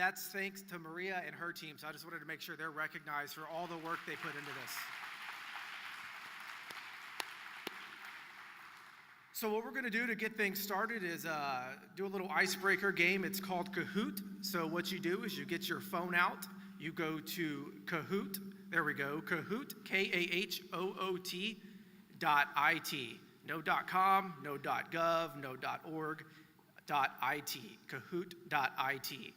That's thanks to Maria and her team, so I just wanted to make sure they're recognized for all the work they put into this. So what we're going to do to get things started is do a little icebreaker game. It's called Kahoot. So what you do is you get your phone out, you go to Kahoot, there we go, Kahoot, Kahoot.it. No .com, no .gov, no .org, .it, Kahoot.it.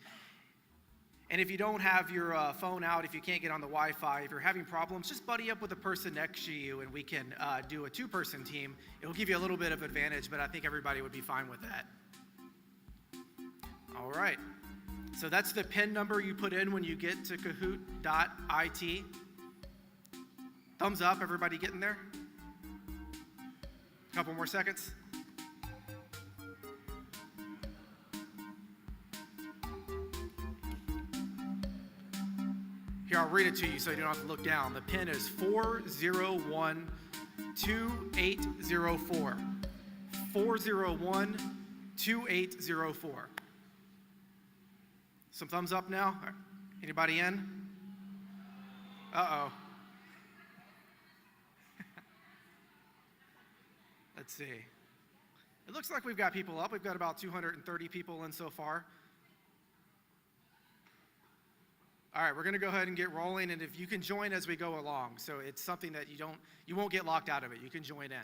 And if you don't have your phone out, if you can't get on the Wi-Fi, if you're having problems, just buddy up with the person next to you and we can do a two-person team. It will give you a little bit of advantage, but I think everybody would be fine with that. All right. So that's the PIN number you put in when you get to Kahoot.it. Thumbs up, everybody getting there? A couple more seconds. Here, I'll read it to you so you don't have to look down. The PIN is 4012804. 4012804. Some thumbs up now. Anybody in? Uh-oh. Let's see. It looks like we've got people up. We've got about 230 people in so far. All right, we're going to go ahead and get rolling, and if you can join as we go along, so it's something that you won't get locked out of it. You can join in.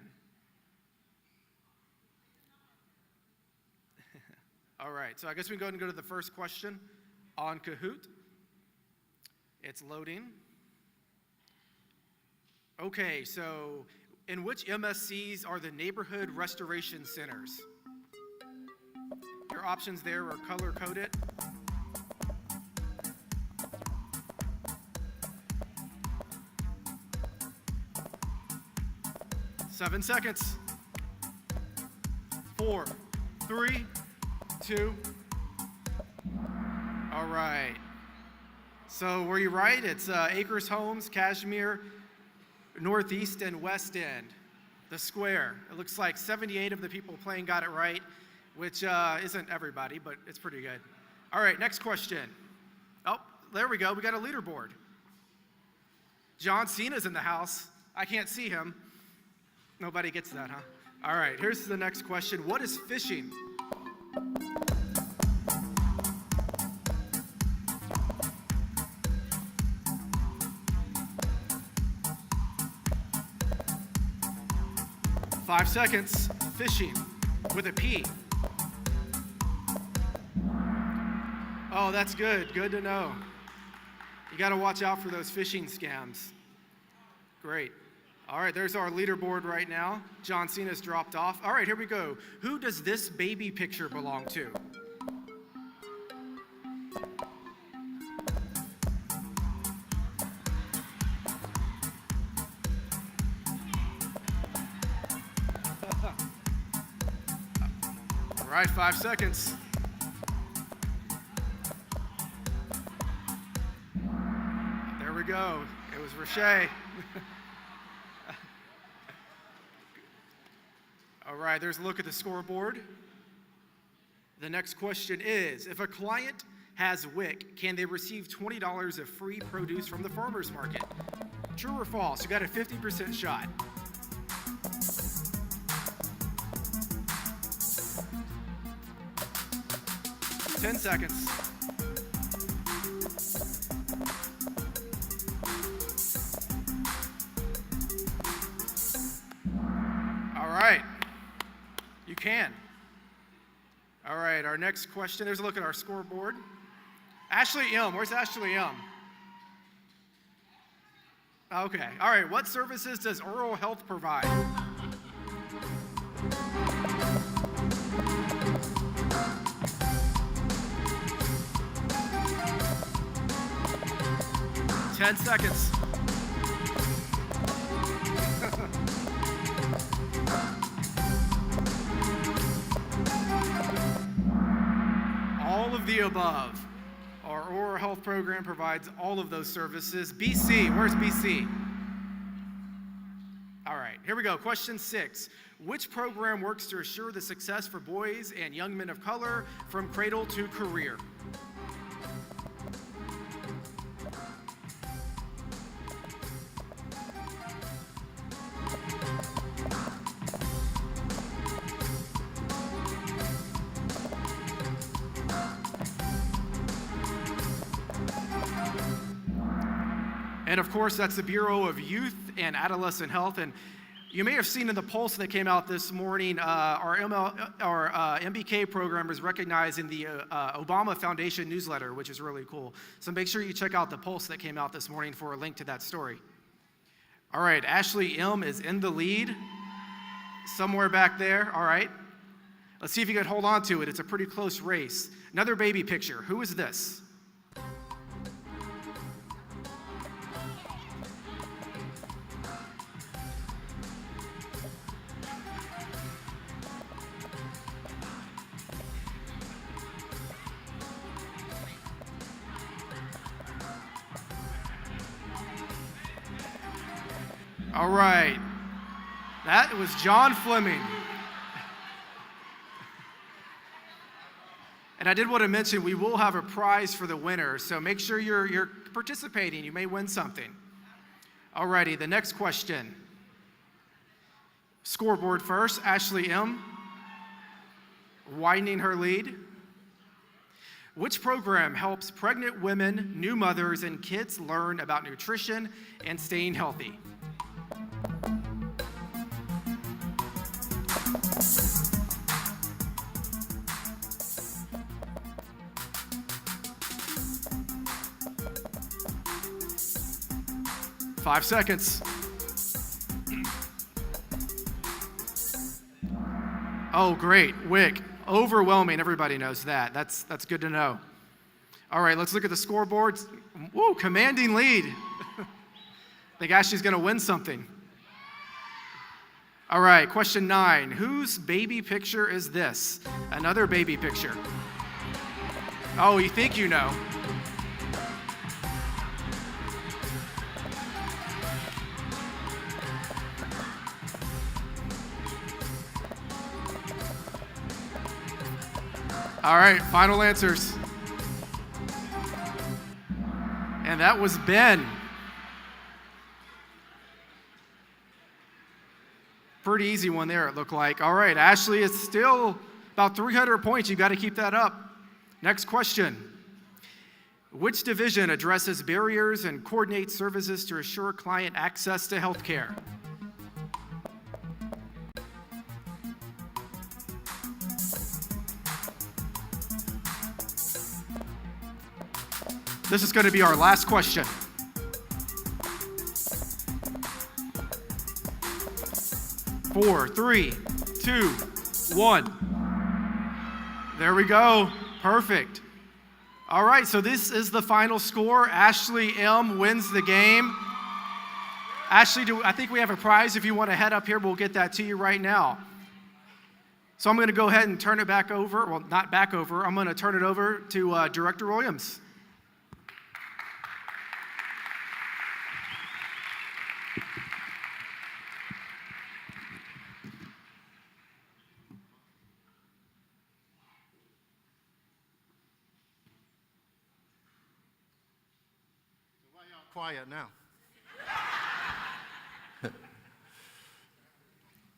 All right, so I guess we can go ahead and go to the first question on Kahoot. It's loading. Okay, so in which MSCs are the neighborhood restoration centers? Your options there are color-coded. 7 seconds. 4, 3, 2. All right. So were you right? It's Acres Homes, Kashmere, Northeast, and West End. The square. It looks like 78 of the people playing got it right, which isn't everybody, but it's pretty good. All right, next question. Oh, there we go. We got a leaderboard. John Cena's in the house. I can't see him. Nobody gets that, huh? All right, here's the next question. What is fishing? Five seconds. Fishing with a P. Oh, that's good. Good to know. You got to watch out for those phishing scams. Great. All right, there's our leaderboard right now. John Cena's dropped off. All right, here we go. Who does this baby picture belong to? All right, 5 seconds. There we go. It was Rashay. All right, there's a look at the scoreboard. The next question is, if a client has WIC, can they receive $20 of free produce from the farmer's market? True or false? You got a 50% shot. 10 seconds. All right. You can. All right, our next question. There's a look at our scoreboard. Ashley M. Where's Ashley M? Okay. All right. What services does Oral Health provide? Ten seconds. All of the above. Our oral health program provides all of those services. BC, where's BC? All right, here we go. Question 6. Which program works to assure the success for boys and young men of color from cradle to career? And of course, that's the Bureau of Youth and Adolescent Health. And you may have seen in the Pulse that came out this morning, our MBK program is recognized in the Obama Foundation newsletter, which is really cool. So make sure you check out the Pulse that came out this morning for a link to that story. All right, Ashley M. is in the lead, somewhere back there. All right. Let's see if you can hold on to it. It's a pretty close race. Another baby picture. Who is this? All right. That was John Fleming. And I did want to mention we will have a prize for the winner, so make sure you're participating. You may win something. All righty, the next question. Scoreboard first, Ashley M. widening her lead. Which program helps pregnant women, new mothers, and kids learn about nutrition and staying healthy? Five seconds. Oh, great. WIC. Overwhelming. Everybody knows that. That's good to know. All right, let's look at the scoreboards. Woo, commanding lead. I think Ashley's going to win something. All right, question 9. Whose baby picture is this? Another baby picture. Oh, you think you know. All right, final answers. And that was Ben. Pretty easy one there, it looked like. All right, Ashley is still about 300 points. You got to keep that up. Next question. Which division addresses barriers and coordinates services to assure client access to health care? This is going to be our last question. Four, three, two, one. There we go. Perfect. All right, so this is the final score. Ashley M. wins the game. Ashley, I think we have a prize. If you want to head up here, we'll get that to you right now. So I'm going to go ahead and turn it back over. Well, not back over. I'm going to turn it over to Director Williams. Quiet now.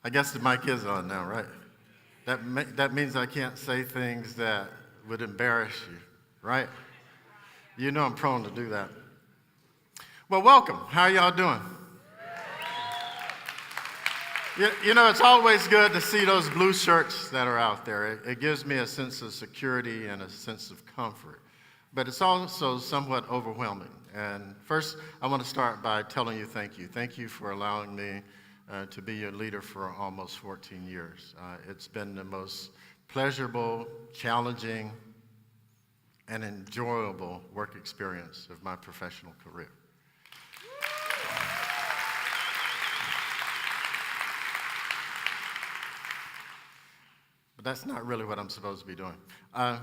I guess the mic is on now, right? That means I can't say things that would embarrass you, right? You know I'm prone to do that. Well, welcome. How y'all doing? You know, it's always good to see those blue shirts that are out there. It gives me a sense of security and a sense of comfort. But it's also somewhat overwhelming. And first, I want to start by telling you thank you. Thank you for allowing me to be your leader for almost 14 years. It's been the most pleasurable, challenging, and enjoyable work experience of my professional career. But that's not really what I'm supposed to be doing. I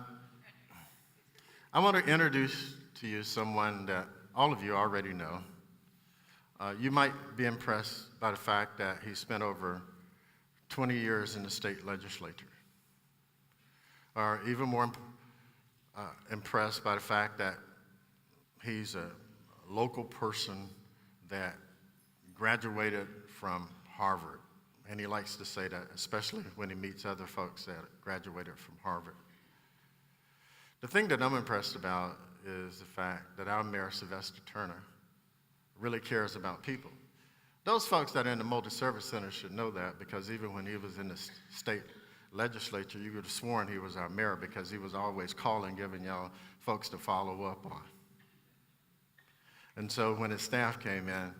want to introduce to you someone that all of you already know. You might be impressed by the fact that he spent over 20 years in the state legislature. Or even more impressed by the fact that he's a local person that graduated from Harvard. And he likes to say that, especially when he meets other folks that graduated from Harvard. The thing that I'm impressed about is the fact that our Mayor, Sylvester Turner, really cares about people. Those folks that are in the multi-service center should know that, because even when he was in the state legislature, you could have sworn he was our mayor, because he was always calling, giving y'all folks to follow up on. And so when his staff came in,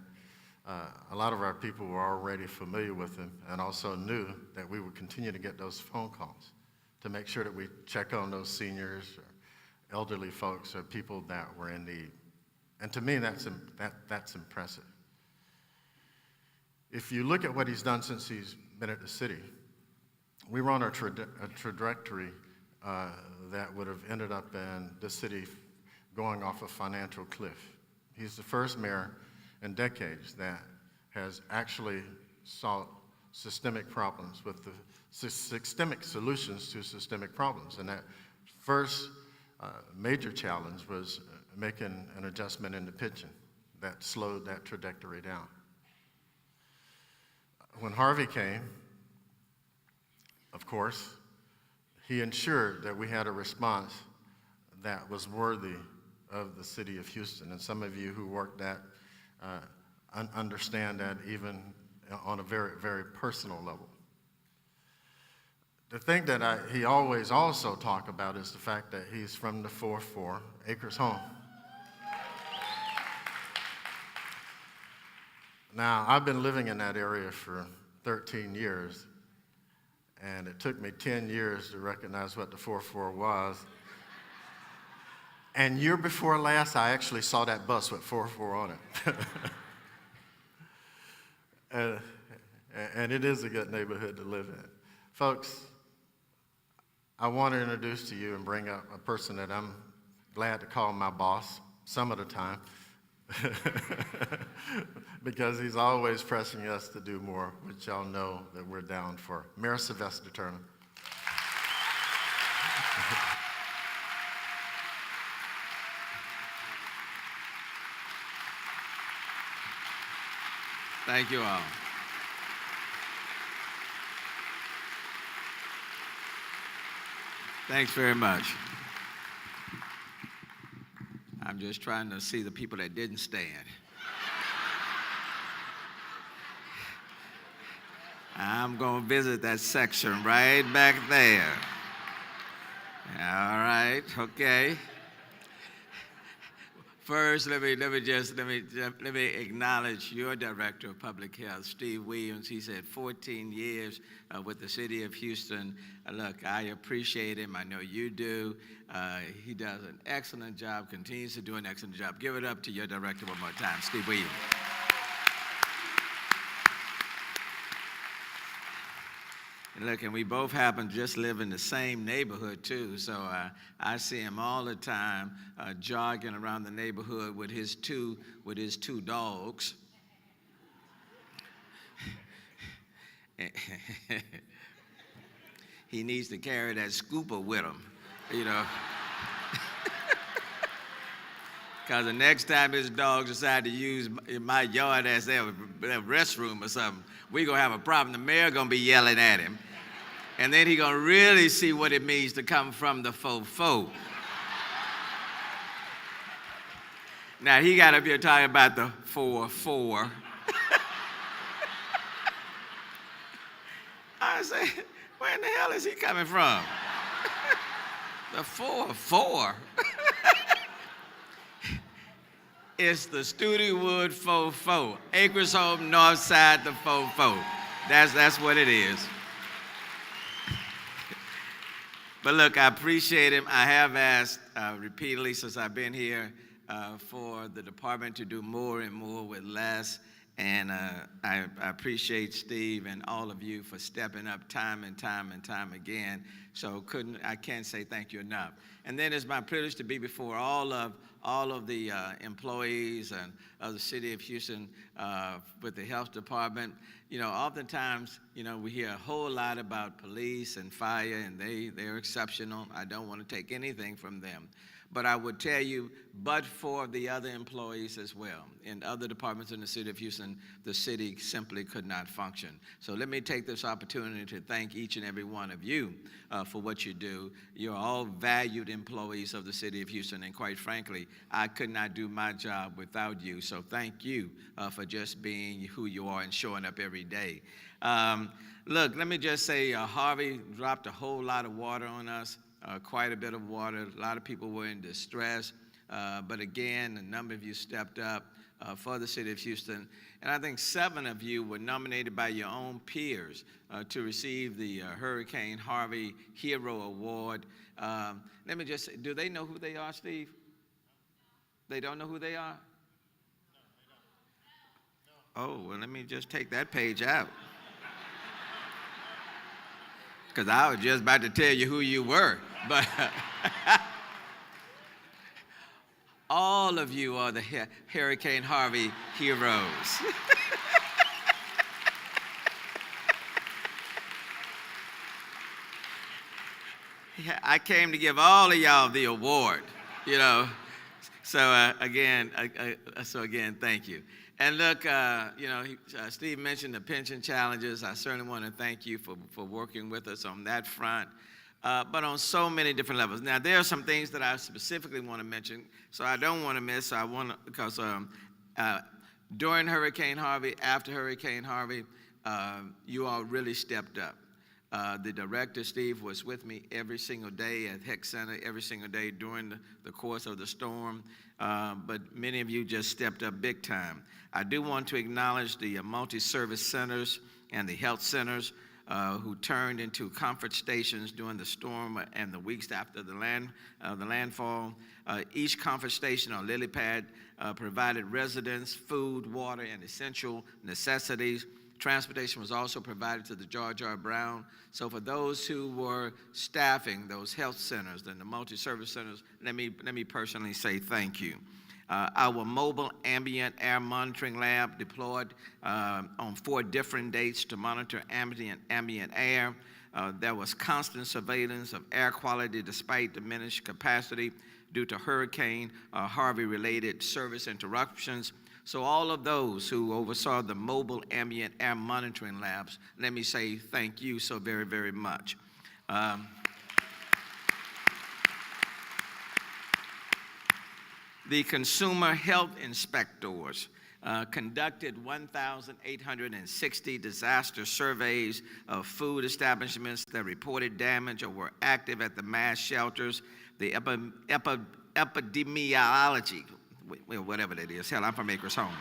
a lot of our people were already familiar with him and also knew that we would continue to get those phone calls to make sure that we check on those seniors or elderly folks or people that were in need. And to me, that's impressive. If you look at what he's done since he's been at the city, we were on a trajectory that would have ended up in the city going off a financial cliff. He's the first mayor in decades that has actually solved systemic problems with the systemic solutions to systemic problems. And that first major challenge was making an adjustment in the pension that slowed that trajectory down. When Harvey came, of course, he ensured that we had a response that was worthy of the city of Houston. And some of you who worked that understand that even on a very, very personal level. The thing that he always also talked about is the fact that he's from the 4-4 Acres home. Now, I've been living in that area for 13 years, and it took me 10 years to recognize what the 4-4 was. And year before last, I actually saw that bus with 4-4 on it. And it is a good neighborhood to live in. Folks, I want to introduce to you and bring up a person that I'm glad to call my boss some of the time, because he's always pressing us to do more, which y'all know that we're down for. Mayor Sylvester Turner. Thank you all. Thanks very much. I'm just trying to see the people that didn't stand. I'm going to visit that section right back there. All right, okay. First, let me acknowledge your Director of Public Health, Steve Williams. He's had 14 years with the City of Houston. Look, I appreciate him. I know you do. He does an excellent job, continues to do an excellent job. Give it up to your Director one more time, Steve Williams. And look, and we both happen to just live in the same neighborhood too, so I see him all the time jogging around the neighborhood with his two dogs. He needs to carry that scooper with him, you know. Because the next time his dogs decide to use my yard as their restroom or something, we're going to have a problem. The mayor going to be yelling at him. And then he's going to really see what it means to come from the 4-4. Now, he got up here talking about the 4-4. I said, where in the hell is he coming from? The 4-4. It's the Studewood 4-4. Acres Home, North Side, the 4-4. That's what it is. But look, I appreciate him. I have asked repeatedly since I've been here for the department to do more and more with less. And I appreciate Steve and all of you for stepping up time and time and time again. So I can't say thank you enough. And then it's my privilege to be before all of the employees and of the City of Houston with the health department. You know, oftentimes, you know, we hear a whole lot about police and fire, and they're exceptional. I don't want to take anything from them. But I would tell you, but for the other employees as well, in other departments in the city of Houston, the city simply could not function. So let me take this opportunity to thank each and every one of you for what you do. You're all valued employees of the city of Houston, and quite frankly, I could not do my job without you. So thank you for just being who you are and showing up every day. Look, let me just say, Harvey dropped a whole lot of water on us. Quite a bit of water. A lot of people were in distress. But again, a number of you stepped up for the city of Houston. And I think 7 of you were nominated by your own peers to receive the Hurricane Harvey Hero Award. Let me just say, do they know who they are, Steve? They don't know who they are? Oh, well, let me just take that page out. Because I was just about to tell you who you were. But all of you are the Hurricane Harvey heroes. I came to give all of y'all the award, you know. So again, thank you. And look, Steve mentioned the pension challenges. I certainly want to thank you for working with us on that front, but on so many different levels. Now, there are some things that I specifically want to mention, so I don't want to miss. Because during Hurricane Harvey, after Hurricane Harvey, you all really stepped up. The director, Steve, was with me every single day at Heck Center, every single day during the course of the storm, but many of you just stepped up big time. I do want to acknowledge the multi-service centers and the health centers who turned into comfort stations during the storm and the weeks after the landfall. Each comfort station or lily pad provided residents food, water, and essential necessities. Transportation was also provided to the George R. Brown. So for those who were staffing those health centers and the multi-service centers, let me personally say thank you. Our mobile ambient air monitoring lab deployed on 4 different dates to monitor ambient air. There was constant surveillance of air quality despite diminished capacity due to Hurricane Harvey-related service interruptions. So all of those who oversaw the mobile ambient air monitoring labs, let me say thank you so very, very much. The consumer health inspectors conducted 1,860 disaster surveys of food establishments that reported damage or were active at the mass shelters. The epidemiology, whatever that is. Hell, I'm from Acres Home.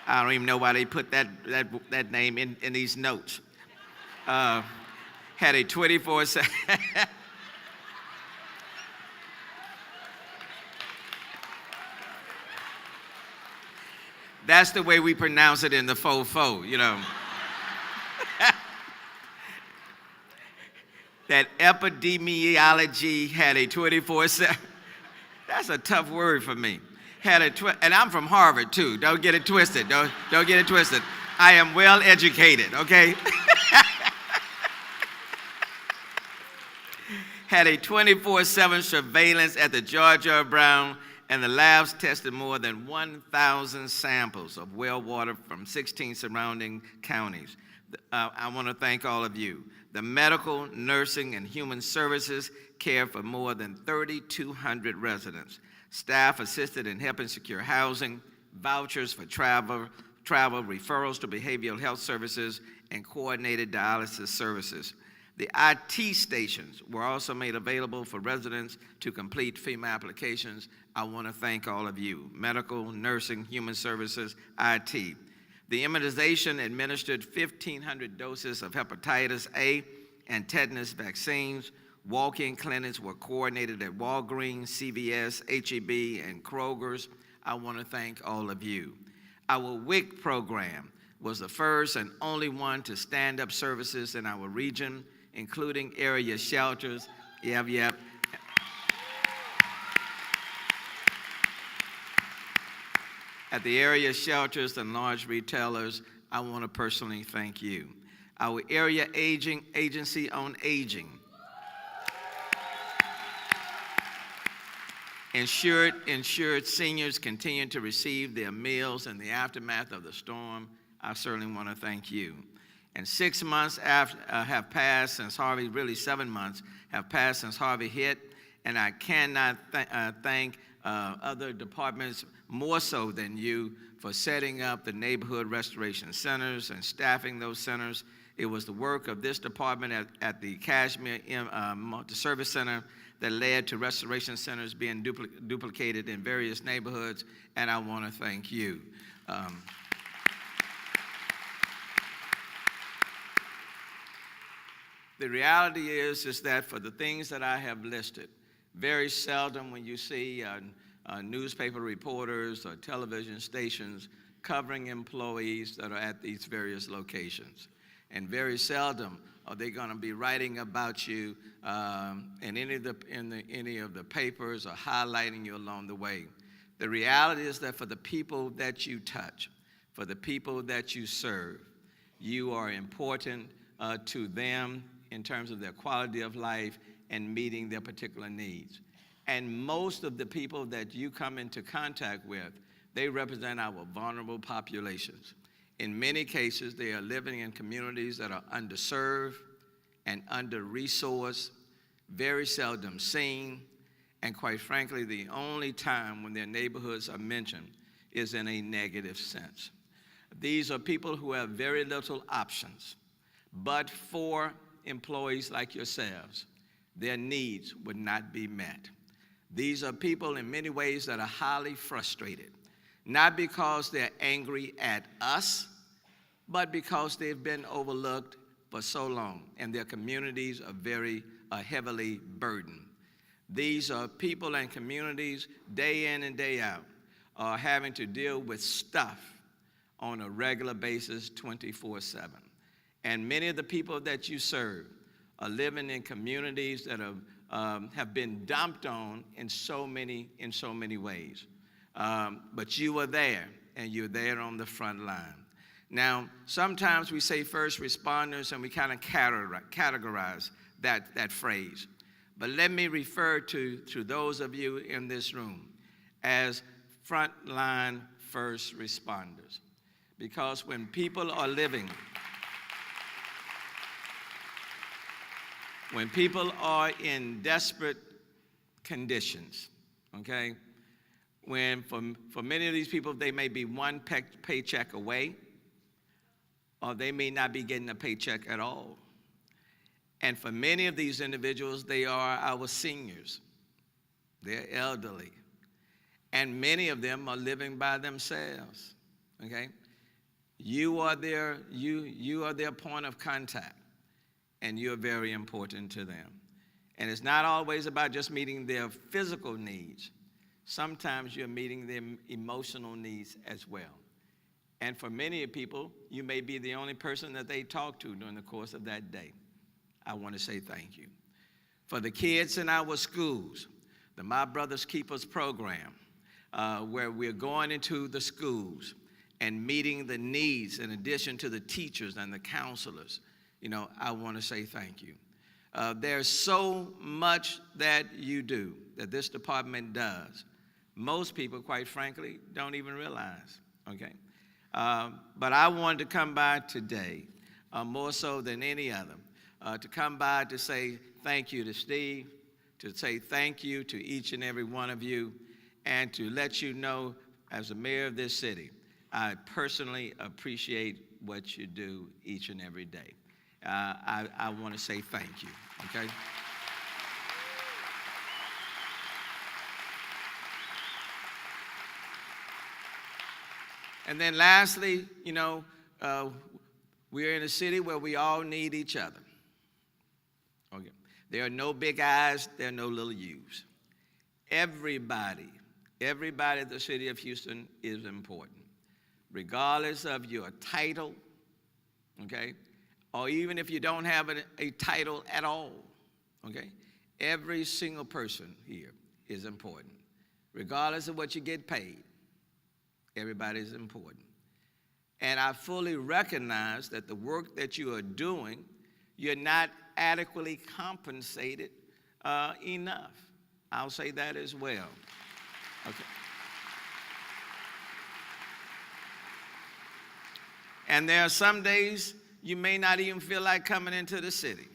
I don't even know why they put that name in these notes. Had a 24/7. That's the way we pronounce it in the faux, you know. That epidemiology had a 24/7. That's a tough word for me. And I'm from Harvard too. Don't get it twisted. Don't get it twisted. I am well educated, okay? Had a 24/7 surveillance at the George R. Brown, and the labs tested more than 1,000 samples of well water from 16 surrounding counties. I want to thank all of you. The medical, nursing, and human services care for more than 3,200 residents. Staff assisted in helping secure housing, vouchers for travel, referrals to behavioral health services, and coordinated dialysis services. The IT stations were also made available for residents to complete FEMA applications. I want to thank all of you, medical, nursing, human services, IT. The immunization administered 1,500 doses of hepatitis A and tetanus vaccines. Walk-in clinics were coordinated at Walgreens, CVS, HEB, and Kroger's. I want to thank all of you. Our WIC program was the first and only one to stand up services in our region, including area shelters. Yep. At the area shelters and large retailers, I want to personally thank you. Our area agency on aging. Insured seniors continue to receive their meals in the aftermath of the storm. I certainly want to thank you. And 6 months have passed since Harvey, really 7 months have passed since Harvey hit, and I cannot thank other departments more so than you for setting up the neighborhood restoration centers and staffing those centers. It was the work of this department at the Kashmir Multi-Service Center that led to restoration centers being duplicated in various neighborhoods, and I want to thank you. The reality is that for the things that I have listed, very seldom when you see newspaper reporters or television stations covering employees that are at these various locations. And very seldom are they going to be writing about you in any of the papers or highlighting you along the way. The reality is that for the people that you touch, for the people that you serve, you are important to them in terms of their quality of life and meeting their particular needs. And most of the people that you come into contact with, they represent our vulnerable populations. In many cases, they are living in communities that are underserved and under-resourced, very seldom seen, and quite frankly, the only time when their neighborhoods are mentioned is in a negative sense. These are people who have very little options, but for employees like yourselves, their needs would not be met. These are people in many ways that are highly frustrated, not because they're angry at us, but because they've been overlooked for so long, and their communities are very heavily burdened. These are people and communities day in and day out are having to deal with stuff on a regular basis 24/7. And many of the people that you serve are living in communities that have been dumped on in so many ways. But you are there, and you're there on the front line. Now, sometimes we say first responders, and we kind of categorize that phrase. But let me refer to those of you in this room as frontline first responders. Because when people are living, when people are in desperate conditions, okay, when for many of these people, they may be one paycheck away, or they may not be getting a paycheck at all. And for many of these individuals, they are our seniors. They're elderly. And many of them are living by themselves, okay? You are their point of contact, and you're very important to them. And it's not always about just meeting their physical needs. Sometimes you're meeting their emotional needs as well. And for many people, you may be the only person that they talk to during the course of that day. I want to say thank you. For the kids in our schools, the My Brother's Keepers program, where we're going into the schools and meeting the needs in addition to the teachers and the counselors, I want to say thank you. There's so much that you do, that this department does. Most people, quite frankly, don't even realize, okay? But I wanted to come by today, more so than any other, to come by to say thank you to Steve, to say thank you to each and every one of you, and to let you know, as the mayor of this city, I personally appreciate what you do each and every day. I want to say thank you, okay? And then lastly, we're in a city where we all need each other. Okay. There are no big I's, there are no little U's. Everybody in the city of Houston is important, regardless of your title, okay? Or even if you don't have a title at all, okay? Every single person here is important. Regardless of what you get paid, everybody is important. And I fully recognize that the work that you are doing, you're not adequately compensated enough. I'll say that as well. Okay. And there are some days you may not even feel like coming into the city.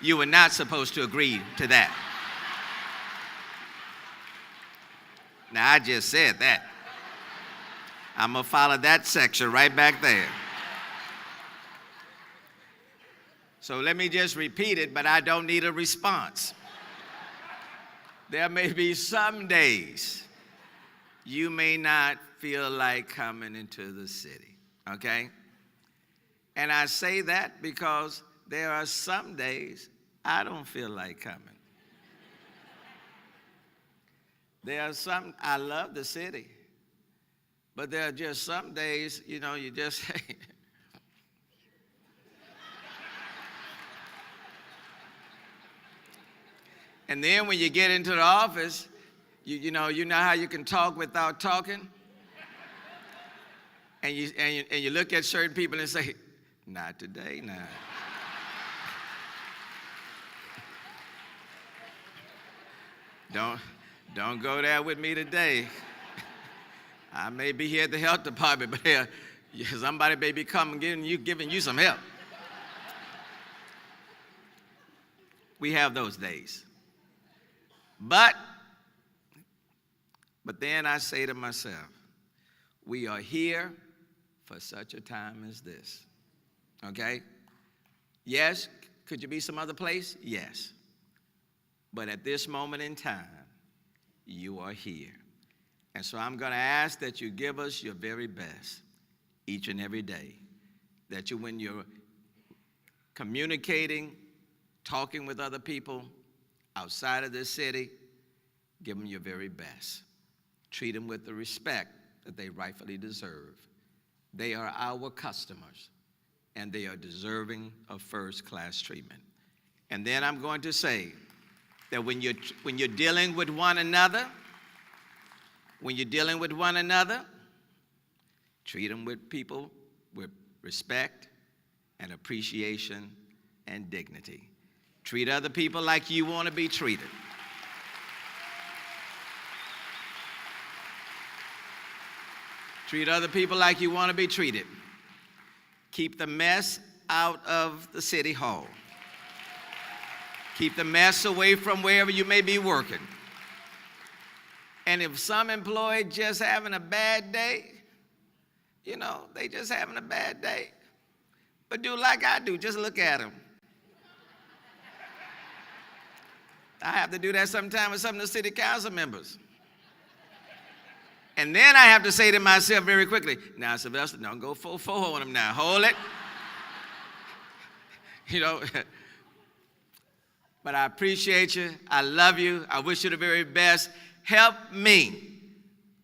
You were not supposed to agree to that. Now, I just said that. I'm going to follow that section right back there. So let me just repeat it, but I don't need a response. There may be some days you may not feel like coming into the city, okay? And I say that because there are some days I don't feel like coming. I love the city, but there are just some days, you know, you just say, and then when you get into the office, you know how you can talk without talking? And you look at certain people and say, not today, now. Don't go there with me today. I may be here at the health department, but somebody may be coming giving you some help. We have those days. But then I say to myself, we are here for such a time as this. Okay? Yes, could you be some other place? Yes. But at this moment in time, you are here. And so I'm going to ask that you give us your very best each and every day. That when you're communicating, talking with other people outside of this city, give them your very best. Treat them with the respect that they rightfully deserve. They are our customers, and they are deserving of first-class treatment. And then I'm going to say that when you're dealing with one another, treat them with people with respect and appreciation and dignity. Treat other people like you want to be treated. Treat other people like you want to be treated. Keep the mess out of the city hall. Keep the mess away from wherever you may be working. And if some employee just having a bad day, you know, they just having a bad day. But do like I do, just look at them. I have to do that sometimes with some of the city council members. And then I have to say to myself very quickly, now, Sylvester, don't go fo-fo on them now. Hold it. You know, but I appreciate you. I love you. I wish you the very best. Help me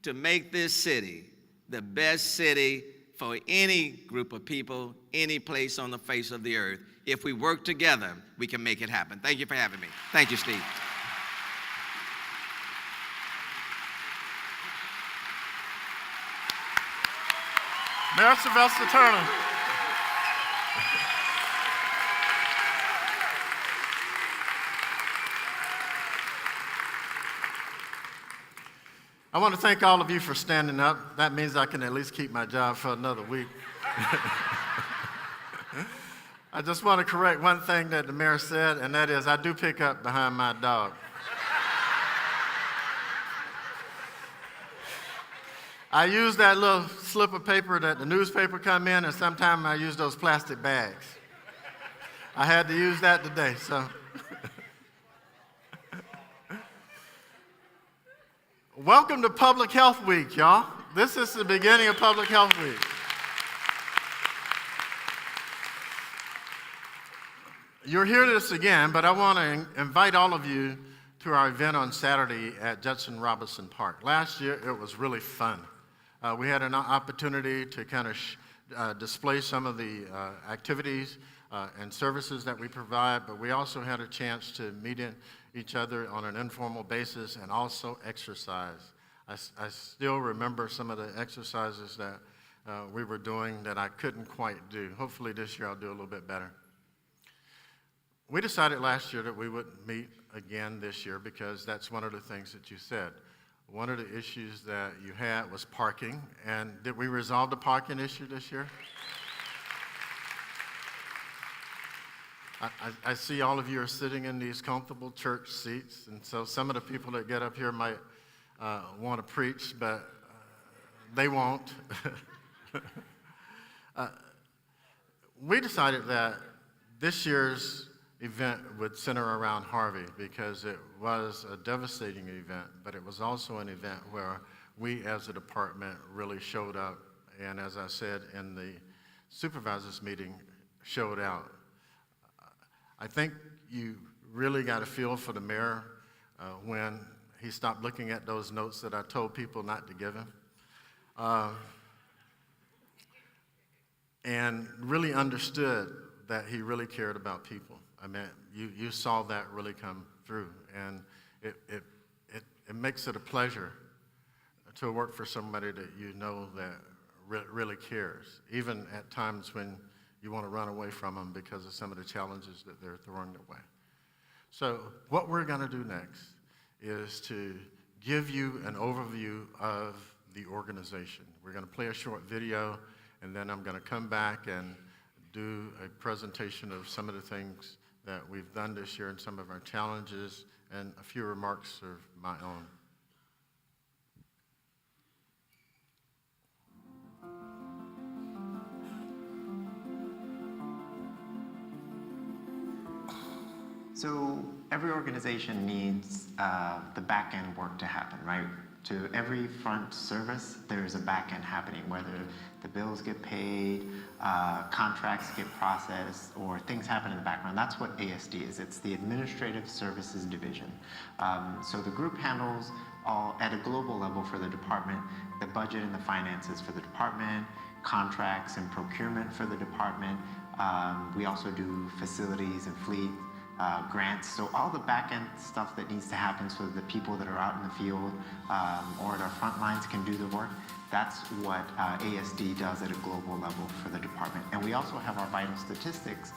to make this city the best city for any group of people, any place on the face of the earth. If we work together, we can make it happen. Thank you for having me. Thank you, Steve. Mayor Sylvester Turner. I want to thank all of you for standing up. That means I can at least keep my job for another week. I just want to correct one thing that the mayor said, and that is I do pick up behind my dog. I use that little slip of paper that the newspaper come in, and sometimes I use those plastic bags. I had to use that today, so. Welcome to Public Health Week, y'all. This is the beginning of Public Health Week. You're here this again, but I want to invite all of you to our event on Saturday at Judson Robinson Park. Last year, it was really fun. We had an opportunity to kind of display some of the activities and services that we provide, but we also had a chance to meet each other on an informal basis and also exercise. I still remember some of the exercises that we were doing that I couldn't quite do. Hopefully this year I'll do a little bit better. we decided last year that we would meet again this year because that's one of the things that you said. One of the issues that you had was parking, and did we resolve the parking issue this year? I see all of you are sitting in these comfortable church seats, and so some of the people that get up here might want to preach, but they won't. We decided that this year's event would center around Harvey because it was a devastating event, but it was also an event where we as a department really showed up, and as I said in the supervisors meeting, showed out. I think you really got a feel for the mayor when he stopped looking at those notes that I told people not to give him. And really understood that he really cared about people. I mean, you saw that really come through, and it makes it a pleasure to work for somebody that you know that really cares, even at times when you want to run away from them because of some of the challenges that they're throwing their way. So what we're going to do next is to give you an overview of the organization. We're going to play a short video, and then I'm going to come back and do a presentation of some of the things that we've done this year and some of our challenges and a few remarks of my own. So every organization needs the back-end work to happen, right? To every front service, there's a back-end happening, whether the bills get paid, contracts get processed, or things happen in the background. That's what ASD is. It's the Administrative Services Division. So the group handles all, at a global level for the department, the budget and the finances for the department, contracts and procurement for the department. We also do facilities and fleet. Grants, so all the back-end stuff that needs to happen so that the people that are out in the field or at our front lines can do the work, that's what ASD does at a global level for the department. And we also have our vital statistics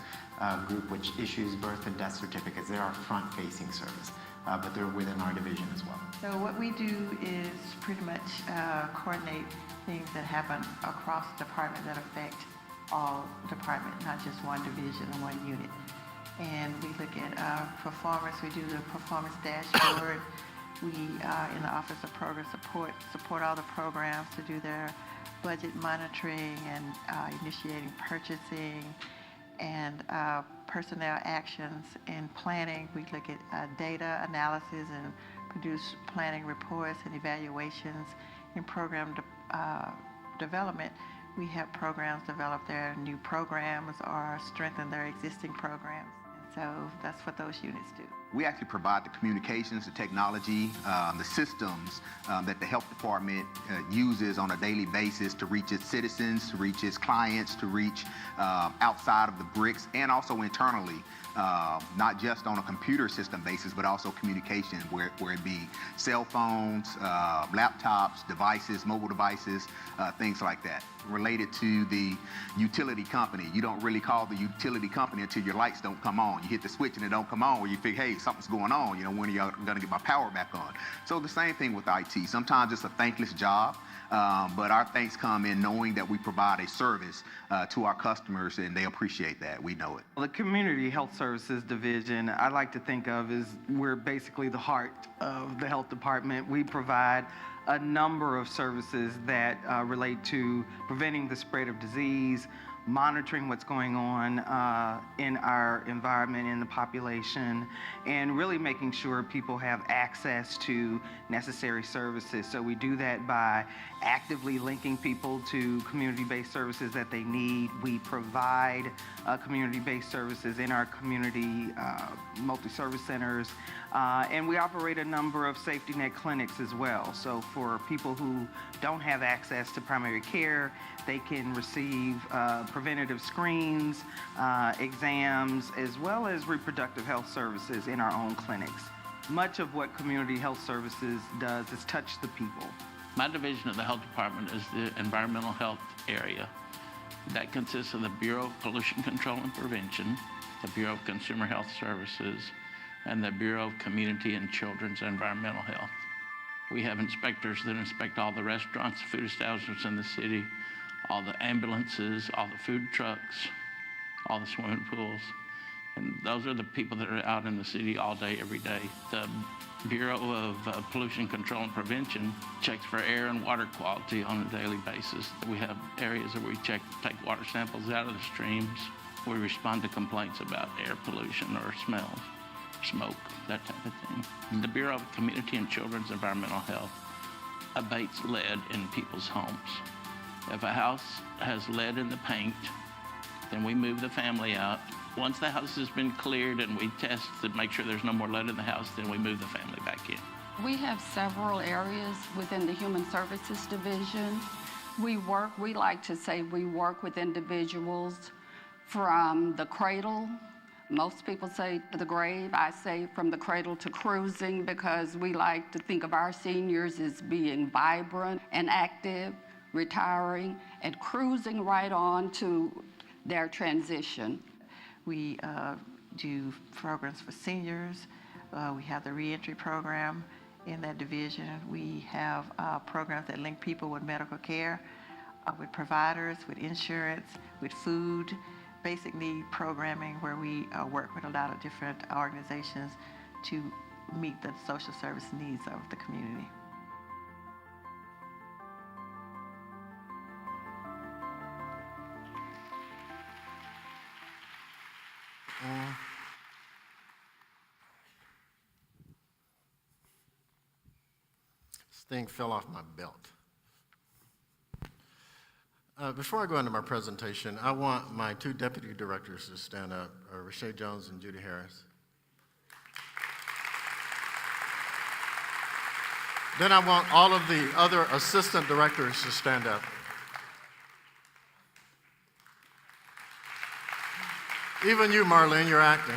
group, which issues birth and death certificates. They're our front-facing service, but they're within our division as well. So what we do is pretty much coordinate things that happen across the department that affect all departments, not just one division or one unit. And we look at performance. We do the performance dashboard. We, in the Office of Program support all the programs to do their budget monitoring and initiating purchasing and personnel actions and planning. We look at data analysis and produce planning reports and evaluations. In program development, we have programs develop their new programs or strengthen their existing programs. So that's what those units do. We actually provide the communications, the technology, the systems that the health department uses on a daily basis to reach its citizens, to reach its clients, to reach outside of the bricks, and also internally, not just on a computer system basis, but also communication, where it be cell phones, laptops, devices, mobile devices, things like that. Related to the utility company, you don't really call the utility company until your lights don't come on. You hit the switch and it don't come on, where you think, hey, something's going on, when are you gonna get my power back on? So the same thing with IT. Sometimes it's a thankless job, but our thanks come in knowing that we provide a service to our customers, and they appreciate that. We know it. The Community Health Services Division, I like to think of as we're basically the heart of the health department. We provide a number of services that relate to preventing the spread of disease, monitoring what's going on in our environment, in the population, and really making sure people have access to necessary services. So we do that by actively linking people to community-based services that they need. We provide community-based services in our community multi-service centers, and we operate a number of safety net clinics as well. So for people who don't have access to primary care, they can receive preventative screens, exams, as well as reproductive health services in our own clinics. Much of what Community Health Services does is touch the people. My division of the health department is the environmental health area. That consists of the Bureau of Pollution Control and Prevention, the Bureau of Consumer Health Services, and the Bureau of Community and Children's Environmental Health. We have inspectors that inspect all the restaurants, food establishments in the city, all the ambulances, all the food trucks, all the swimming pools. And those are the people that are out in the city all day, every day. The Bureau of Pollution Control and Prevention checks for air and water quality on a daily basis. We have areas where we take water samples out of the streams. We respond to complaints about air pollution or smells, smoke, that type of thing. And the Bureau of Community and Children's Environmental Health abates lead in people's homes. If a house has lead in the paint, then we move the family out. Once the house has been cleared and we test to make sure there's no more lead in the house, then we move the family back in. We have several areas within the Human Services Division. We like to say we work with individuals from the cradle. Most people say to the grave. I say from the cradle to cruising, because we like to think of our seniors as being vibrant and active, retiring, and cruising right on to their transition. We do programs for seniors. We have the reentry program in that division. We have programs that link people with medical care, with providers, with insurance, with food, basic need programming, where we work with a lot of different organizations to meet the social service needs of the community. This thing fell off my belt. Before I go into my presentation, I want my two deputy directors to stand up, Rashay Jones and Judy Harris. Then I want all of the other assistant directors to stand up. Even you, Marlene, you're acting.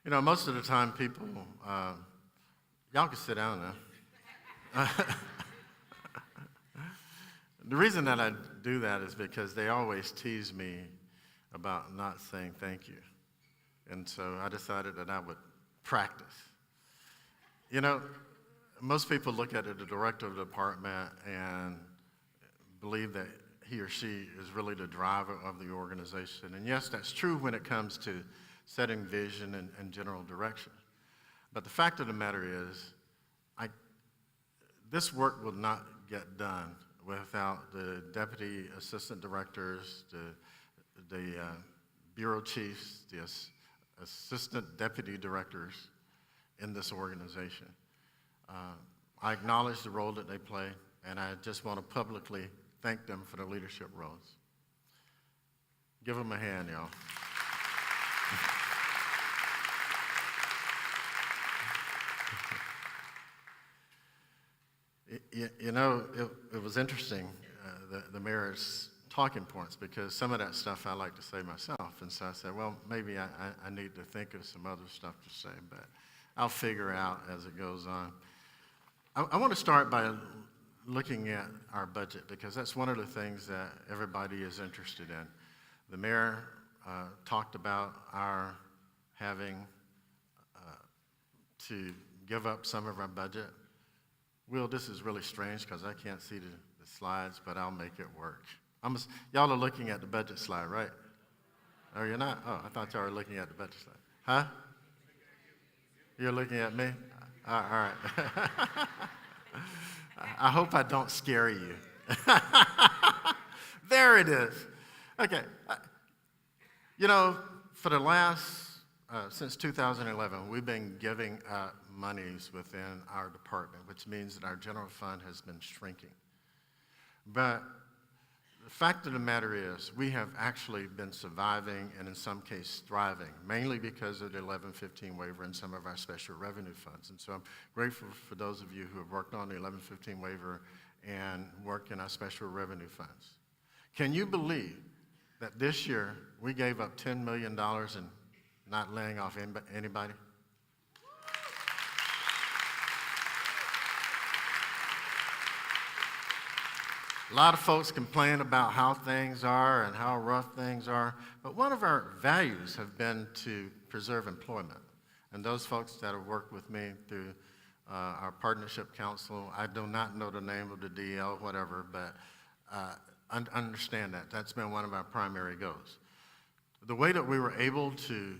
You know, most of the time people, y'all can sit down now. The reason that I do that is because they always tease me about not saying thank you. And so I decided that I would practice. You know, most people look at the director of the department and believe that he or she is really the driver of the organization. And yes, that's true when it comes to setting vision and general direction. But the fact of the matter is, this work will not get done without the deputy assistant directors, the bureau chiefs, the assistant deputy directors in this organization. I acknowledge the role that they play, and I just want to publicly thank them for their leadership roles. Give them a hand, y'all. You know, it was interesting, the mayor's talking points, because some of that stuff I like to say myself. And so I said, well, maybe I need to think of some other stuff to say, but I'll figure out as it goes on. I want to start by looking at our budget, because that's one of the things that everybody is interested in. The mayor talked about our having to give up some of our budget. Will, this is really strange because I can't see the slides, but I'll make it work. Y'all are looking at the budget slide, right? Oh, you're not? Oh, I thought y'all were looking at the budget slide. Huh? You're looking at me? All right. I hope I don't scare you. There it is. Okay. You know, for the last, since 2011, we've been giving monies within our department, which means that our general fund has been shrinking. But the fact of the matter is, we have actually been surviving and in some cases thriving, mainly because of the 1115 waiver and some of our special revenue funds. And so I'm grateful for those of you who have worked on the 1115 waiver and work in our special revenue funds. Can you believe that this year we gave up $10 million in not laying off anybody? A lot of folks complain about how things are and how rough things are, but one of our values have been to preserve employment. And those folks that have worked with me through our partnership council, I do not know the name of the DL, whatever, but understand that. That's been one of our primary goals. The way that we were able to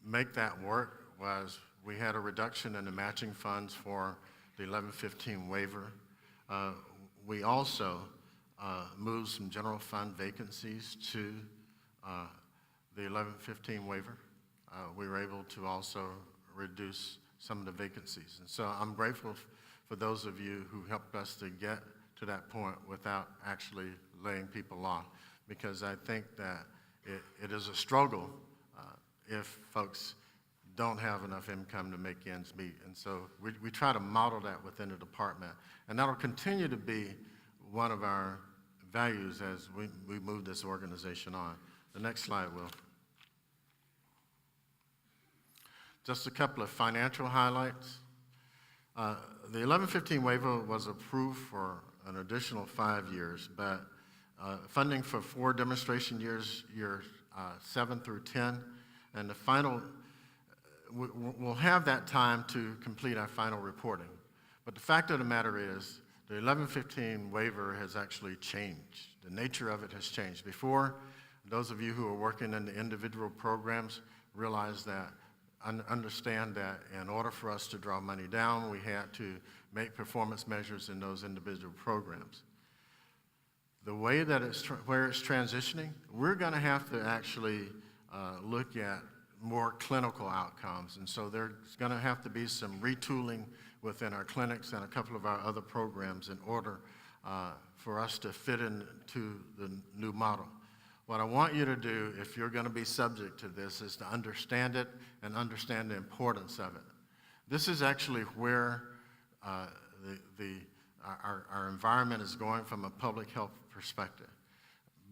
make that work was we had a reduction in the matching funds for the 1115 waiver. We also moved some general fund vacancies to the 1115 waiver. We were able to also reduce some of the vacancies. And so I'm grateful for those of you who helped us to get to that point without actually laying people off, because I think that it is a struggle if folks don't have enough income to make ends meet. And so we try to model that within the department. And that'll continue to be one of our values as we move this organization on. The next slide, Will. Just a couple of financial highlights. The 1115 waiver was approved for an additional 5 years, but funding for 4 demonstration years, years 7 through 10, and the final, we'll have that time to complete our final reporting. But the fact of the matter is, the 1115 waiver has actually changed. The nature of it has changed. Before, those of you who are working in the individual programs realize that, understand that in order for us to draw money down, we had to make performance measures in those individual programs. The way that where it's transitioning, we're going to have to actually look at more clinical outcomes. And so there's going to have to be some retooling within our clinics and a couple of our other programs in order for us to fit into the new model. What I want you to do, if you're going to be subject to this, is to understand it and understand the importance of it. This is actually where our environment is going from a public health perspective.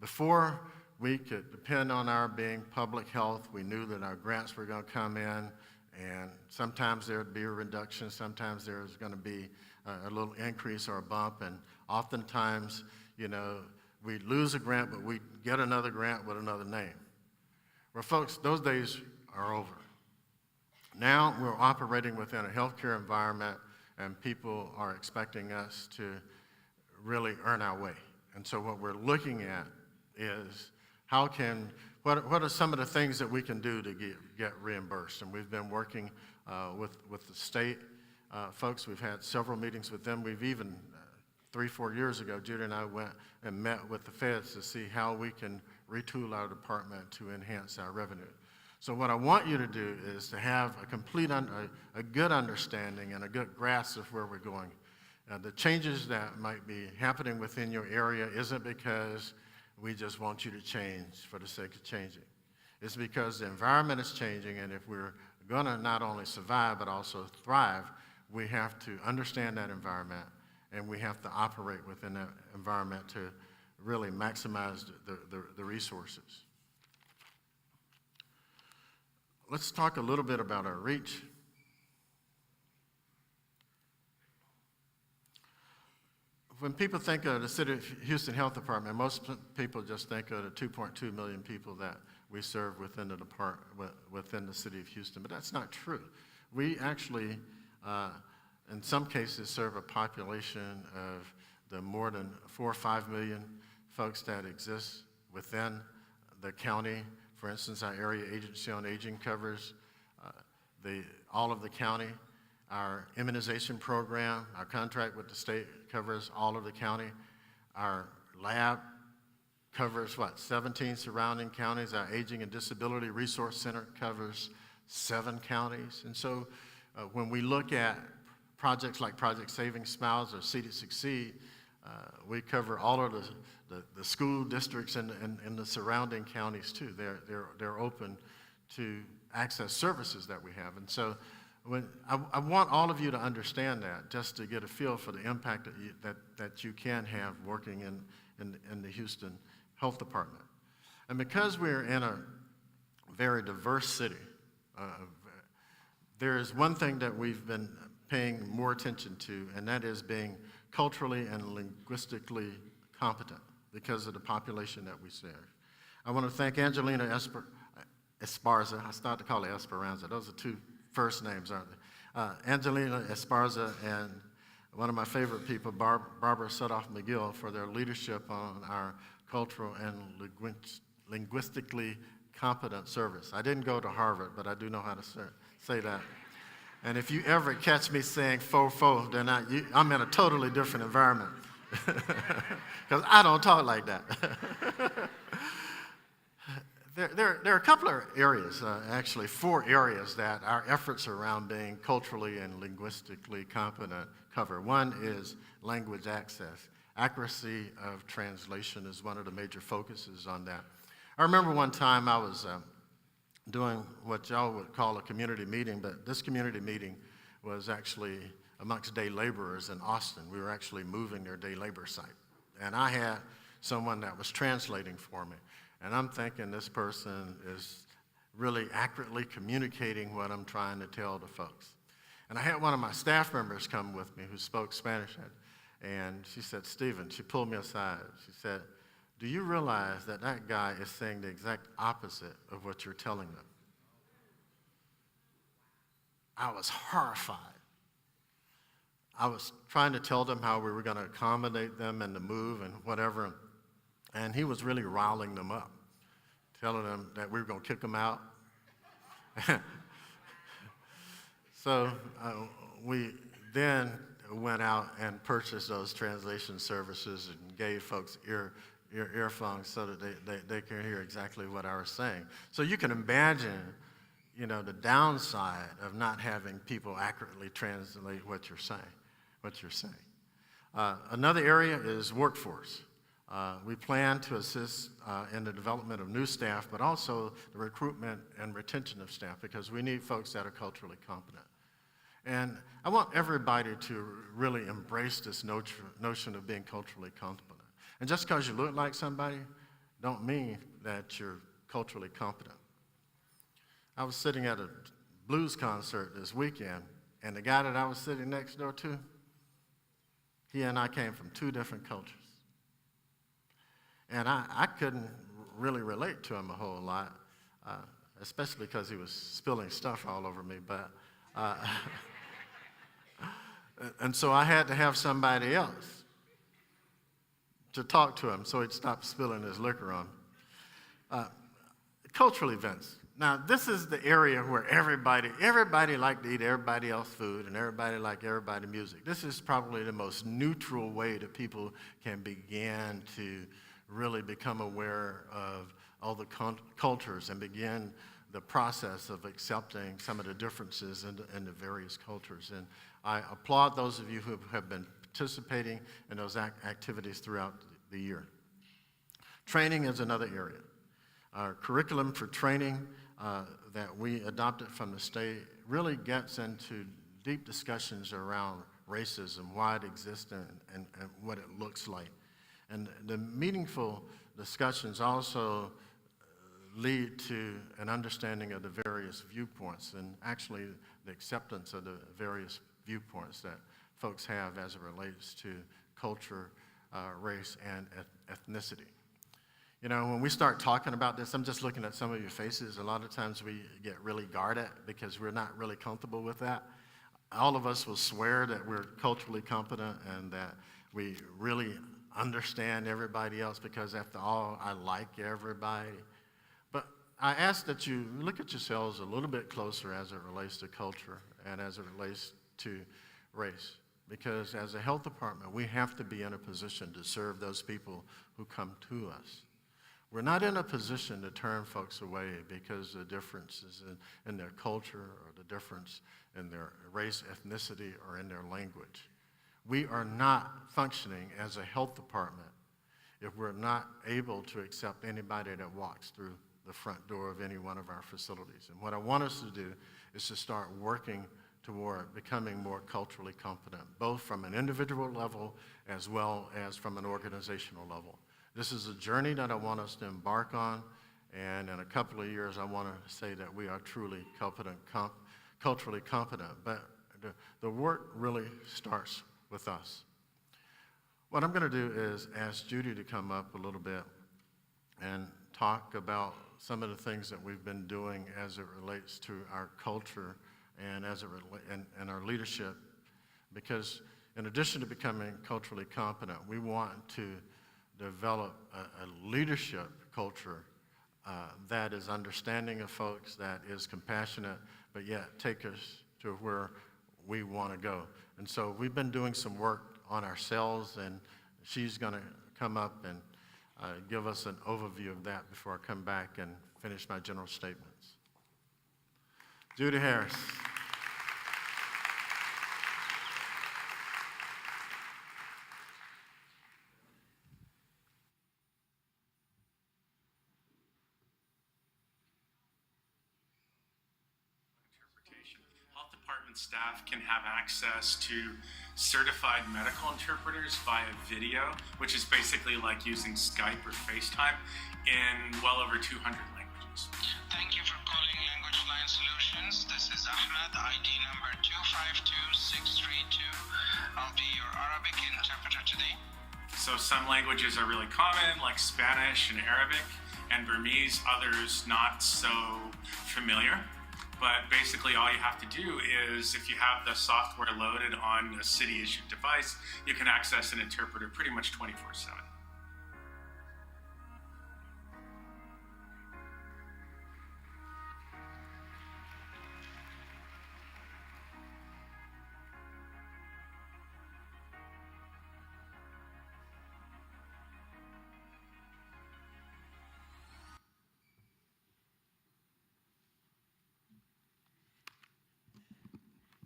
Before we could depend on our being public health, we knew that our grants were going to come in, and sometimes there would be a reduction, sometimes there was going to be a little increase or a bump, and oftentimes, you know, we'd lose a grant, but we'd get another grant with another name. Well, folks, those days are over. Now we're operating within a healthcare environment, and people are expecting us to really earn our way. And so what we're looking at is what are some of the things that we can do to get reimbursed? And we've been working with the state folks. We've had several meetings with them. We've even, 3-4 years ago, Judy and I went and met with the feds to see how we can retool our department to enhance our revenue. So what I want you to do is to have a complete, a good understanding and a good grasp of where we're going. The changes that might be happening within your area isn't because we just want you to change for the sake of changing. It's because the environment is changing, and if we're gonna not only survive but also thrive, we have to understand that environment, and we have to operate within that environment to really maximize the resources. Let's talk a little bit about our reach. When people think of the City of Houston Health Department, most people just think of the 2.2 million people that we serve within the City of Houston, but that's not true. We actually, in some cases, serve a population of the more than 4 or 5 million folks that exist within the county. For instance, our Area Agency on Aging covers all of the county. Our immunization program, our contract with the state covers all of the county. Our lab covers, 17 surrounding counties. Our Aging and Disability Resource Center covers 7 counties. And so when we look at projects like Project Saving Smiles or Seated Succeed, we cover all of the school districts and the surrounding counties too. They're open to access services that we have. And so I want all of you to understand that, just to get a feel for the impact that you can have working in the Houston Health Department. And because we're in a very diverse city, there is one thing that we've been paying more attention to, and that is being culturally and linguistically competent because of the population that we serve. I want to thank Angelina Esparza. I started to call her Esperanza. Those are two first names, aren't they? Angelina Esparza and one of my favorite people, Barbara Sudoff McGill, for their leadership on our cultural and linguistically competent service. I didn't go to Harvard, but I do know how to say that. And if you ever catch me saying faux, then I'm in a totally different environment because I don't talk like that. There are a couple of areas, actually 4 areas that our efforts around being culturally and linguistically competent cover. One is language access. Accuracy of translation is one of the major focuses on that. I remember one time I was doing what y'all would call a community meeting, but this community meeting was actually amongst day laborers in Austin. We were actually moving their day labor site. And I had someone that was translating for me. And I'm thinking this person is really accurately communicating what I'm trying to tell the folks. And I had one of my staff members come with me who spoke Spanish. And she said, Stephen, she pulled me aside. She said, do you realize that that guy is saying the exact opposite of what you're telling them? I was horrified. I was trying to tell them how we were going to accommodate them in the move and whatever, and he was really riling them up, telling them that we were going to kick them out. So we then went out and purchased those translation services and gave folks earphones so that they can hear exactly what I was saying. So you can imagine, the downside of not having people accurately translate what you're saying. Another area is workforce. We plan to assist in the development of new staff, but also the recruitment and retention of staff because we need folks that are culturally competent. And I want everybody to really embrace this notion of being culturally competent. And just because you look like somebody, don't mean that you're culturally competent. I was sitting at a blues concert this weekend, and the guy that I was sitting next door to, he and I came from 2 different cultures. And I couldn't really relate to him a whole lot, especially because he was spilling stuff all over me. But and so I had to have somebody else to talk to him so he'd stop spilling his liquor on me. Cultural events. Now, this is the area where everybody like to eat everybody else's food and everybody like everybody music. This is probably the most neutral way that people can begin to really become aware of all the cultures and begin the process of accepting some of the differences in the various cultures. And I applaud those of you who have been participating in those activities throughout the year. Training is another area. Our curriculum for training that we adopted from the state really gets into deep discussions around racism, why it exists and what it looks like. And the meaningful discussions also lead to an understanding of the various viewpoints and actually the acceptance of the various viewpoints that folks have as it relates to culture, race, and ethnicity. When we start talking about this, I'm just looking at some of your faces. A lot of times we get really guarded because we're not really comfortable with that. All of us will swear that we're culturally competent and that we really understand everybody else because, after all, I like everybody. But I ask that you look at yourselves a little bit closer as it relates to culture and as it relates to race. Because as a health department, we have to be in a position to serve those people who come to us. We're not in a position to turn folks away because of the differences in their culture or the difference in their race, ethnicity, or in their language. We are not functioning as a health department if we're not able to accept anybody that walks through the front door of any one of our facilities. And what I want us to do is to start working toward becoming more culturally competent, both from an individual level as well as from an organizational level. This is a journey that I want us to embark on, and in a couple of years, I want to say that we are truly culturally competent. But the work really starts with us. What I'm going to do is ask Judy to come up a little bit and talk about some of the things that we've been doing as it relates to our culture and and our leadership. Because in addition to becoming culturally competent, we want to develop a leadership culture that is understanding of folks, that is compassionate, but yet take us to where we want to go. And so we've been doing some work on ourselves, and she's going to come up and give us an overview of that before I come back and finish my general statements. Judy Harris. Health department staff can have access to certified medical interpreters via video, which is basically like using Skype or FaceTime, in well over 200 languages. Thank you for calling Language Line Solutions. This is Ahmed, ID number 252632. I'll be your Arabic interpreter today. So some languages are really common, like Spanish and Arabic, and Burmese, others not so familiar. But basically all you have to do is, if you have the software loaded on a city-issued device, you can access an interpreter pretty much 24/7.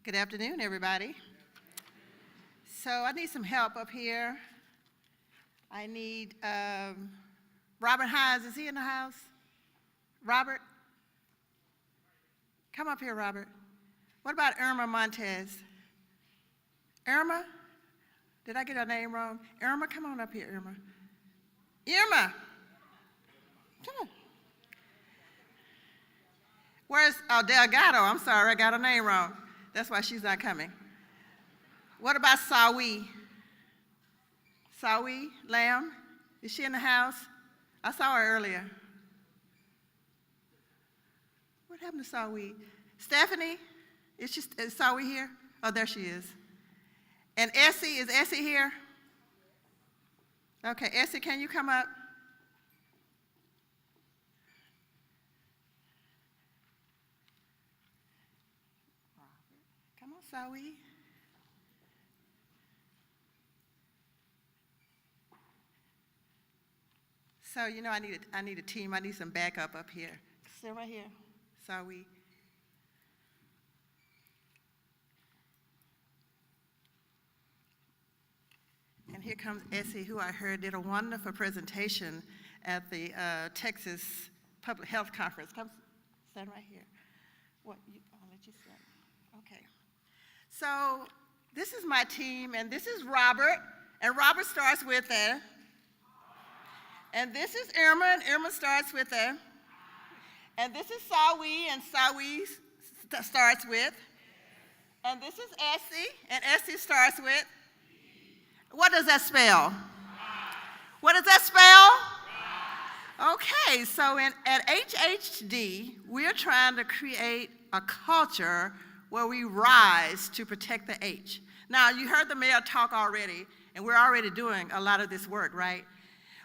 Good afternoon, everybody. So I need some help up here. I need Robert Hines. Is he in the house? Robert? Come up here, Robert. What about Irma Montez? Irma? Did I get her name wrong? Irma, come on up here, Irma. Irma! Come on. Where's, oh, Delgado. I'm sorry, I got her name wrong. That's why she's not coming. What about Sawi? Sawi Lamb? Is she in the house? I saw her earlier. What happened to Sawi? Stephanie? Is Sawi here? Oh, there she is. And Essie, is Essie here? Okay, Essie, can you come up? Come on, Sawi. So, you know, I need a team. I need some backup up here. Sit right here, Sawi. And here comes Essie, who I heard did a wonderful presentation at the Texas Public Health Conference. Come stand right here. I'll let you stand. Okay. So this is my team, and this is Robert, and Robert starts with a. And this is Irma, and Irma starts with a. And this is Sawi, and Sawi starts with. And this is Essie, and Essie starts with. What does that spell? What does that spell? Okay, so at HHD, we're trying to create a culture where we rise to protect the H. Now, you heard the mayor talk already, and we're already doing a lot of this work, right?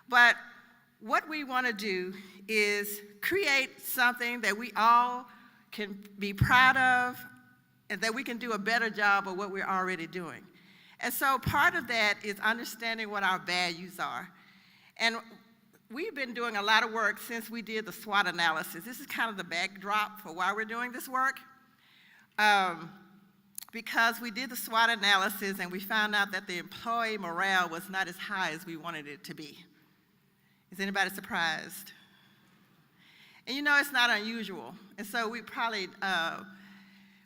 But what we want to do is create something that we all can be proud of, and that we can do a better job of what we're already doing. And so part of that is understanding what our values are. And we've been doing a lot of work since we did the SWOT analysis. This is kind of the backdrop for why we're doing this work. Because we did the SWOT analysis and we found out that the employee morale was not as high as we wanted it to be. Is anybody surprised? And you know, it's not unusual. And so we probably,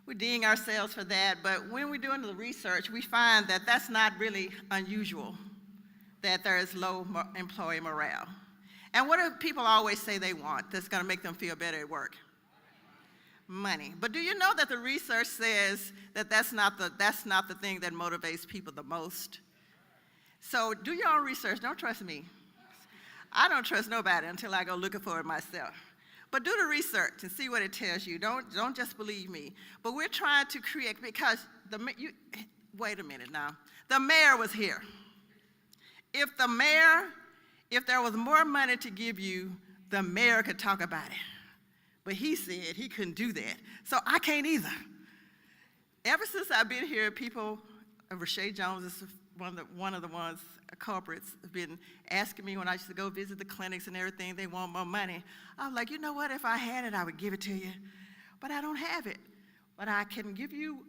we're dinging ourselves for that, but when we're doing the research, we find that that's not really unusual, that there is low employee morale. And what do people always say they want that's gonna make them feel better at work? Money. But do you know that the research says that that's not the thing that motivates people the most? So do your own research. Don't trust me. I don't trust nobody until I go looking for it myself. But do the research and see what it tells you. Don't just believe me. But we're trying to create, because wait a minute now. The mayor was here. If there was more money to give you, the mayor could talk about it. But he said he couldn't do that. So I can't either. Ever since I've been here, people, Rashay Jones is one of the ones, culprits, have been asking me when I used to go visit the clinics and everything, they want more money. I was like, you know what, if I had it, I would give it to you. But I don't have it. But I can give you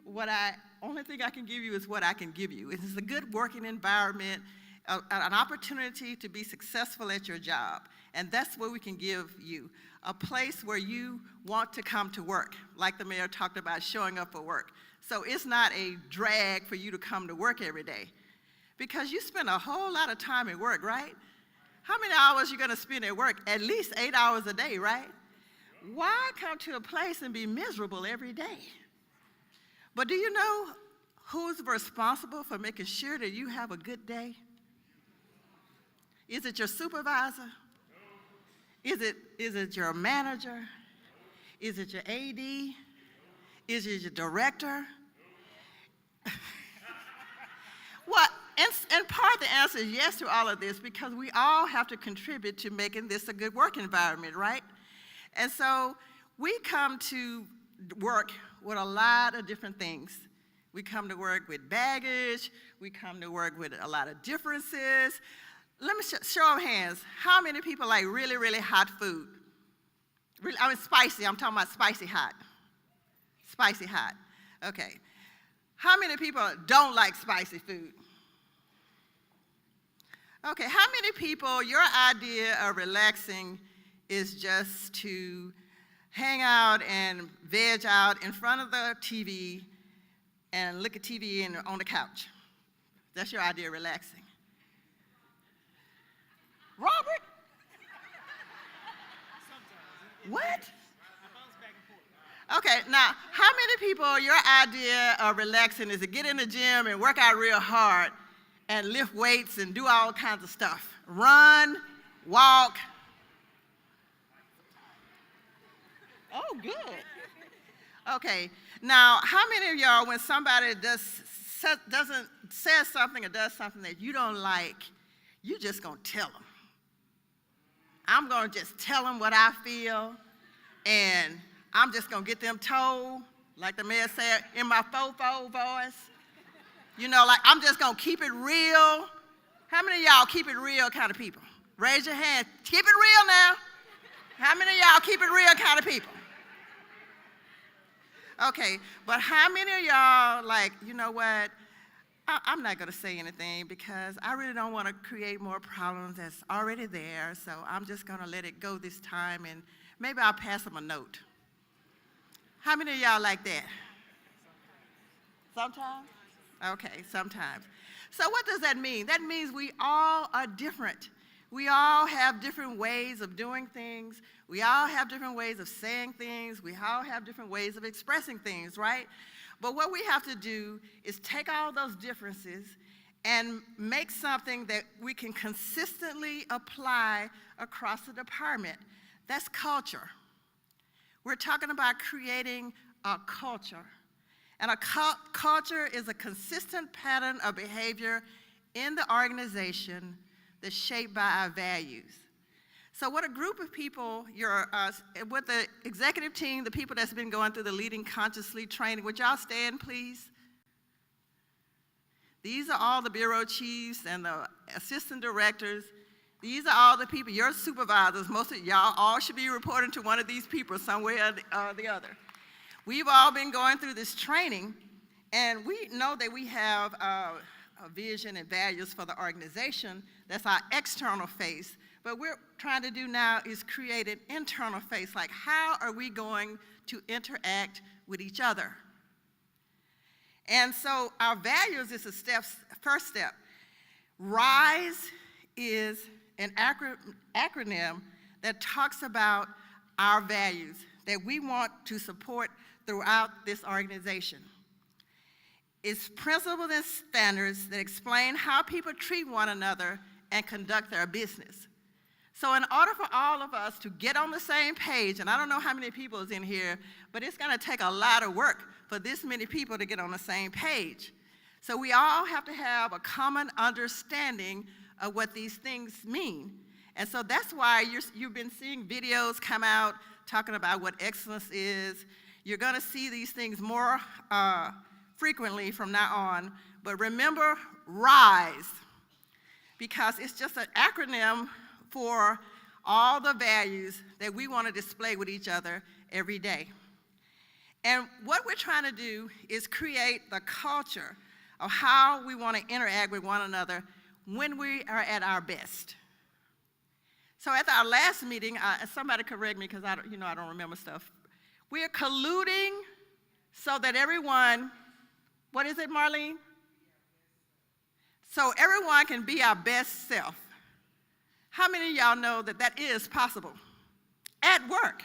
only thing I can give you is what I can give you. It is a good working environment, an opportunity to be successful at your job. And that's what we can give you. A place where you want to come to work, like the mayor talked about showing up for work. So it's not a drag for you to come to work every day. Because you spend a whole lot of time at work, right? How many hours you gonna spend at work? At least 8 hours a day, right? Why come to a place and be miserable every day? But do you know who's responsible for making sure that you have a good day? Is it your supervisor? Is it your manager? Is it your AD? Is it your director? Well, and part of the answer is yes to all of this, because we all have to contribute to making this a good work environment, right? And so we come to work with a lot of different things. We come to work with baggage. We come to work with a lot of differences. Let me show of hands. How many people like really, really hot food? Really, I mean spicy. I'm talking about spicy hot. Spicy hot. Okay. How many people don't like spicy food? Okay, how many people, your idea of relaxing is just to hang out and veg out in front of the TV and look at TV on the couch? That's your idea of relaxing. Robert? What? Okay, now, how many people, your idea of relaxing is to get in the gym and work out real hard and lift weights and do all kinds of stuff? Run, walk. Oh, good. Okay, now, how many of y'all, when somebody says something or does something that you don't like, you just gonna tell them? I'm gonna just tell them what I feel, and I'm just gonna get them told, like the mayor said, in my fofo voice. You know, like I'm just gonna keep it real. How many of y'all keep it real kind of people? Raise your hand. Keep it real now. How many of y'all keep it real kind of people? Okay, but how many of y'all like, you know what? I'm not gonna say anything because I really don't wanna create more problems that's already there, so I'm just gonna let it go this time, and maybe I'll pass them a note. How many of y'all like that? Sometimes? Okay, sometimes. So what does that mean? That means we all are different. We all have different ways of doing things. We all have different ways of saying things. We all have different ways of expressing things, right? But what we have to do is take all those differences and make something that we can consistently apply across the department. That's culture. We're talking about creating a culture. And a culture is a consistent pattern of behavior in the organization that's shaped by our values. So what a group of people, with the executive team, the people that's been going through the Leading Consciously training, would y'all stand, please? These are all the bureau chiefs and the assistant directors. These are all the people, your supervisors. Most of y'all all should be reporting to one of these people somewhere or the other. We've all been going through this training, and we know that we have a vision and values for the organization. That's our external face. But what we're trying to do now is create an internal face, like how are we going to interact with each other? And so our values is first step. RISE is an acronym that talks about our values that we want to support throughout this organization. It's principles and standards that explain how people treat one another and conduct their business. So in order for all of us to get on the same page, and I don't know how many people is in here, but it's gonna take a lot of work for this many people to get on the same page. So we all have to have a common understanding of what these things mean. And so that's why you've been seeing videos come out talking about what excellence is. You're gonna see these things more frequently from now on, but remember RISE, because it's just an acronym for all the values that we want to display with each other every day. And what we're trying to do is create the culture of how we want to interact with one another when we are at our best. So at our last meeting, somebody correct me because I don't remember stuff. We're colluding so that everyone, what is it, Marlene? So everyone can be our best self. How many of y'all know that that is possible? At work.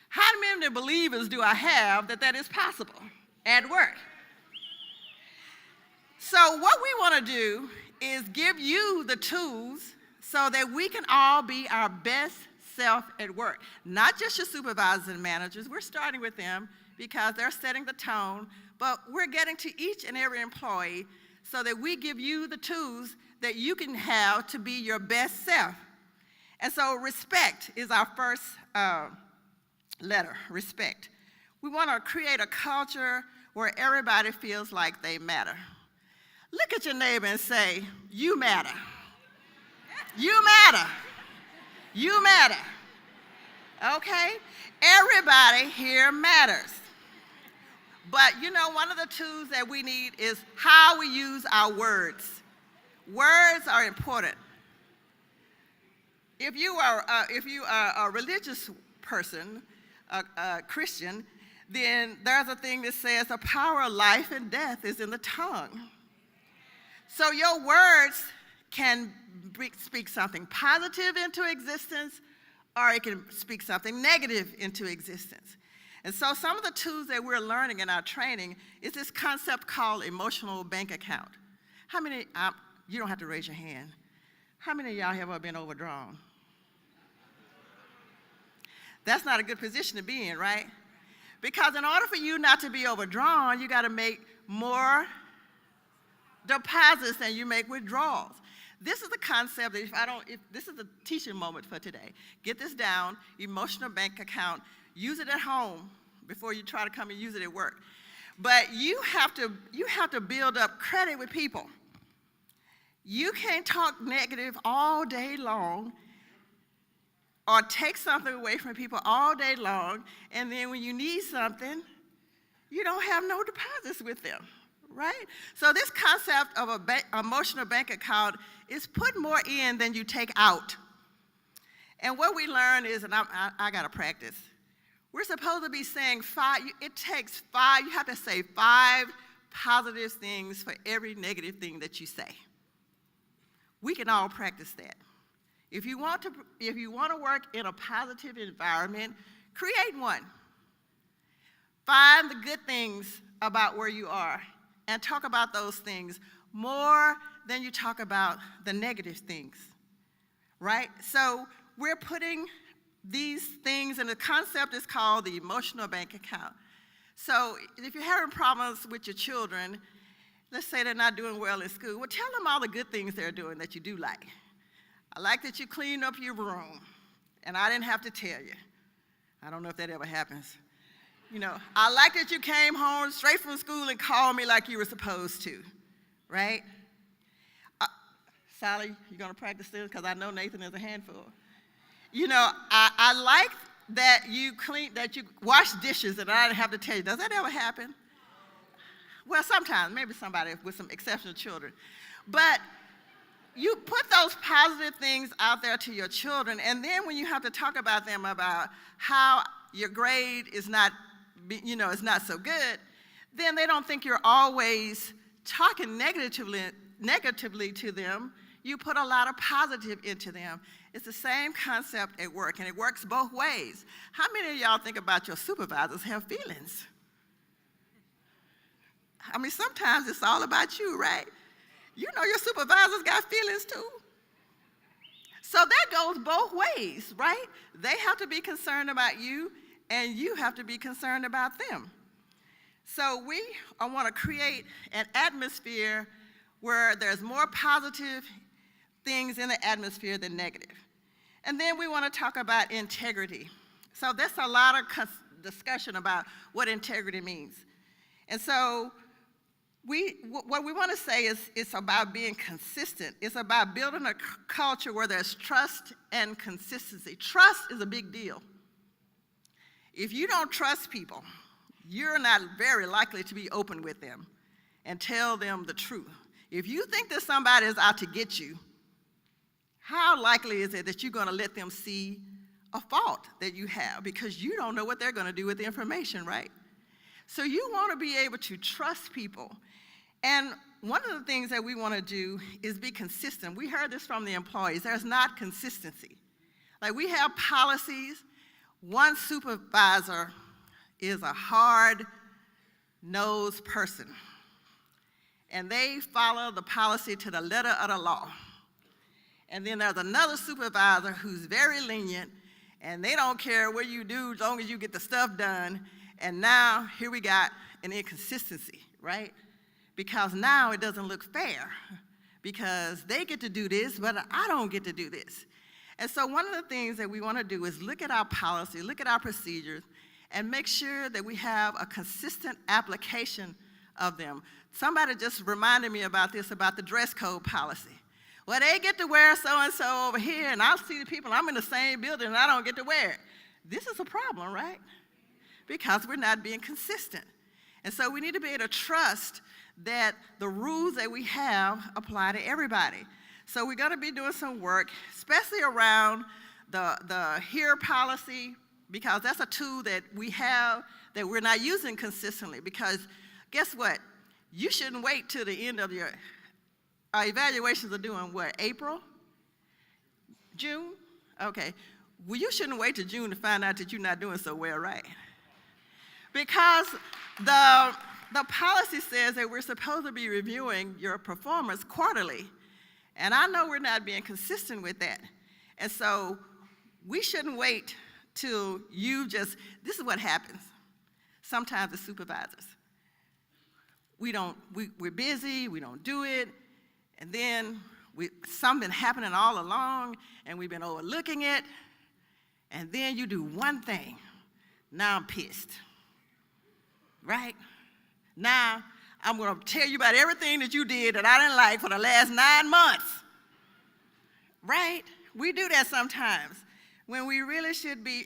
How many believers do I have that that is possible? At work. So what we want to do is give you the tools so that we can all be our best self at work. Not just your supervisors and managers. We're starting with them because they're setting the tone, but we're getting to each and every employee so that we give you the tools that you can have to be your best self. And so respect is our first letter, respect. We want to create a culture where everybody feels like they matter. Look at your neighbor and say, you matter. You matter. You matter. Okay? Everybody here matters. But you know, one of the tools that we need is how we use our words. Words are important. If you are a religious person, a Christian, then there's a thing that says the power of life and death is in the tongue. So your words can speak something positive into existence, or it can speak something negative into existence. And so some of the tools that we're learning in our training is this concept called emotional bank account. How many, you don't have to raise your hand. How many of y'all have ever been overdrawn? That's not a good position to be in, right? Because in order for you not to be overdrawn, you got to make more deposits than you make withdrawals. This is the concept that if this is a teaching moment for today. Get this down, emotional bank account, use it at home before you try to come and use it at work. But you have to build up credit with people. You can't talk negative all day long or take something away from people all day long, and then when you need something, you don't have no deposits with them, right? So this concept of an emotional bank account is put more in than you take out. And what we learn is, and I got to practice, we're supposed to be saying it takes five, you have to say 5 positive things for every negative thing that you say. We can all practice that. If you want to work in a positive environment, create one. Find the good things about where you are and talk about those things more than you talk about the negative things, right? So we're putting these things, and the concept is called the emotional bank account. So if you're having problems with your children, let's say they're not doing well in school, well, tell them all the good things they're doing that you do like. I like that you cleaned up your room, and I didn't have to tell you. I don't know if that ever happens. You know, I like that you came home straight from school and called me like you were supposed to, right? Sally, you gonna practice this? Because I know Nathan is a handful. You know, I like that you wash dishes and I didn't have to tell you. Does that ever happen? Well, sometimes, maybe somebody with some exceptional children. But you put those positive things out there to your children, and then when you have to talk about them about how your grade is not so good, then they don't think you're always talking negatively to them. You put a lot of positive into them. It's the same concept at work, and it works both ways. How many of y'all think about your supervisors have feelings? I mean, sometimes it's all about you, right? You know your supervisors got feelings too. So that goes both ways, right? They have to be concerned about you, and you have to be concerned about them. So we want to create an atmosphere where there's more positive things in the atmosphere than negative. And then we want to talk about integrity. So there's a lot of discussion about what integrity means. And so what we want to say is it's about being consistent. It's about building a culture where there's trust and consistency. Trust is a big deal. If you don't trust people, you're not very likely to be open with them and tell them the truth. If you think that somebody is out to get you, how likely is it that you're going to let them see a fault that you have? Because you don't know what they're going to do with the information, right? So you want to be able to trust people. And one of the things that we want to do is be consistent. We heard this from the employees. There's not consistency. Like, we have policies. One supervisor is a hard-nosed person, and they follow the policy to the letter of the law. And then there's another supervisor who's very lenient, and they don't care what you do as long as you get the stuff done. And now here we got an inconsistency, right? Because now it doesn't look fair, because they get to do this, but I don't get to do this. And so one of the things that we want to do is look at our policy, look at our procedures, and make sure that we have a consistent application of them. Somebody just reminded me about this, about the dress code policy. Well, they get to wear so-and-so over here, and I'll see the people, I'm in the same building, and I don't get to wear it. This is a problem, right? Because we're not being consistent. And so we need to be able to trust that the rules that we have apply to everybody. So we're going to be doing some work, especially around the HERE policy, because that's a tool that we have that we're not using consistently. Because guess what? You shouldn't wait till the end of your evaluations are doing what, April? June? Okay. Well, you shouldn't wait till June to find out that you're not doing so well, right? Because the policy says that we're supposed to be reviewing your performance quarterly. And I know we're not being consistent with that. And so we shouldn't wait till this is what happens. Sometimes the supervisors, we're busy, we don't do it, and then something happening all along, and we've been overlooking it, and then you do one thing. Now I'm pissed, right? Now I'm going to tell you about everything that you did that I didn't like for the last 9 months, right? We do that sometimes when we really should be,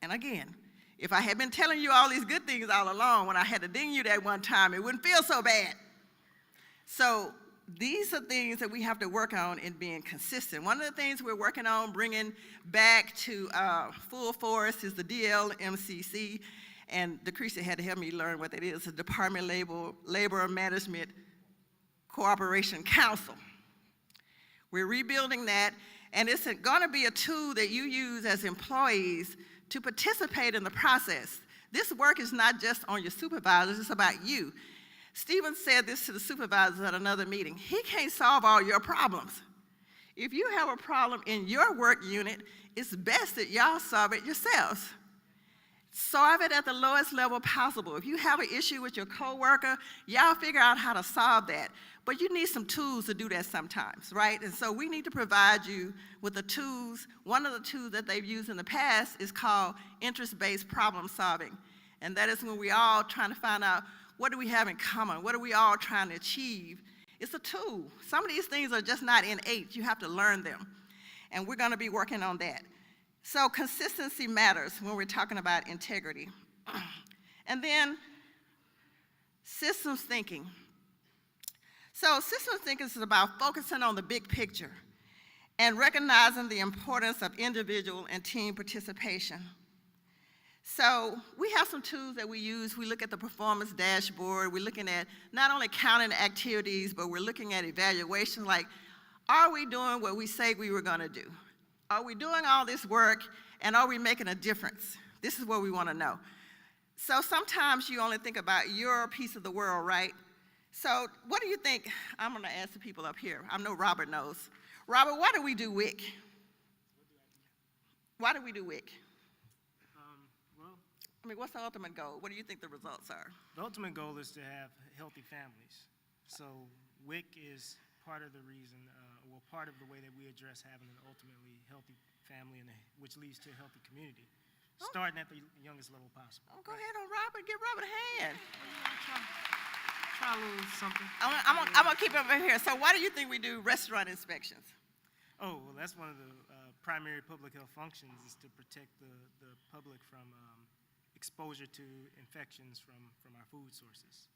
and again, if I had been telling you all these good things all along, when I had to ding you that one time, it wouldn't feel so bad. So these are things that we have to work on in being consistent. One of the things we're working on bringing back to full force is the DLMCC, and Decreasy had to help me learn what that is, the Department of Labor Management Cooperation Council. We're rebuilding that, and it's going to be a tool that you use as employees to participate in the process. This work is not just on your supervisors, it's about you. Stephen said this to the supervisors at another meeting. He can't solve all your problems. If you have a problem in your work unit, it's best that y'all solve it yourselves. Solve it at the lowest level possible. If you have an issue with your coworker, y'all figure out how to solve that. But you need some tools to do that sometimes, right? And so we need to provide you with the tools. One of the tools that they've used in the past is called interest-based problem solving. And that is when we all trying to find out, what do we have in common? What are we all trying to achieve? It's a tool. Some of these things are just not innate. You have to learn them. And we're going to be working on that. So consistency matters when we're talking about integrity. And then systems thinking. So systems thinking is about focusing on the big picture and recognizing the importance of individual and team participation. So we have some tools that we use. We look at the performance dashboard. We're looking at not only counting activities, but we're looking at evaluations like, are we doing what we say we were going to do? Are we doing all this work, and are we making a difference? This is what we want to know. So sometimes you only think about your piece of the world, right? So what do you think? I'm going to ask the people up here. I know Robert knows. Robert, why do we do WIC? Why do we do WIC? Well, I mean, what's the ultimate goal? What do you think the results are? the ultimate goal is to have healthy families. So WIC is part of the reason, well, part of the way that we address having an ultimately healthy family, which leads to a healthy community, starting at the youngest level possible. Oh, go ahead on Robert. Give Robert a hand. Try a little something. I'm going to keep it over here. So why do you think we do restaurant inspections? Oh, well, that's one of the primary public health functions, is to protect the public from exposure to infections from our food sources.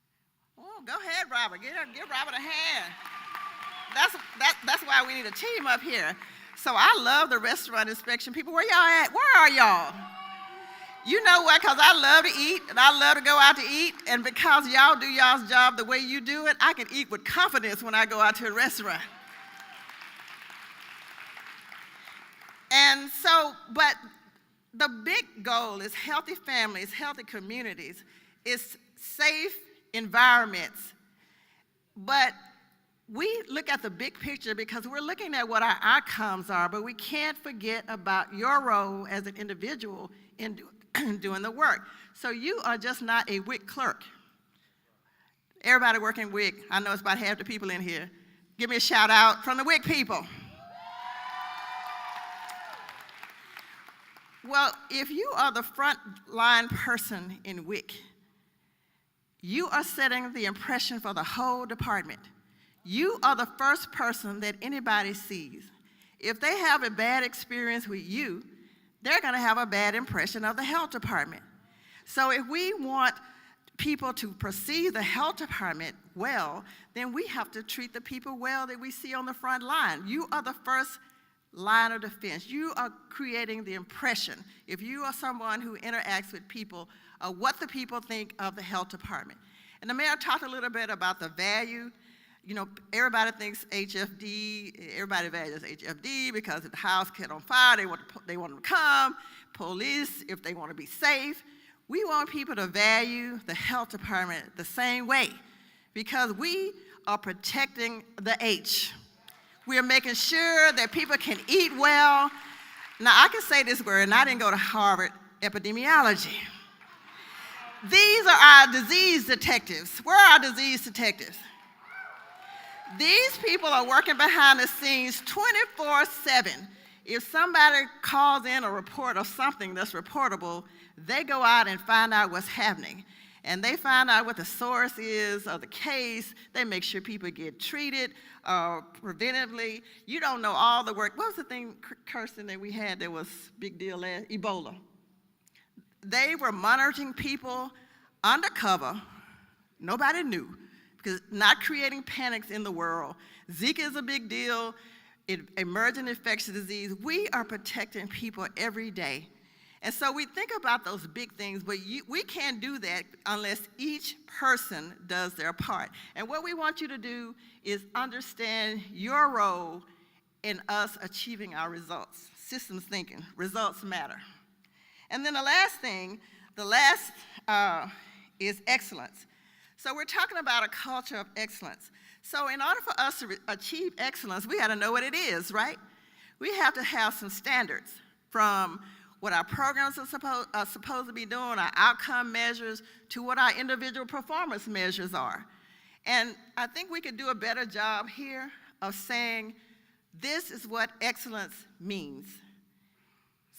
Oh, go ahead, Robert. Give Robert a hand. That's why we need a team up here. So I love the restaurant inspection people. Where y'all at? Where are y'all? You know what? Because I love to eat, and I love to go out to eat. And because y'all do y'all's job the way you do it, I can eat with confidence when I go out to a restaurant. And so, but the big goal is healthy families, healthy communities, is safe environments. But we look at the big picture because we're looking at what our outcomes are, but we can't forget about your role as an individual in doing the work. So you are just not a WIC clerk. Everybody working WIC, I know it's about half the people in here. Give me a shout out from the WIC people. Well, if you are the front line person in WIC, you are setting the impression for the whole department. You are the first person that anybody sees. If they have a bad experience with you, they're going to have a bad impression of the health department. So if we want people to perceive the health department well, then we have to treat the people well that we see on the front line. You are the first line of defense. You are creating the impression, if you are someone who interacts with people, of what the people think of the health department. And the mayor talked a little bit about the value. You know, everybody thinks HFD, everybody values HFD because if the house caught on fire, they want them to come. Police, if they want to be safe. We want people to value the health department the same way because we are protecting the H. We are making sure that people can eat well. Now, I can say this word, and I didn't go to Harvard, epidemiology. These are our disease detectives. Where are our disease detectives? These people are working behind the scenes 24/7. If somebody calls in a report of something that's reportable, they go out and find out what's happening. And they find out what the source is of the case. They make sure people get treated preventively. You don't know all the work. What was the thing, Kirsten, that we had that was big deal last? Ebola. They were monitoring people undercover. Nobody knew. Because not creating panics in the world. Zika is a big deal. Emerging infectious disease. We are protecting people every day. And so we think about those big things, but we can't do that unless each person does their part. And what we want you to do is understand your role in us achieving our results. Systems thinking, results matter. And then the last thing, is excellence. So we're talking about a culture of excellence. So in order for us to achieve excellence, we got to know what it is, right? We have to have some standards from what our programs are supposed to be doing, our outcome measures, to what our individual performance measures are. And I think we could do a better job here of saying, this is what excellence means.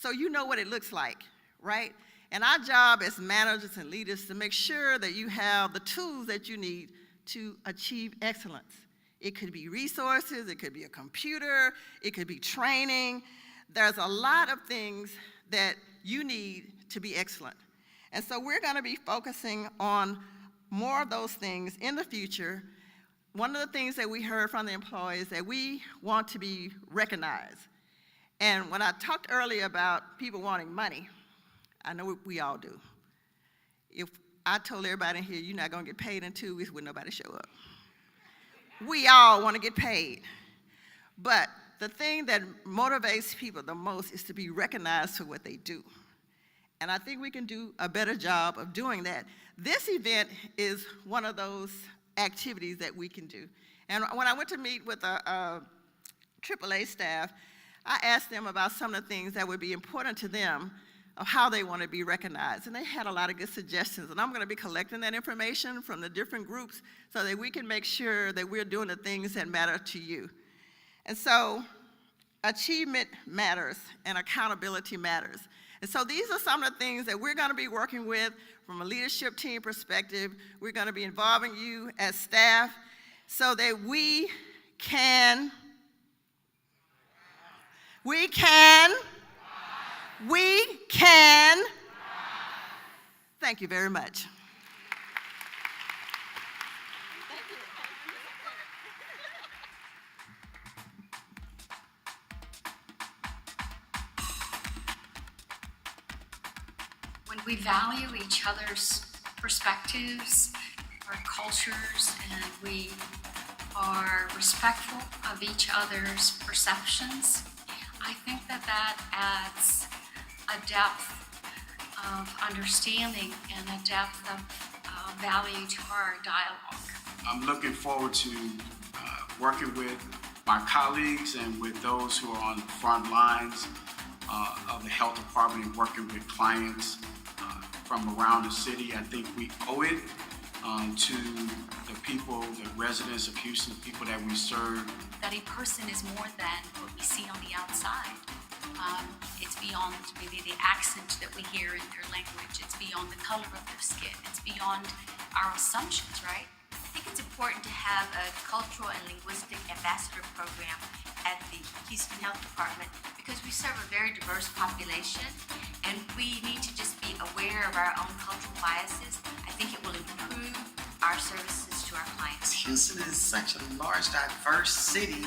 So you know what it looks like, right? And our job as managers and leaders is to make sure that you have the tools that you need to achieve excellence. It could be resources, it could be a computer, it could be training. There's a lot of things that you need to be excellent. And so we're going to be focusing on more of those things in the future. One of the things that we heard from the employees that we want to be recognized. And when I talked earlier about people wanting money, I know we all do. If I told everybody in here, you're not going to get paid in 2 weeks, would nobody show up? We all want to get paid. But the thing that motivates people the most is to be recognized for what they do. And I think we can do a better job of doing that. This event is one of those activities that we can do. And when I went to meet with the AAA staff, I asked them about some of the things that would be important to them of how they want to be recognized. And they had a lot of good suggestions. And I'm going to be collecting that information from the different groups so that we can make sure that we're doing the things that matter to you. And so achievement matters and accountability matters. And so these are some of the things that we're going to be working with from a leadership team perspective. We're going to be involving you as staff so that we can Thank you very much. When we value each other's perspectives, our cultures, and we are respectful of each other's perceptions, I think that that adds a depth of understanding and a depth of value to our dialogue. I'm looking forward to working with my colleagues and with those who are on the front lines of the health department and working with clients from around the city. I think we owe it to the people, the residents of Houston, the people that we serve. That a person is more than what we see on the outside. It's beyond maybe the accent that we hear in their language. It's beyond the color of their skin. It's beyond our assumptions, right? I think it's important to have a cultural and linguistic ambassador program at the Houston Health Department because we serve a very diverse population and we need to just be aware of our own cultural biases. I think it will improve our services to our clients. Houston is such a large, diverse city,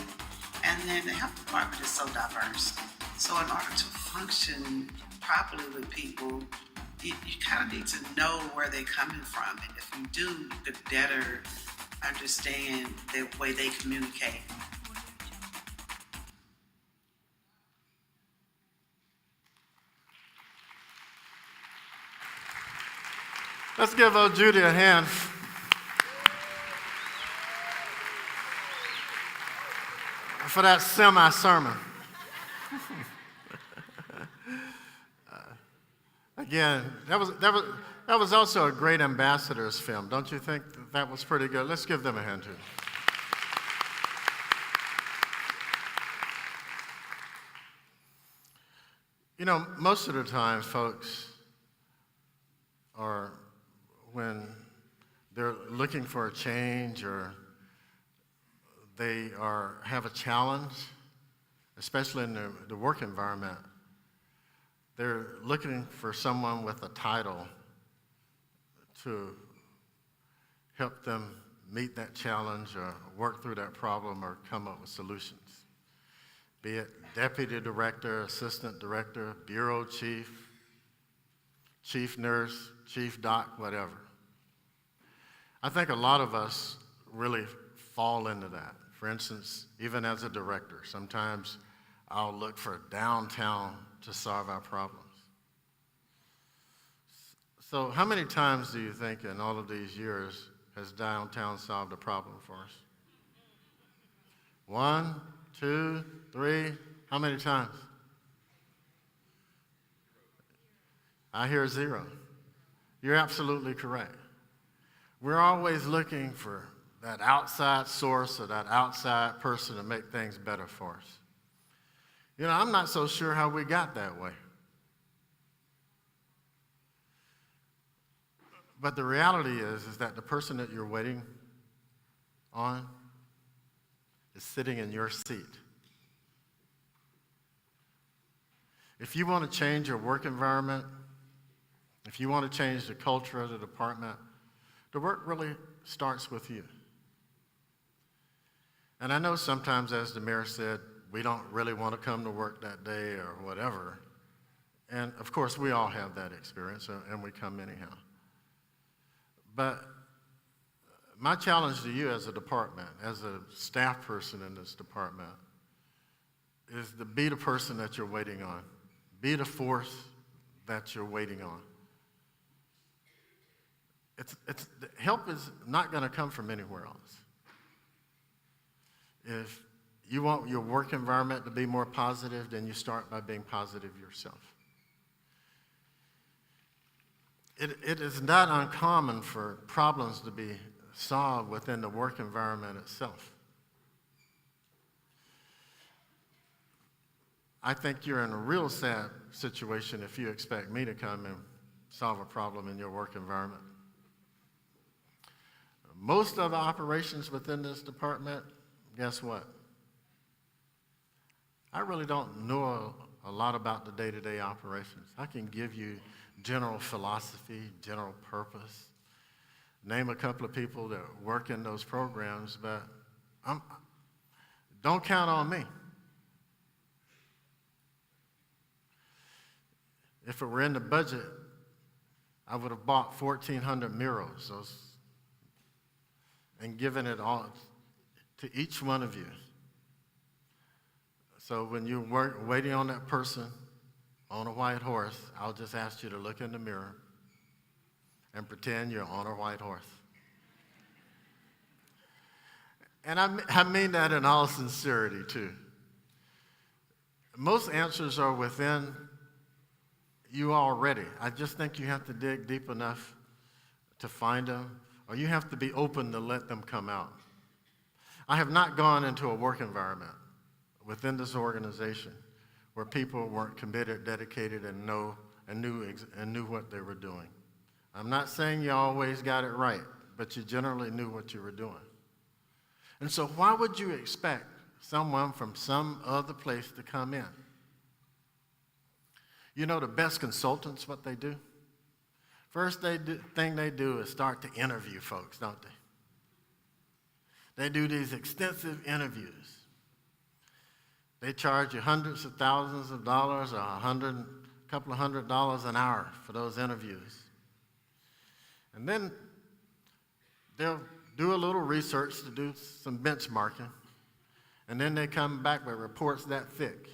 and then the health department is so diverse. So in order to function properly with people, you kind of need to know where they're coming from. And if you do, you could better understand the way they communicate. Let's give old Judy a hand. For that semi-sermon. Again, that was also a great ambassadors film. Don't you think that was pretty good? Let's give them a hand too. You know, most of the time, folks are, when they're looking for a change or they have a challenge, especially in the work environment, they're looking for someone with a title to help them meet that challenge or work through that problem or come up with solutions. Be it deputy director, assistant director, bureau chief, chief nurse, chief doc, whatever. I think a lot of us really fall into that. For instance, even as a director, sometimes I'll look for downtown to solve our problems. So how many times do you think in all of these years has downtown solved a problem for us? 1, 2, 3, how many times? I hear 0. You're absolutely correct. We're always looking for that outside source or that outside person to make things better for us. You know, I'm not so sure how we got that way. But the reality is that the person that you're waiting on is sitting in your seat. If you want to change your work environment, if you want to change the culture of the department, the work really starts with you. And I know sometimes, as the mayor said, we don't really want to come to work that day or whatever. And of course, we all have that experience, and we come anyhow. But my challenge to you as a department, as a staff person in this department, is to be the person that you're waiting on. Be the force that you're waiting on. help is not going to come from anywhere else. If you want your work environment to be more positive, then you start by being positive yourself. It is not uncommon for problems to be solved within the work environment itself. I think you're in a real sad situation if you expect me to come and solve a problem in your work environment. Most of the operations within this department, guess what? I really don't know a lot about the day-to-day operations. I can give you general philosophy, general purpose, name a couple of people that work in those programs, but don't count on me. If it were in the budget, I would have bought 1,400 murals and given it all to each one of you. So when you're waiting on that person on a white horse, I'll just ask you to look in the mirror and pretend you're on a white horse. And I mean that in all sincerity, too. Most answers are within you already. I just think you have to dig deep enough to find them, or you have to be open to let them come out. I have not gone into a work environment within this organization where people weren't committed, dedicated, and knew what they were doing. I'm not saying you always got it right, but you generally knew what you were doing. And so why would you expect someone from some other place to come in? You know the best consultants, what they do? First thing they do is start to interview folks, don't they? They do these extensive interviews. They charge you hundreds of thousands of dollars or a couple of $100 an hour for those interviews. And then they'll do a little research to do some benchmarking, and then they come back with reports that thick.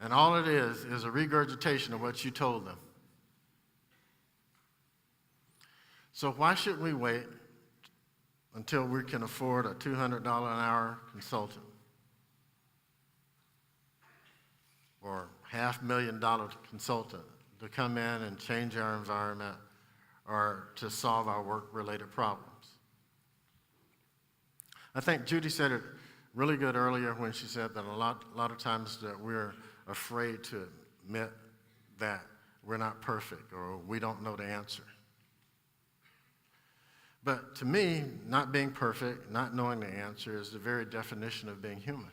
And all it is a regurgitation of what you told them. So why should we wait until we can afford a $200 an hour consultant or $500,000 consultant to come in and change our environment or to solve our work-related problems? I think Judy said it really good earlier when she said that a lot of times that we're afraid to admit that we're not perfect or we don't know the answer. But to me, not being perfect, not knowing the answer is the very definition of being human.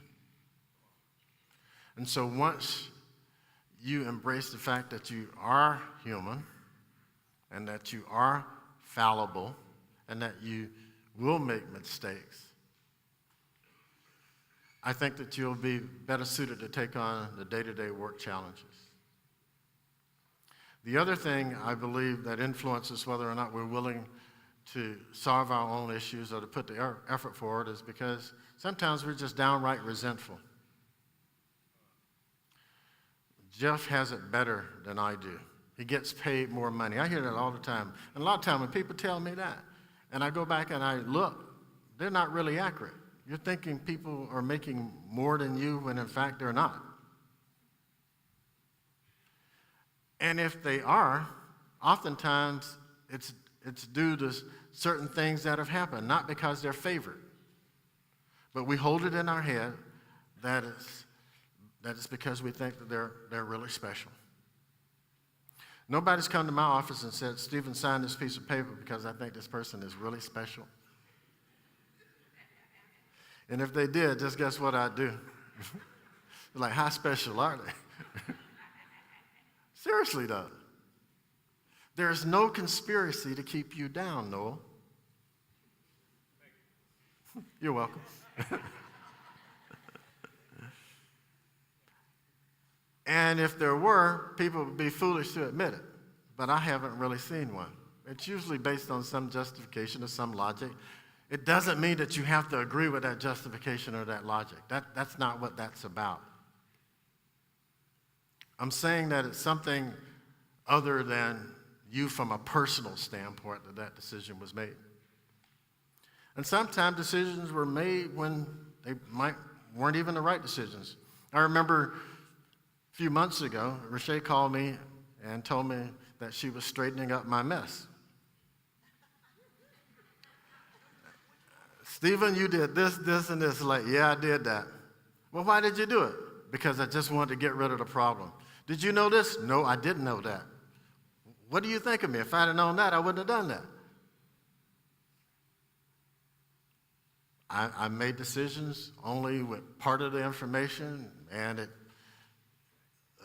And so once you embrace the fact that you are human and that you are fallible and that you will make mistakes, I think that you'll be better suited to take on the day-to-day work challenges. The other thing I believe that influences whether or not we're willing to solve our own issues or to put the effort forward is because sometimes we're just downright resentful. Jeff has it better than I do. He gets paid more money. I hear that all the time. And a lot of times when people tell me that, and I go back and I look, they're not really accurate. You're thinking people are making more than you when in fact they're not. And if they are, oftentimes it's due to certain things that have happened, not because they're favored. But we hold it in our head that it's because we think that they're really special. Nobody's come to my office and said, "Stephen, sign this piece of paper because I think this person is really special." And if they did, just guess what I'd do? Like, how special are they? Seriously, though. There's no conspiracy to keep you down, Noel. You're welcome. And if there were, people would be foolish to admit it. But I haven't really seen one. It's usually based on some justification or some logic. It doesn't mean that you have to agree with that justification or that logic. That's not what that's about. I'm saying that it's something other than you from a personal standpoint that decision was made. And sometimes decisions were made when they weren't even the right decisions. I remember a few months ago, Rashay called me and told me that she was straightening up my mess. Stephen, you did this, this, and this. Like, yeah, I did that. Well, why did you do it? Because I just wanted to get rid of the problem. Did you know this? No, I didn't know that. What do you think of me? If I'd have known that, I wouldn't have done that. I made decisions only with part of the information, and it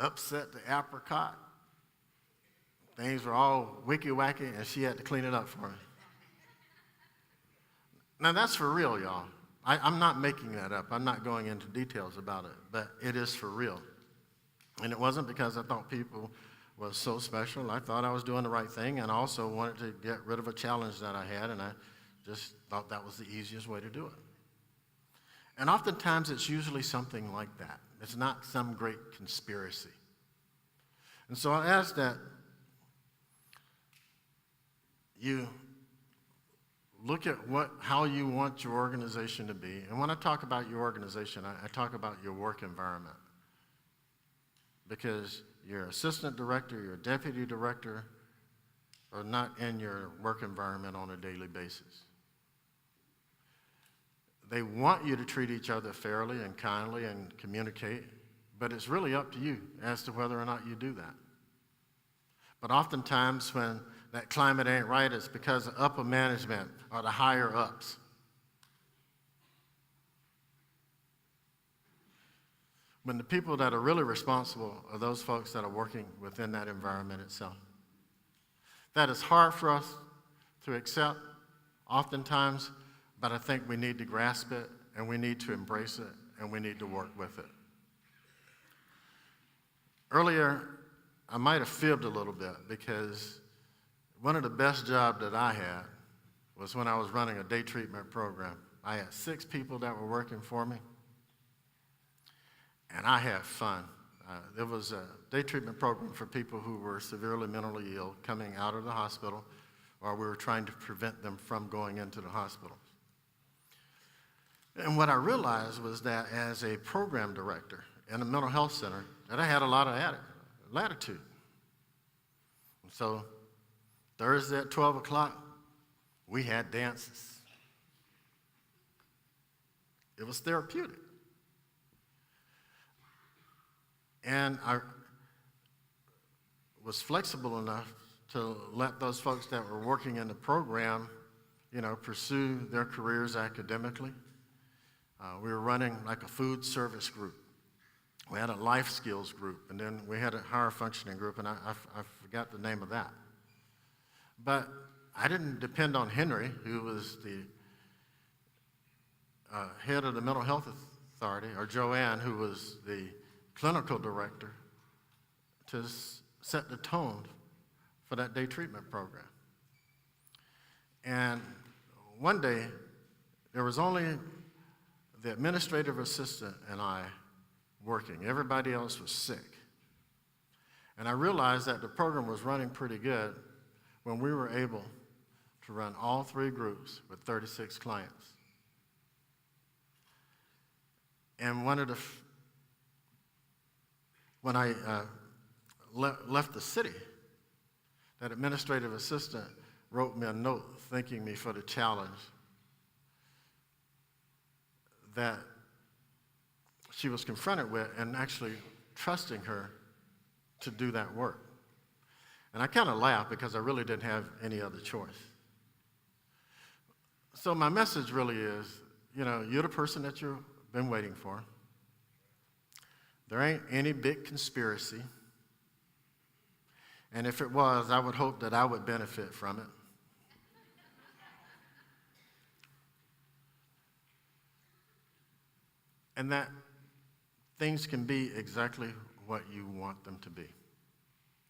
upset the apricot. Things were all wicky-wacky, and she had to clean it up for me. Now, that's for real, y'all. I'm not making that up. I'm not going into details about it, but it is for real. And it wasn't because I thought people was so special. I thought I was doing the right thing, and I also wanted to get rid of a challenge that I had, and I just thought that was the easiest way to do it. And oftentimes, it's usually something like that. It's not some great conspiracy. And so I ask that you look at how you want your organization to be. And when I talk about your organization, I talk about your work environment. Because your assistant director, your deputy director are not in your work environment on a daily basis. They want you to treat each other fairly and kindly and communicate, but it's really up to you as to whether or not you do that. But oftentimes when that climate ain't right, it's because of upper management or the higher ups. When the people that are really responsible are those folks that are working within that environment itself. That is hard for us to accept oftentimes, but I think we need to grasp it, and we need to embrace it, and we need to work with it. Earlier, I might have fibbed a little bit, because one of the best jobs that I had was when I was running a day treatment program. I had 6 people that were working for me, and I had fun. There was a day treatment program for people who were severely mentally ill coming out of the hospital, or we were trying to prevent them from going into the hospital. And what I realized was that as a program director in a mental health center, that I had a lot of latitude. So Thursday at 12 o'clock, we had dances. It was therapeutic. And I was flexible enough to let those folks that were working in the program, pursue their careers academically. We were running like a food service group. We had a life skills group, and then we had a higher functioning group, and I forgot the name of that. But I didn't depend on Henry, who was the head of the mental health authority, or Joanne, who was the clinical director, to set the tone for that day treatment program. And one day, there was only the administrative assistant and I working. Everybody else was sick. And I realized that the program was running pretty good when we were able to run all 3 groups with 36 clients. And when I left the city, that administrative assistant wrote me a note thanking me for the challenge that she was confronted with, and actually trusting her to do that work. And I kind of laughed because I really didn't have any other choice. So my message really is, you're the person that you've been waiting for. There ain't any big conspiracy. And if it was, I would hope that I would benefit from it. And that things can be exactly what you want them to be.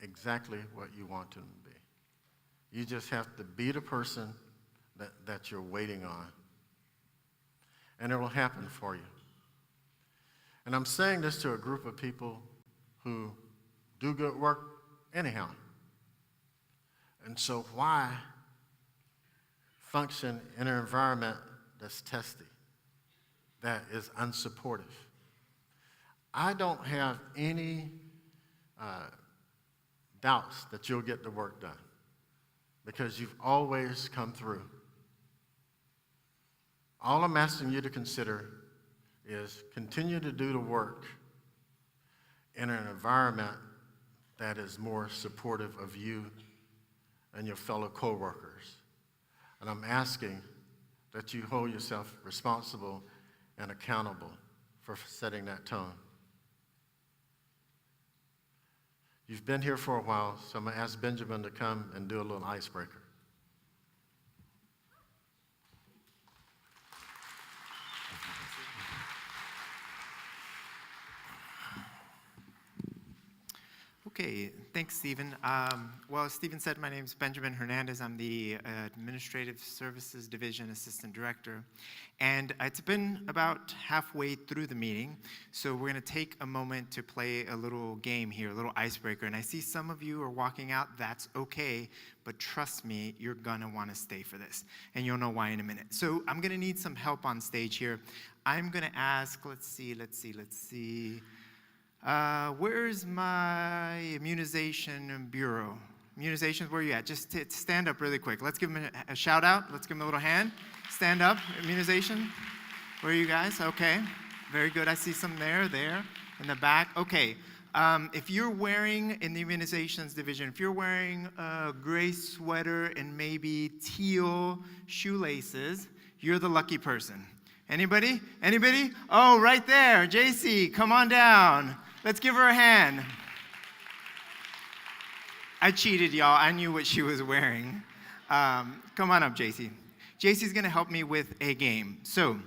Exactly what you want them to be. You just have to be the person that you're waiting on. And it will happen for you. And I'm saying this to a group of people who do good work anyhow. And so why function in an environment that's testy, that is unsupportive? I don't have any doubts that you'll get the work done because you've always come through. All I'm asking you to consider is continue to do the work in an environment that is more supportive of you and your fellow coworkers. And I'm asking that you hold yourself responsible and accountable for setting that tone. You've been here for a while, so I'm going to ask Benjamin to come and do a little icebreaker. Okay, thanks, Stephen. Well, as Stephen said, my name is Benjamin Hernandez. I'm the Administrative Services Division Assistant Director. And it's been about halfway through the meeting, so we're going to take a moment to play a little game here, a little icebreaker. And I see some of you are walking out. That's okay, but trust me, you're going to want to stay for this. And you'll know why in a minute. So I'm going to need some help on stage here. I'm going to ask, let's see. Where's my immunization bureau? Immunizations, where are you at? Just stand up really quick. Let's give them a shout out. Let's give them a little hand. Stand up, immunization. Where are you guys? Okay, very good. I see some there, in the back. Okay, if you're wearing, in the immunizations division, if you're wearing a gray sweater and maybe teal shoelaces, you're the lucky person. Anybody? Anybody? Oh, right there, JC, come on down. Let's give her a hand. I cheated, y'all. I knew what she was wearing. Come on up, JC. JC's going to help me with a game. So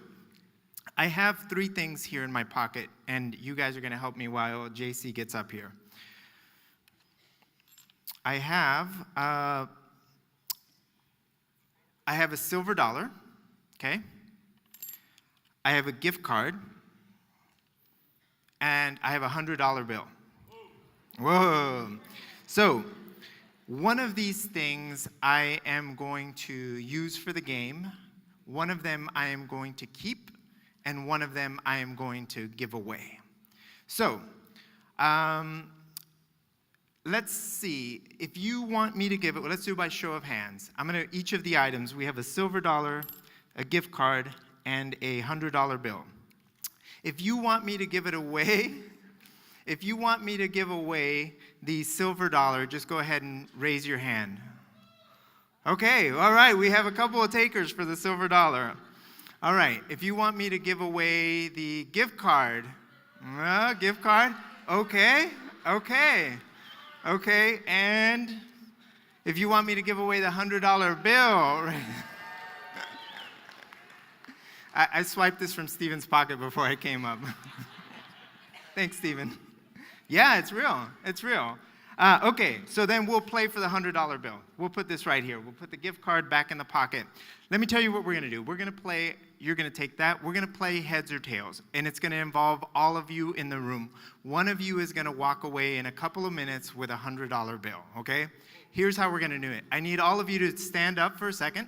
I have 3 things here in my pocket, and you guys are going to help me while JC gets up here. I have a silver dollar, okay? I have a gift card, and I have a $100 bill. Whoa. So one of these things I am going to use for the game. One of them I am going to keep, and one of them I am going to give away. So let's see. If you want me to give it, let's do it by show of hands. Each of the items, we have a silver dollar, a gift card, and a $100 bill. If you want me to give it away, the silver dollar, just go ahead and raise your hand. Okay, all right, we have a couple of takers for the silver dollar. All right, if you want me to give away the gift card, okay, and if you want me to give away the $100 bill, I swiped this from Stephen's pocket before I came up. Thanks, Stephen. Yeah, it's real. It's real. Okay, so then we'll play for the $100 bill. We'll put this right here. We'll put the gift card back in the pocket. Let me tell you what we're going to do. We're going to play, you're going to take that. We're going to play heads or tails, and it's going to involve all of you in the room. One of you is going to walk away in a couple of minutes with a $100 bill, okay? Here's how we're going to do it. I need all of you to stand up for a second.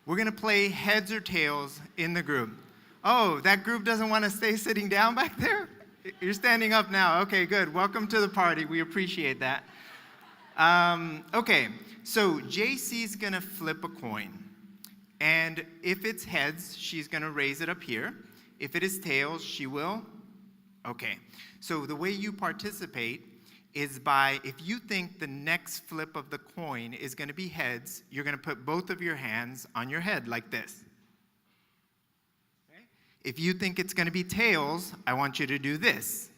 We're going to play heads or tails in the group. Oh, that group doesn't want to stay sitting down back there? You're standing up now. Okay, good. Welcome to the party. We appreciate that. Okay, so JC's going to flip a coin. And if it's heads, she's going to raise it up here. If it is tails, she will. Okay, so the way you participate is by, if you think the next flip of the coin is going to be heads, you're going to put both of your hands on your head like this. Okay? If you think it's going to be tails, I want you to do this.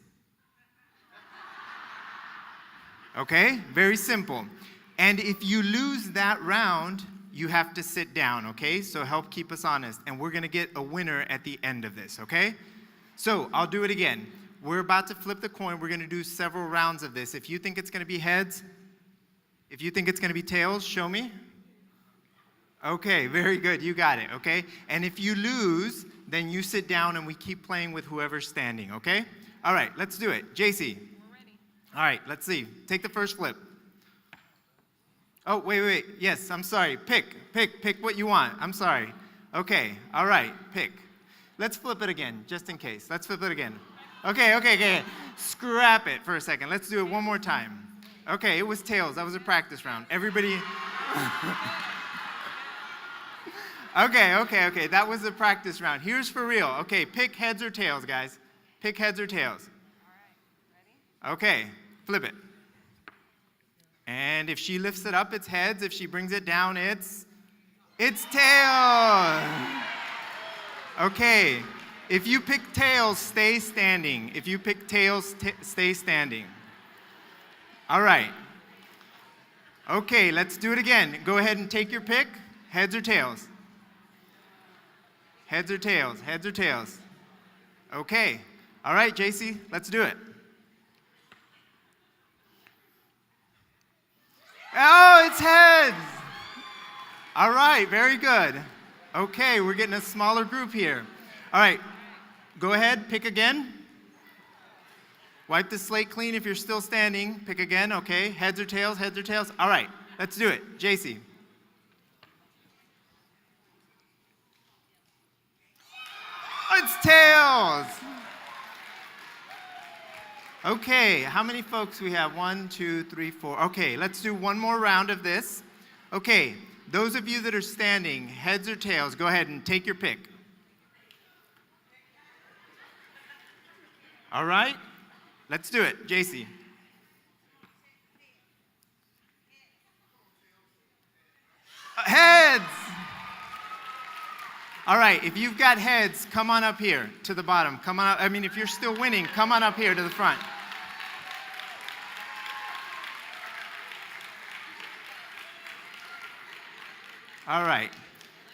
Okay? Very simple. And if you lose that round, you have to sit down, okay? So help keep us honest. And we're going to get a winner at the end of this, okay? So I'll do it again. We're about to flip the coin. We're going to do several rounds of this. If you think it's going to be heads, if you think it's going to be tails, show me. Okay, very good. You got it, okay? And if you lose, then you sit down and we keep playing with whoever's standing, okay? All right, let's do it. JC. We're ready. All right, let's see. Take the first flip. Oh, wait. Yes, I'm sorry. Pick what you want. I'm sorry. Okay, all right, pick. Let's flip it again, just in case. Let's flip it again. Okay. Scrap it for a second. Let's do it one more time. Okay, it was tails. That was a practice round. Everybody. Okay. That was a practice round. Here's for real. Okay, pick heads or tails, guys. Pick heads or tails. All right, ready? Okay, flip it. And if she lifts it up, it's heads. If she brings it down, it's tails. Okay. If you pick tails, stay standing. If you pick tails, stay standing. All right. Okay, let's do it again. Go ahead and take your pick. Heads or tails? Heads or tails? Heads or tails? Okay. All right, JC, let's do it. Oh, it's heads. All right, very good. Okay, we're getting a smaller group here. All right, go ahead, pick again. Wipe the slate clean if you're still standing. Pick again, okay. Heads or tails, heads or tails. All right, let's do it. JC. It's tails. Okay, how many folks we have? 1, 2, 3, 4. Okay, let's do one more round of this. Okay, those of you that are standing, heads or tails, go ahead and take your pick. All right, let's do it. JC. Heads. All right, if you've got heads, come on up here to the bottom. Come on up. I mean, if you're still winning, come on up here to the front. All right.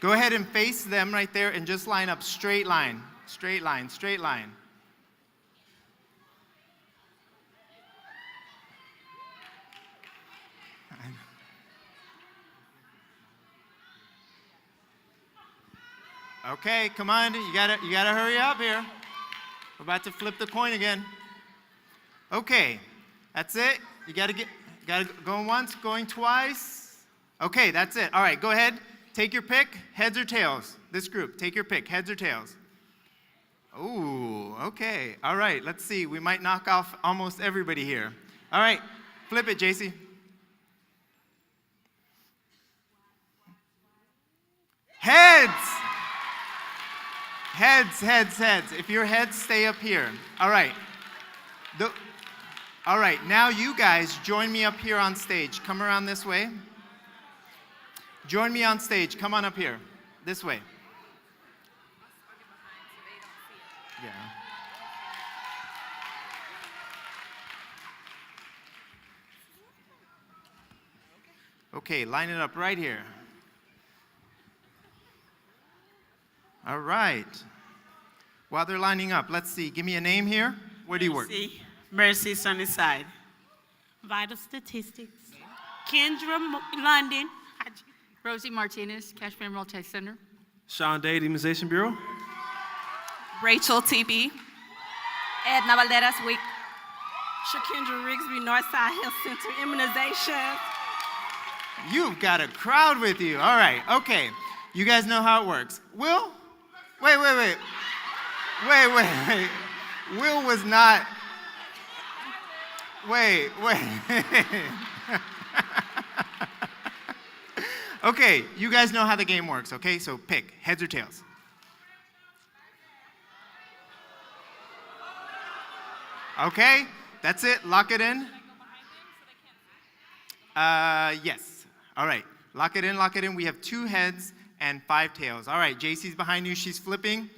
Go ahead and face them right there and just line up straight line. Straight line, straight line. Okay, come on, you gotta hurry up here. We're about to flip the coin again. Okay, that's it. You gotta go once, going twice. Okay, that's it. All right, go ahead. Take your pick, heads or tails. This group, take your pick, heads or tails. Ooh, okay. All right, let's see. We might knock off almost everybody here. All right, flip it, JC. Heads. Heads. If your heads, stay up here. All right. All right, now you guys join me up here on stage. Come around this way. Join me on stage. Come on up here. This way. Yeah. Okay, line it up right here. All right. While they're lining up, let's see. Give me a name here. Where do you work? Mercy Sunnyside. Vital Statistics. Kendra London. Rosie Martinez, Cashmere Multi Center. Sean Day, Immunization Bureau. Rachel TB. Edna Valderas Week. Shakendra Rigsby, Northside Health Center Immunization. You've got a crowd with you. All right, okay. You guys know how it works. Will? Wait. Will was not. Wait. Okay, you guys know how the game works, okay? So pick, heads or tails. Okay, that's it. Lock it in. Yes. All right, lock it in. We have 2 heads and 5 tails. All right, JC's behind you. She's flipping.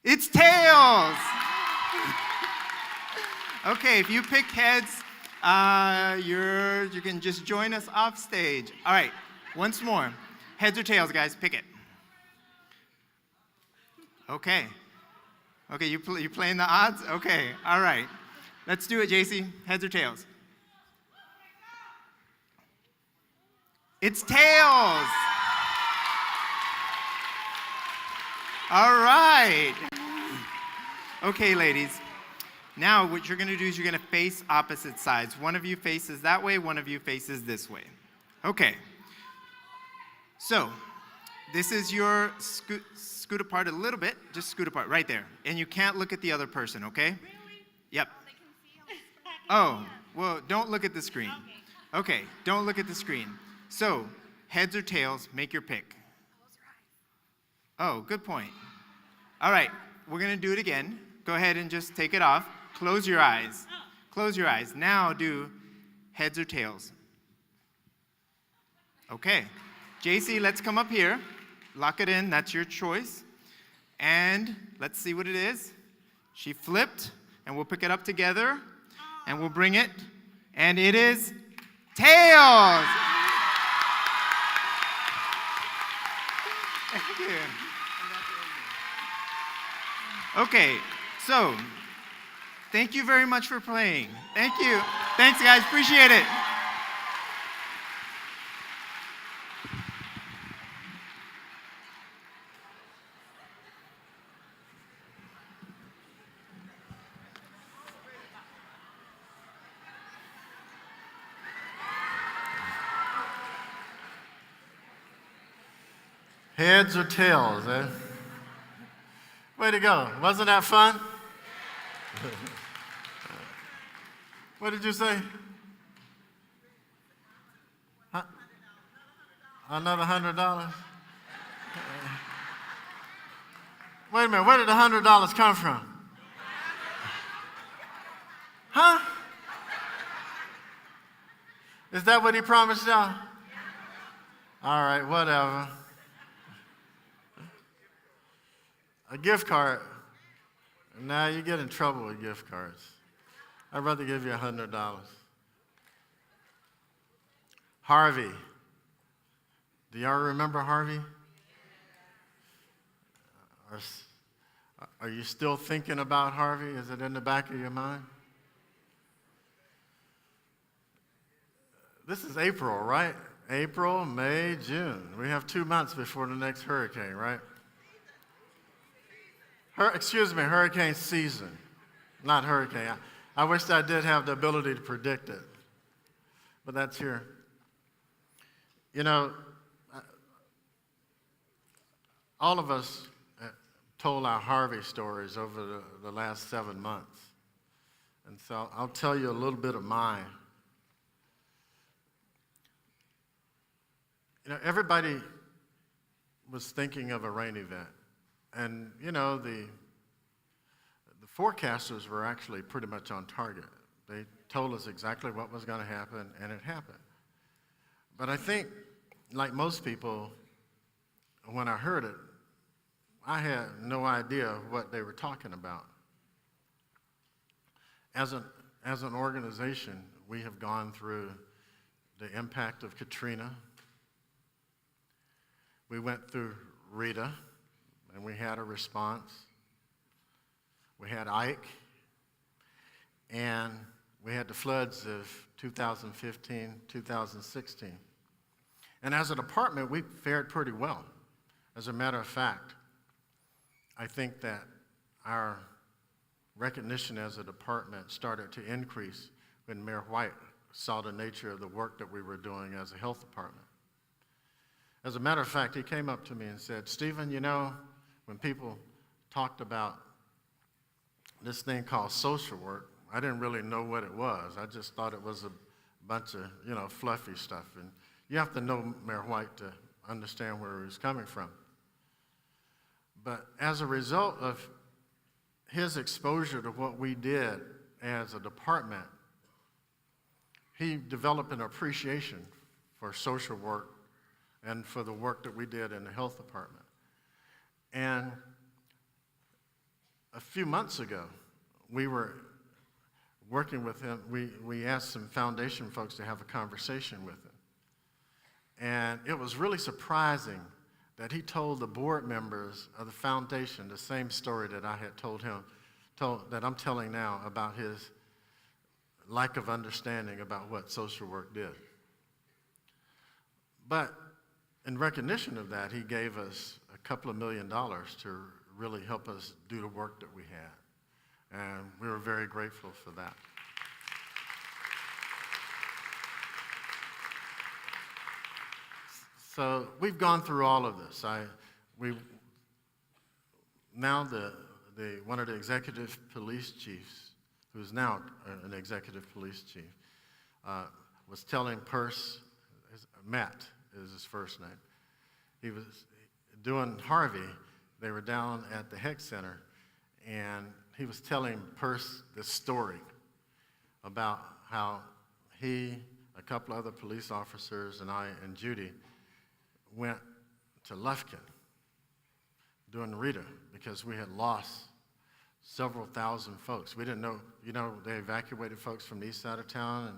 It's tails. Okay, if you picked heads, you can just join us off stage. All right, once more. Heads or tails, guys, pick it. Okay. Okay, you playing the odds? Okay, all right. Let's do it, JC. Heads or tails? It's tails. All right. Okay, ladies. Now what you're going to do is you're going to face opposite sides. One of you faces that way, one of you faces this way. Okay. So this is your scoot apart a little bit. Just scoot apart right there. And you can't look at the other person, okay? Really? Yep. Oh, well, don't look at the screen. Okay, don't look at the screen. So, heads or tails, make your pick. Oh, good point. All right, we're going to do it again. Go ahead and just take it off. Close your eyes. Close your eyes. Now do heads or tails. Okay. JC, let's come up here. Lock it in. That's your choice. And let's see what it is. She flipped, and we'll pick it up together, and we'll bring it. And it is tails. Thank you. Okay, so thank you very much for playing. Thank you. Thanks, guys. Appreciate it. Heads or tails, eh? Way to go. Wasn't that fun? What did you say? Huh? Another $100? Wait a minute, where did the $100 come from? Huh? Is that what he promised y'all? All right, whatever. A gift card. Now you get in trouble with gift cards. I'd rather give you $100. Harvey. Do y'all remember Harvey? Are you still thinking about Harvey? Is it in the back of your mind? This is April, right? April, May, June. We have 2 months before the next hurricane, right? Hurricane season, not hurricane. I wish I did have the ability to predict it, but that's here. You know, all of us told our Harvey stories over the last 7 months, and so I'll tell you a little bit of mine. You know, everybody was thinking of a rain event. And, you know, the forecasters were actually pretty much on target. They told us exactly what was going to happen, and it happened. But I think, like most people, when I heard it, I had no idea what they were talking about. As an organization, we have gone through the impact of Katrina. We went through Rita, and we had a response. We had Ike, and we had the floods of 2015, 2016. And as a department, we fared pretty well. As a matter of fact, I think that our recognition as a department started to increase when Mayor White saw the nature of the work that we were doing as a health department. As a matter of fact, he came up to me and said, "Stephen, you know, when people talked about this thing called social work, I didn't really know what it was. I just thought it was a bunch of, you know, fluffy stuff. And you have to know Mayor White to understand where he was coming from." But as a result of his exposure to what we did as a department, he developed an appreciation for social work and for the work that we did in the health department. And a few months ago, we were working with him. We asked some foundation folks to have a conversation with him. And it was really surprising that he told the board members of the foundation the same story that I had told him, that I'm telling now about his lack of understanding about what social work did. But in recognition of that, he gave us a couple of $1 million to really help us do the work that we had. And we were very grateful for that. So we've gone through all of this. One of the executive police chiefs, who's now an executive police chief, was telling Perce, Matt is his first name. He was doing Harvey. They were down at the HEC Center, and he was telling Perce this story about how he, a couple other police officers, and I and Judy went to Lufkin during Rita because we had lost several thousand folks. We didn't know, they evacuated folks from the east side of town, and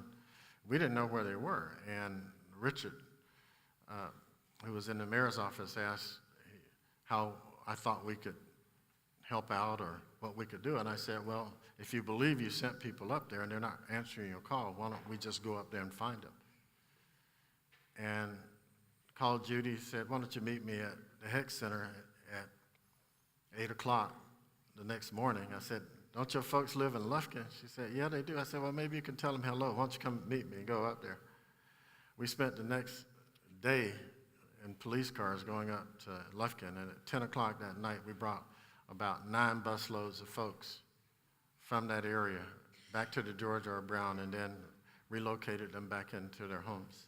we didn't know where they were. And Richard, who was in the mayor's office, asked how I thought we could help out or what we could do. And I said, well, if you believe you sent people up there and they're not answering your call, why don't we just go up there and find them? And called Judy, said, why don't you meet me at the HEC Center at 8 o'clock the next morning. I said, don't your folks live in Lufkin? She said, yeah, they do. I said, well, maybe you can tell them hello. Why don't you come meet me and go up there? We spent the next day in police cars going up to Lufkin, and at 10 o'clock that night, we brought about 9 busloads of folks from that area back to the George R. Brown and then relocated them back into their homes.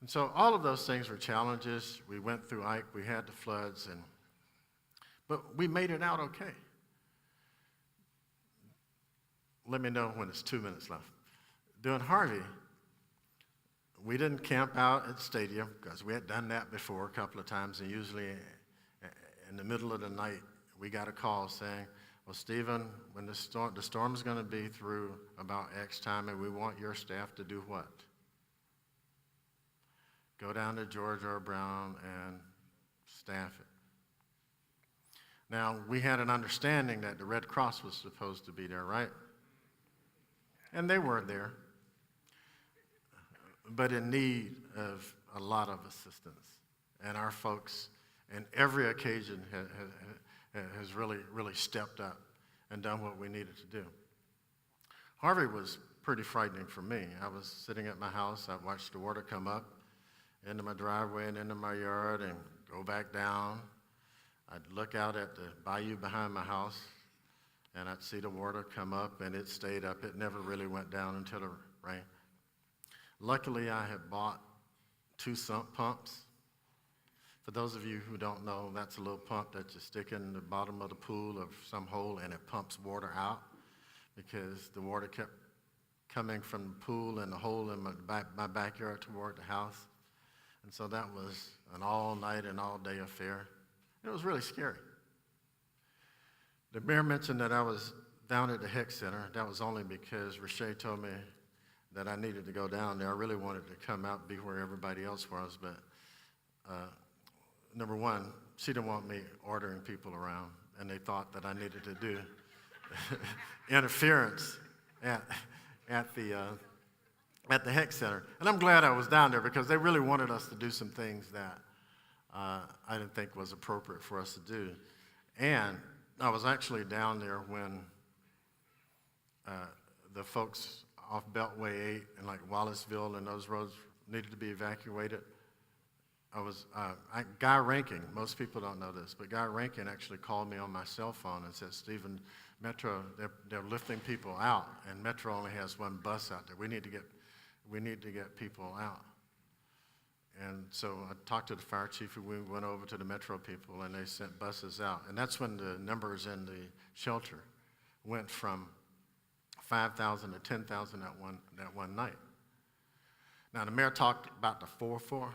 And so all of those things were challenges. We went through Ike, we had the floods, but we made it out okay. Let me know when it's 2 minutes left. During Harvey, we didn't camp out at the stadium because we had done that before a couple of times, and usually in the middle of the night, we got a call saying, well, Stephen, when the storm is going to be through about X time, and we want your staff to do what? Go down to George R. Brown and staff it. Now, we had an understanding that the Red Cross was supposed to be there, right? And they were there, but in need of a lot of assistance. And our folks, in every occasion, has really, really stepped up and done what we needed to do. Harvey was pretty frightening for me. I was sitting at my house. I watched the water come up into my driveway and into my yard and go back down. I'd look out at the bayou behind my house, and I'd see the water come up, and it stayed up. It never really went down until the rain. Luckily, I had bought 2 sump pumps. For those of you who don't know, that's a little pump that you stick in the bottom of the pool or some hole, and it pumps water out because the water kept coming from the pool and the hole in my backyard toward the house. And so that was an all-night and all-day affair. It was really scary. The mayor mentioned that I was down at the HEC Center. That was only because Rashay told me that I needed to go down there. I really wanted to come out and be where everybody else was, but number one, she didn't want me ordering people around, and they thought that I needed to do interference at the HEC Center. And I'm glad I was down there because they really wanted us to do some things that I didn't think was appropriate for us to do. And I was actually down there when the folks off Beltway 8 and like Wallaceville and those roads needed to be evacuated. Guy Rankin, most people don't know this, but Guy Rankin actually called me on my cell phone and said, Stephen, Metro, they're lifting people out, and Metro only has 1 bus out there. We need to get people out. And so I talked to the fire chief, and we went over to the Metro people, and they sent buses out. And that's when the numbers in the shelter went from 5,000 to 10,000 that one night. Now, the mayor talked about the 4-4.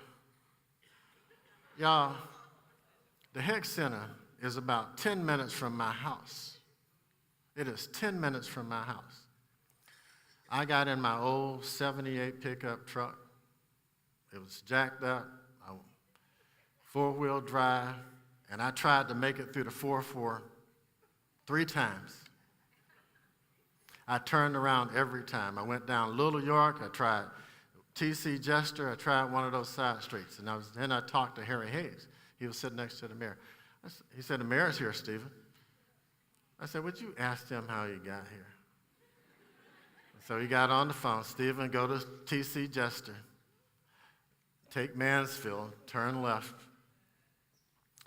Y'all, the HEC Center is about 10 minutes from my house. It is 10 minutes from my house. I got in my old 78 pickup truck. It was jacked up, 4-wheel drive, and I tried to make it through the 4-4 3 times. I turned around every time. I went down Little York, I tried TC Jester, I tried one of those side streets, and then I talked to Harry Hayes. He was sitting next to the mayor. He said, the mayor's here, Stephen. I said, would you ask him how he got here? So he got on the phone. Stephen, go to T.C. Jester. Take Mansfield, turn left.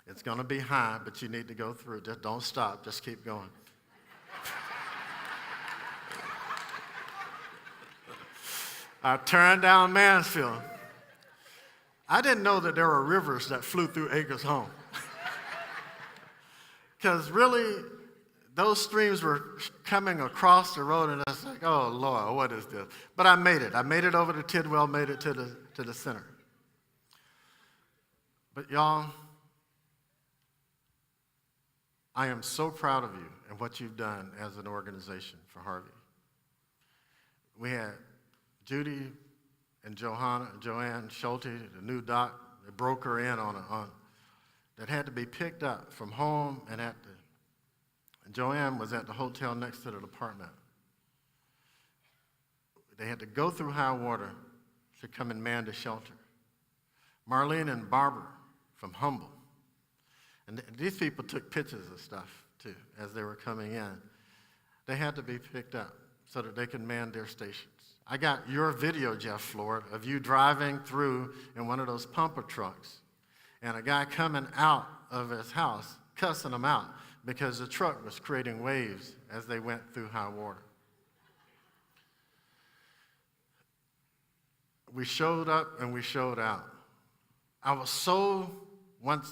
It's going to be high, but you need to go through. Just don't stop. Just keep going. I turned down Mansfield. I didn't know that there were rivers that flew through Acres home. Because really, those streams were coming across the road, and I was like, oh, Lord, what is this? But I made it. I made it over to Tidwell, made it to the center. But y'all, I am so proud of you and what you've done as an organization for Harvey. We had Judy and Joanne Schulte, the new doc, they broke her in on that had to be picked up from home and Joanne was at the hotel next to the department. They had to go through high water to come and man the shelter. Marlene and Barbara from Humble. And these people took pictures of stuff, too, as they were coming in. They had to be picked up so that they could man their stations. I got your video, Jeff Floyd, of you driving through in one of those pumper trucks, and a guy coming out of his house, cussing them out, because the truck was creating waves as they went through high water. We showed up and we showed out. I was so, once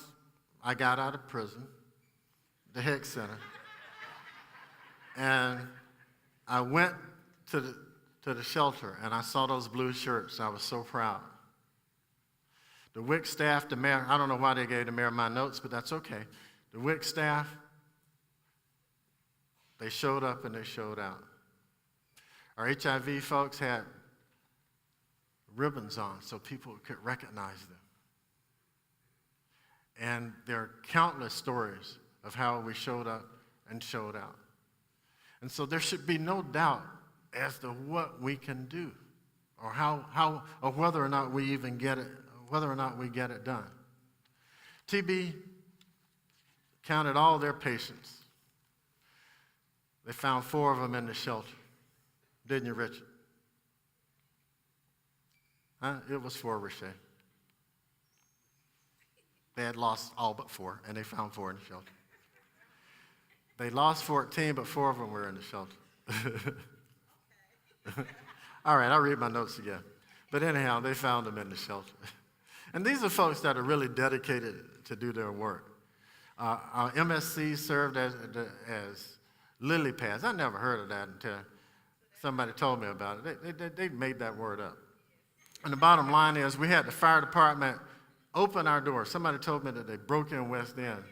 I got out of prison, the HEC Center, and I went to the shelter and I saw those blue shirts. I was so proud. The WIC staff, the mayor, I don't know why they gave the mayor my notes, but that's okay. The WIC staff, they showed up and they showed out. Our HIV folks had ribbons on so people could recognize them. And there are countless stories of how we showed up and showed out. And so there should be no doubt as to what we can do or or whether or not we even get it, whether or not we get it done. TB counted all their patients. They found 4 of them in the shelter. Didn't you, Richard? Huh? It was 4, Richey. They had lost all but 4, and they found 4 in the shelter. They lost 14, but 4 of them were in the shelter. All right, I'll read my notes again. But anyhow, they found them in the shelter. And these are folks that are really dedicated to do their work. Our MSC served as lily pads. I never heard of that until somebody told me about it. They made that word up. And the bottom line is we had the fire department open our doors. Somebody told me that they broke in West End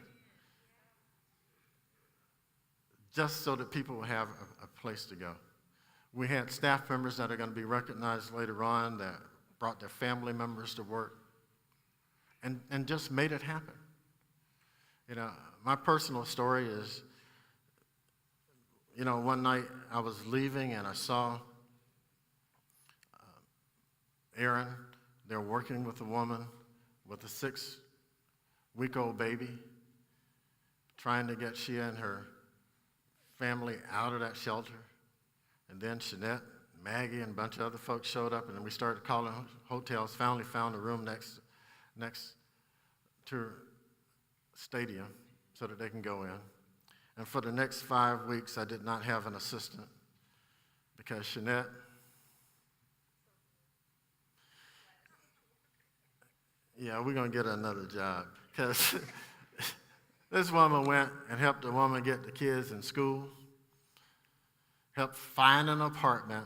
just so that people would have a place to go. We had staff members that are going to be recognized later on that brought their family members to work and just made it happen. You know, my personal story is, you know, one night I was leaving and I saw Aaron. They're working with a woman with a 6-week-old baby, trying to get she and her family out of that shelter. And then Shanette, Maggie, and a bunch of other folks showed up, and then we started calling hotels. Finally found a room next to stadium so that they can go in. And for the next 5 weeks, I did not have an assistant because Shanette, yeah, we're going to get her another job because this woman went and helped a woman get the kids in school, helped find an apartment,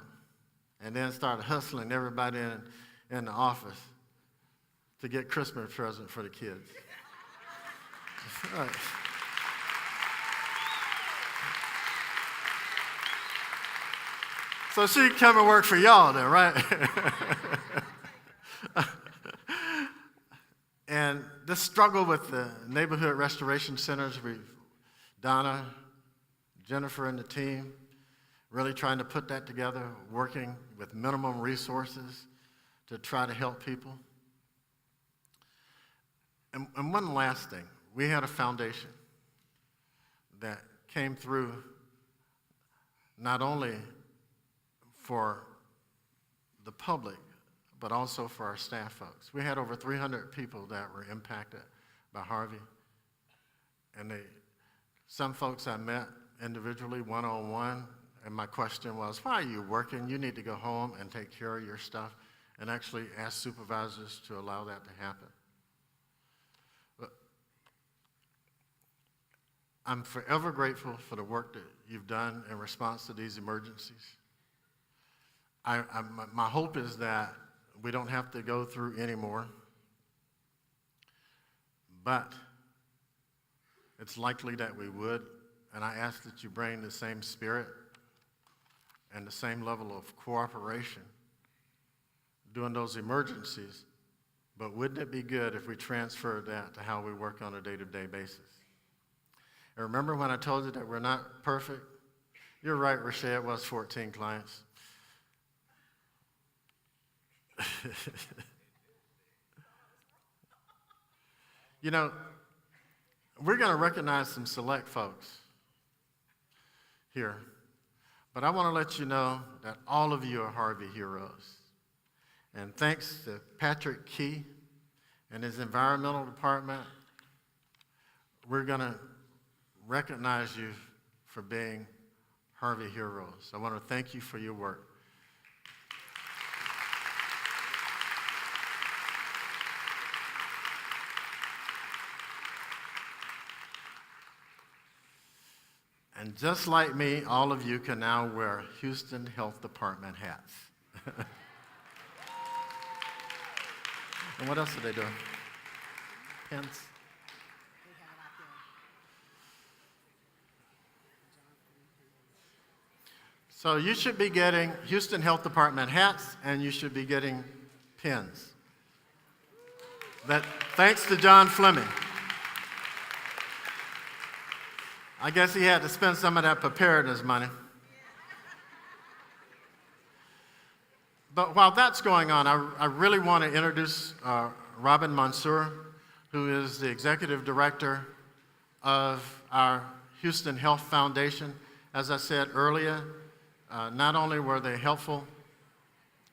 and then started hustling everybody in the office to get Christmas presents for the kids. Right. So she come and work for y'all then, right? And this struggle with the neighborhood restoration centers, Donna, Jennifer, and the team really trying to put that together, working with minimum resources to try to help people. And one last thing, we had a foundation that came through not only for the public, but also for our staff folks. We had over 300 people that were impacted by Harvey. And some folks I met individually, one-on-one, and my question was, why are you working? You need to go home and take care of your stuff, and actually ask supervisors to allow that to happen. But I'm forever grateful for the work that you've done in response to these emergencies. My hope is that we don't have to go through any more, but it's likely that we would, and I ask that you bring the same spirit and the same level of cooperation during those emergencies, but wouldn't it be good if we transferred that to how we work on a day-to-day basis? And remember when I told you that we're not perfect? You're right, Rochelle, it was 14 clients. You know, we're going to recognize some select folks here, but I want to let you know that all of you are Harvey heroes. And thanks to Patrick Key and his environmental department, we're going to recognize you for being Harvey heroes. I want to thank you for your work. And just like me, all of you can now wear Houston Health Department hats. And what else are they doing? Pins? So you should be getting Houston Health Department hats, and you should be getting pins. But thanks to John Fleming. I guess he had to spend some of that preparedness money. But while that's going on, I really want to introduce Robin Mansour, who is the executive director of our Houston Health Foundation. As I said earlier, not only were they helpful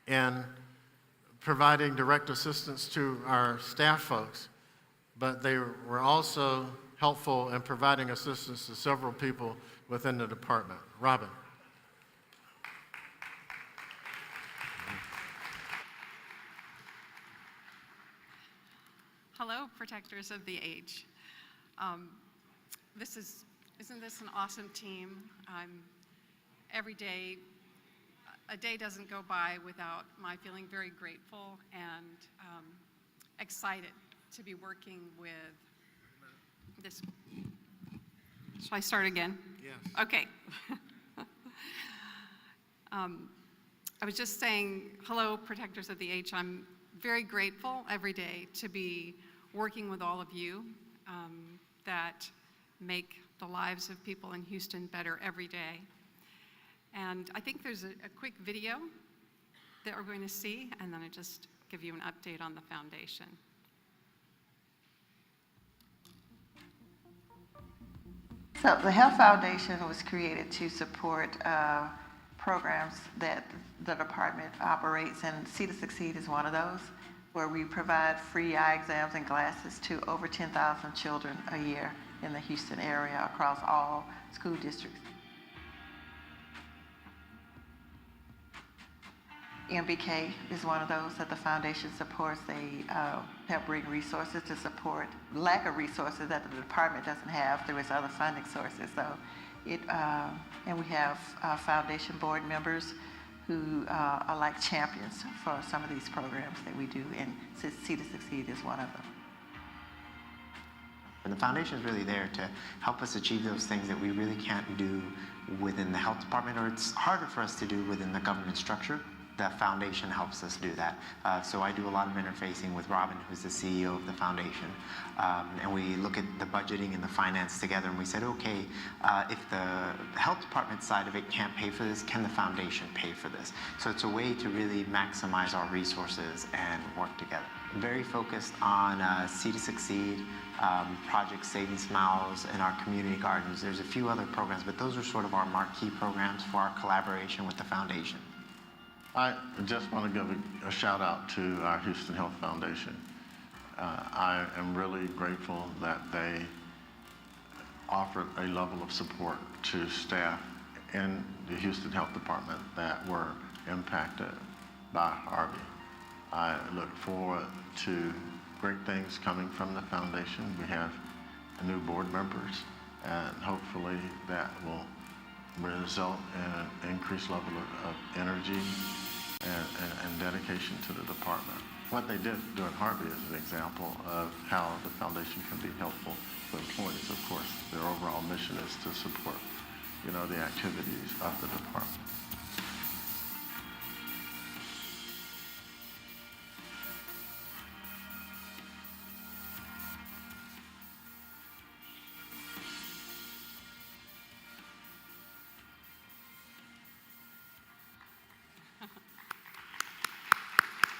in providing direct assistance to our staff folks, but they were also helpful in providing assistance to several people within the department. Robin. Hello, protectors of the age. Isn't this an awesome team? Every day, a day doesn't go by without my feeling very grateful and excited to be working with this. Shall I start again? Yes. Okay. I was just saying, hello, protectors of the age. I'm very grateful every day to be working with all of you that make the lives of people in Houston better every day. And I think there's a quick video that we're going to see, and then I just give you an update on the foundation. So the Health Foundation was created to support programs that the department operates, and See to Succeed is one of those, where we provide free eye exams and glasses to over 10,000 children a year in the Houston area across all school districts. MBK is one of those that the foundation supports. They help bring resources to support lack of resources that the department doesn't have through its other funding sources. So and we have foundation board members who are like champions for some of these programs that we do, and See to Succeed is one of them. And the foundation is really there to help us achieve those things that we really can't do within the health department, or it's harder for us to do within the government structure. the foundation helps us do that. So I do a lot of interfacing with Robin, who's the CEO of the foundation, and we look at the budgeting and the finance together, and we said, okay, if the health department side of it can't pay for this, can the foundation pay for this? So it's a way to really maximize our resources and work together. Very focused on C to Succeed, Project Saving Smiles, and our community gardens. There's a few other programs, but those are sort of our marquee programs for our collaboration with the foundation. I just want to give a shout out to our Houston Health Foundation. I am really grateful that they offered a level of support to staff in the Houston Health Department that were impacted by Harvey. I look forward to great things coming from the foundation. We have new board members, and hopefully that will result in an increased level of energy and dedication to the department. What they did during Harvey is an example of how the foundation can be helpful to employees. Of course, their overall mission is to support, the activities of the department.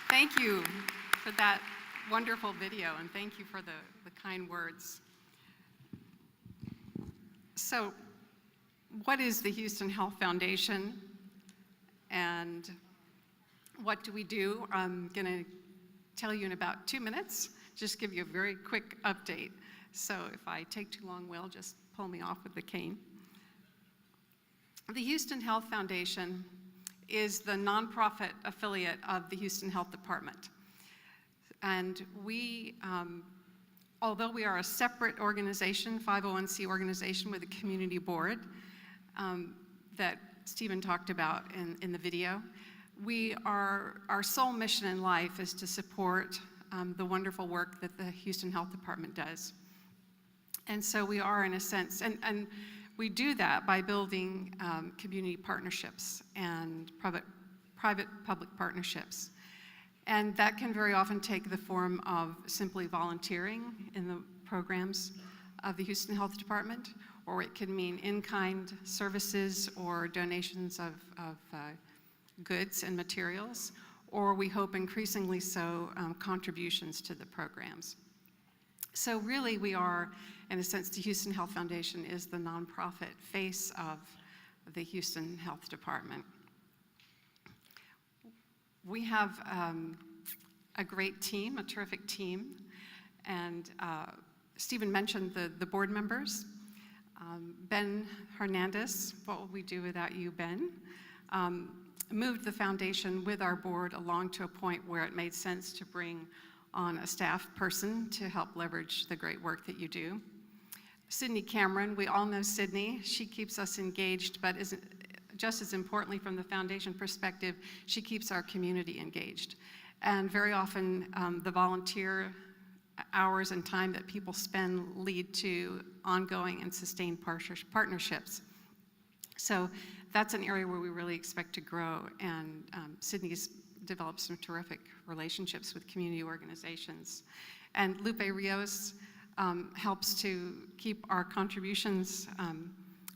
Thank you for that wonderful video, and thank you for the kind words. So, what is the Houston Health Foundation, and what do we do? I'm going to tell you in about 2 minutes, just give you a very quick update. So if I take too long, Will, just pull me off with the cane. The Houston Health Foundation is the nonprofit affiliate of the Houston Health Department. And we, although we are a separate organization, 501c organization with a community board that Stephen talked about in the video, our sole mission in life is to support the wonderful work that the Houston Health Department does. And so we are, in a sense, and we do that by building community partnerships and private-public partnerships. And that can very often take the form of simply volunteering in the programs of the Houston Health Department, or it can mean in-kind services or donations of goods and materials, or we hope increasingly so, contributions to the programs. So really we are, in a sense, the Houston Health Foundation is the nonprofit face of the Houston Health Department. We have a great team, a terrific team, and Stephen mentioned the board members. Ben Hernandez, what will we do without you, Ben? Moved the foundation with our board along to a point where it made sense to bring on a staff person to help leverage the great work that you do. Sydney Cameron, we all know Sydney. She keeps us engaged, but just as importantly from the foundation perspective, she keeps our community engaged. And very often the volunteer hours and time that people spend lead to ongoing and sustained partnerships. So that's an area where we really expect to grow, and Sydney's developed some terrific relationships with community organizations. And Lupe Rios helps to keep our contributions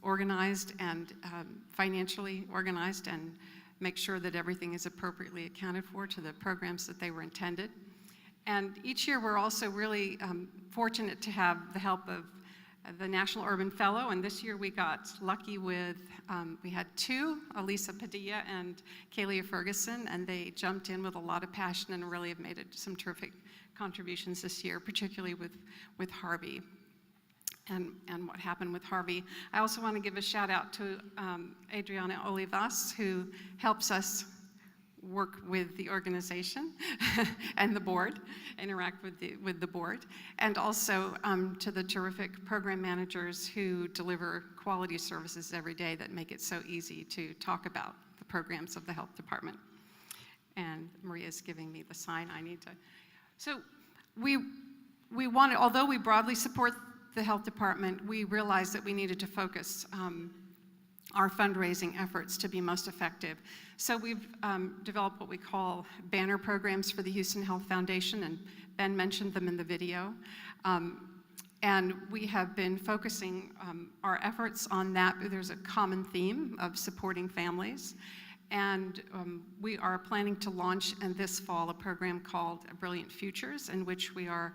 organized and financially organized, and make sure that everything is appropriately accounted for to the programs that they were intended. And each year we're also really fortunate to have the help of the National Urban Fellow, and this year we got lucky with, we had two, Elisa Padilla and Kalia Ferguson, and they jumped in with a lot of passion and really have made some terrific contributions this year, particularly with Harvey and what happened with Harvey. I also want to give a shout out to Adriana Olivas, who helps us work with the organization and the board, interact with the board, and also to the terrific program managers who deliver quality services every day that make it so easy to talk about the programs of the health department. And Maria's giving me the sign I need to. So we wanted, although we broadly support the health department, we realized that we needed to focus our fundraising efforts to be most effective. So we've developed what we call banner programs for the Houston Health Foundation, and Ben mentioned them in the video. And we have been focusing our efforts on that. There's a common theme of supporting families. And we are planning to launch in this fall a program called Brilliant Futures, in which we are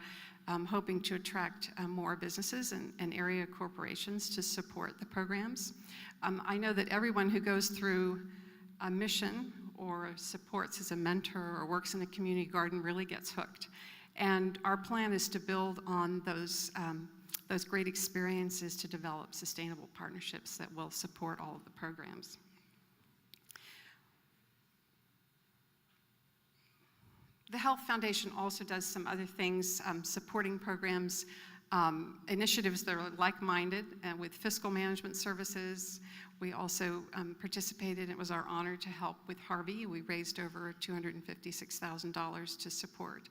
hoping to attract more businesses and area corporations to support the programs. I know that everyone who goes through a mission or supports as a mentor or works in a community garden really gets hooked. And our plan is to build on those great experiences to develop sustainable partnerships that will support all of the programs. The Health Foundation also does some other things, supporting programs, initiatives that are like-minded with fiscal management services. We also participated, it was our honor to help with Harvey. We raised over $256,000 to support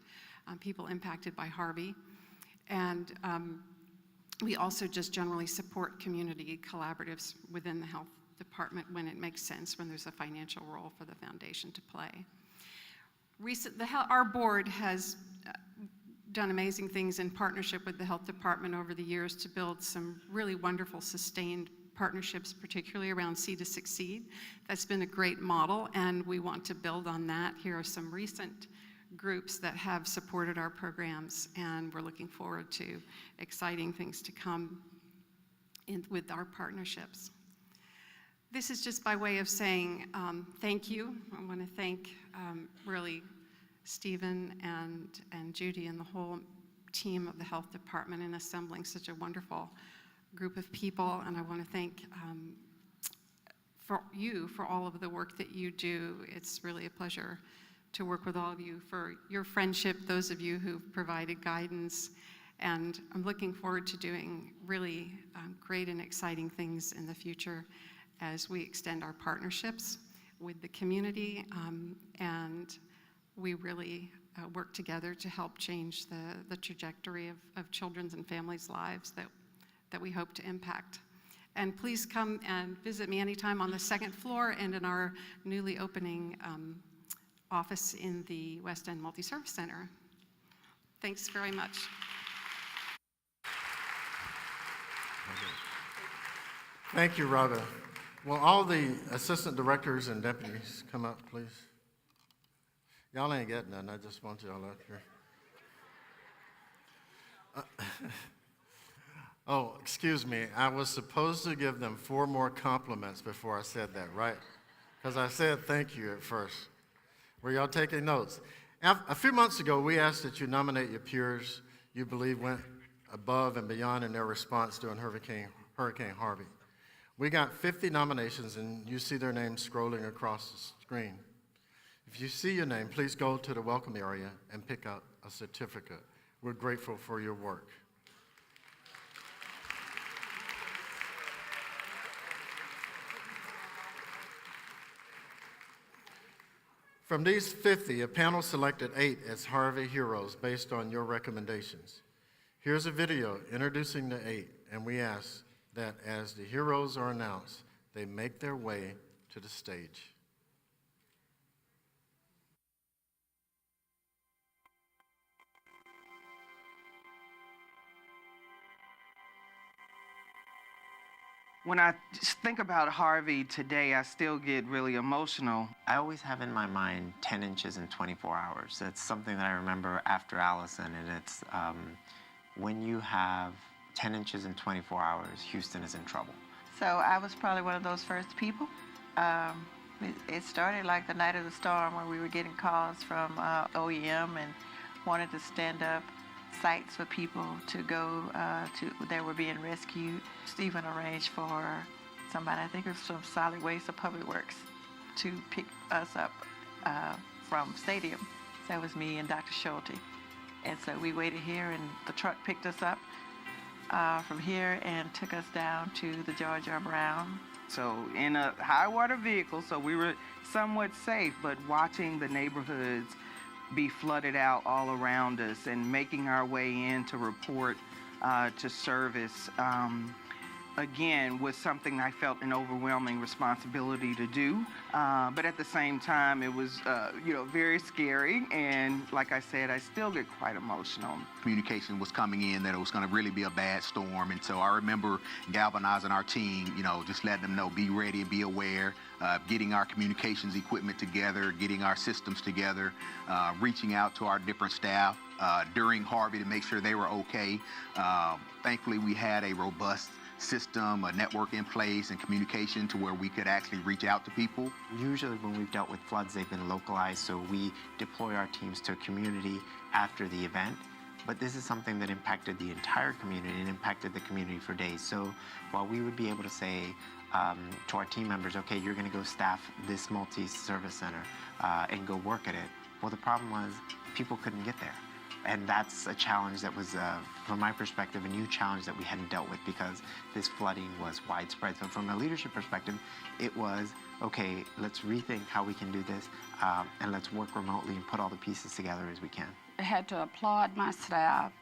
people impacted by Harvey. And we also just generally support community collaboratives within the health department when it makes sense, when there's a financial role for the foundation to play. Our board has done amazing things in partnership with the health department over the years to build some really wonderful sustained partnerships, particularly around Seed to Succeed. That's been a great model, and we want to build on that. Here are some recent groups that have supported our programs, and we're looking forward to exciting things to come with our partnerships. This is just by way of saying thank you. I want to thank really Stephen and Judy and the whole team of the health department in assembling such a wonderful group of people. And I want to thank for you for all of the work that you do. It's really a pleasure to work with all of you, for your friendship, those of you who've provided guidance. And I'm looking forward to doing really great and exciting things in the future as we extend our partnerships with the community, and we really work together to help change the trajectory of children's and families' lives that we hope to impact. And please come and visit me anytime on the second floor and in our newly opening office in the West End Multi-Service Center. Thanks very much. Thank you, Rhonda. Will all the assistant directors and deputies come up, please? Y'all ain't getting none. I just want y'all up here. Oh, excuse me. I was supposed to give them 4 more compliments before I said that, right? Because I said thank you at first. Were y'all taking notes? A few months ago, we asked that you nominate your peers you believe went above and beyond in their response during Hurricane Harvey. We got 50 nominations, and you see their names scrolling across the screen. If you see your name, please go to the welcome area and pick up a certificate. We're grateful for your work. From these 50, a panel selected 8 as Harvey heroes based on your recommendations. Here's a video introducing the 8, and we ask that as the heroes are announced, they make their way to the stage. When I think about Harvey today, I still get really emotional. I always have in my mind 10 inches in 24 hours. That's something that I remember after Allison, and it's when you have 10 inches in 24 hours, Houston is in trouble. So I was probably one of those first people. It started like the night of the storm where we were getting calls from OEM and wanted to stand up sites for people to go that were being rescued. Stephen arranged for somebody, I think it was from Solid Waste or Public Works, to pick us up from Stadium. So that was me and Dr. Schulte. And so we waited here, and the truck picked us up from here and took us down to the George R. Brown. So in a high water vehicle, so we were somewhat safe, but watching the neighborhoods be flooded out all around us and making our way in to report to service. again, was something I felt an overwhelming responsibility to do. But at the same time, it was, very scary. And like I said, I still get quite emotional. Communication was coming in that it was going to really be a bad storm. And so I remember galvanizing our team, just letting them know, be ready and be aware, getting our communications equipment together, getting our systems together, reaching out to our different staff during Harvey to make sure they were okay. Thankfully, we had a robust system, a network in place, and communication to where we could actually reach out to people. Usually when we've dealt with floods, they've been localized, so we deploy our teams to a community after the event. But this is something that impacted the entire community and impacted the community for days. So while we would be able to say to our team members, okay, you're going to go staff this multi-service center and go work at it, well, the problem was people couldn't get there. And that's a challenge that was, from my perspective, a new challenge that we hadn't dealt with because this flooding was widespread. So from a leadership perspective, it was, okay, let's rethink how we can do this, and let's work remotely and put all the pieces together as we can. I had to applaud my staff.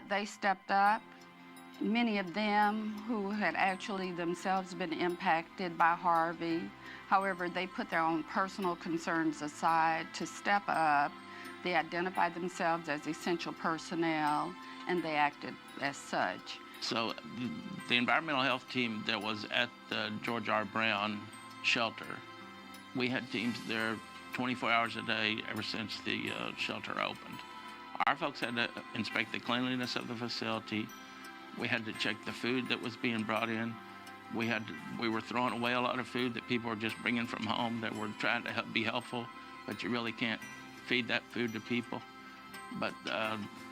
They stepped up. Many of them who had actually themselves been impacted by Harvey. However, they put their own personal concerns aside to step up. They identified themselves as essential personnel, and they acted as such. So the environmental health team that was at the George R. Brown shelter, we had teams there 24 hours a day ever since the shelter opened. Our folks had to inspect the cleanliness of the facility. We had to check the food that was being brought in. We were throwing away a lot of food that people were just bringing from home that were trying to be helpful, but you really can't feed that food to people. But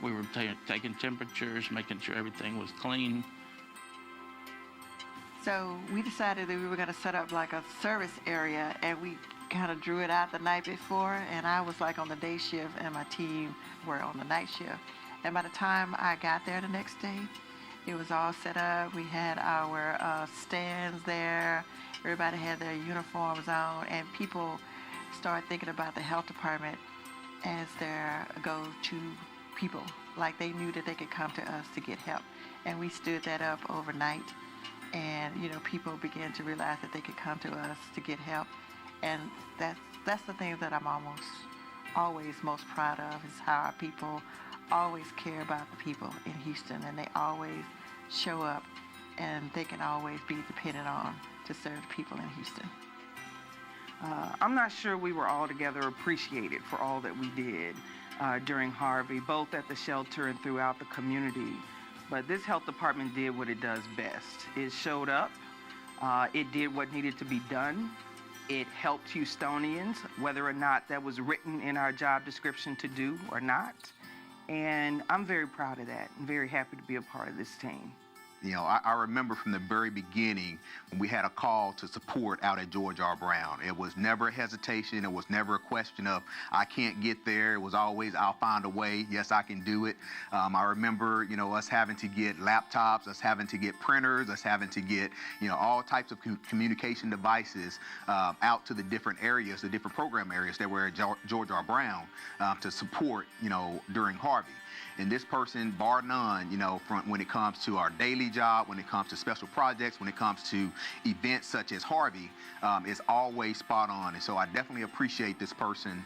we were taking temperatures, making sure everything was clean. So we decided that we were going to set up like a service area, and we kind of drew it out the night before, and I was like on the day shift and my team were on the night shift. And by the time I got there the next day, it was all set up. We had our stands there. Everybody had their uniforms on, and people started thinking about the health department as their go-to people. Like they knew that they could come to us to get help. And we stood that up overnight. And, people began to realize that they could come to us to get help. And that's the thing that I'm always most proud of, is how our people always care about the people in Houston, and they always show up, and they can always be depended on to serve the people in Houston. I'm not sure we were altogether appreciated for all that we did during Harvey, both at the shelter and throughout the community. But this health department did what it does best. It showed up. It did what needed to be done. It helped Houstonians, whether or not that was written in our job description to do or not. And I'm very proud of that. I'm very happy to be a part of this team. I remember from the very beginning when we had a call to support out at George R. Brown. It was never a hesitation. It was never a question of, I can't get there. It was always, I'll find a way. Yes, I can do it. I remember, us having to get laptops, us having to get printers, us having to get, all types of communication devices out to the different areas, the different program areas that were at George R. Brown to support, during Harvey. And this person, bar none, when it comes to our daily job, when it comes to special projects, when it comes to events such as Harvey, is always spot on. And so I definitely appreciate this person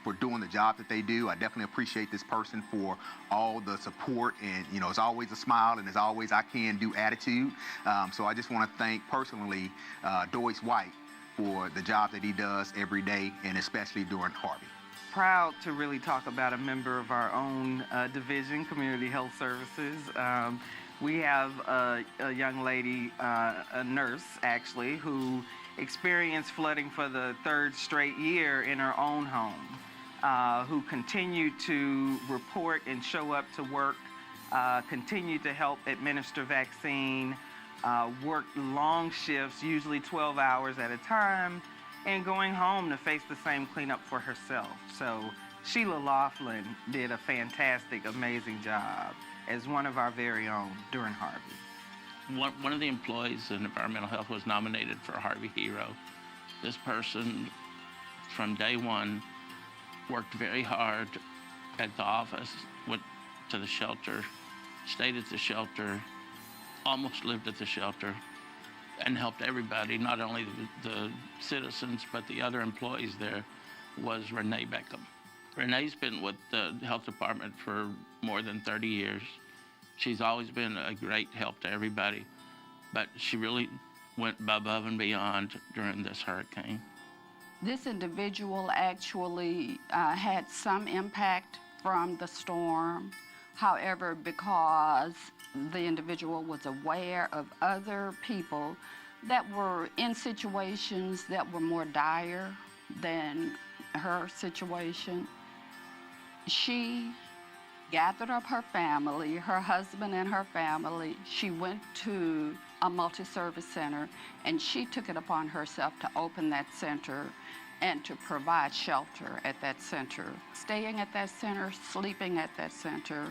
for doing the job that they do. I definitely appreciate this person for all the support. And, it's always a smile and it's always I can do attitude. So I just want to thank personally Doyce White for the job that he does every day, and especially during Harvey. Proud to really talk about a member of our own division, Community Health Services. We have a young lady, a nurse actually, who experienced flooding for the third straight year in her own home, who continued to report and show up to work, continued to help administer vaccine, worked long shifts, usually 12 hours at a time, and going home to face the same cleanup for herself. So Sheila Laughlin did a fantastic, amazing job as one of our very own during Harvey. One of the employees in environmental health was nominated for Harvey Hero. This person, from day one, worked very hard at the office, went to the shelter, stayed at the shelter, almost lived at the shelter and helped everybody, not only the citizens, but the other employees there, was Renee Beckham. Renee's been with the health department for more than 30 years. She's always been a great help to everybody, but she really went above and beyond during this hurricane. This individual actually had some impact from the storm. However, because the individual was aware of other people that were in situations that were more dire than her situation, she gathered up her family, her husband and her family. She went to a multi-service center, and she took it upon herself to open that center and to provide shelter at that center, staying at that center, sleeping at that center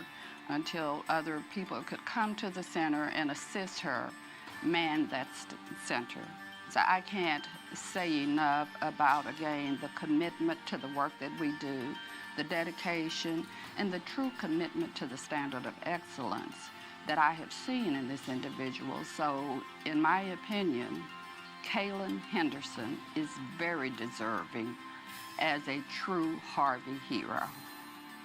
until other people could come to the center and assist her man that center. So I can't say enough about, again, the commitment to the work that we do, the dedication, and the true commitment to the standard of excellence that I have seen in this individual. So, in my opinion, Kaylin Henderson is very deserving as a true Harvey hero.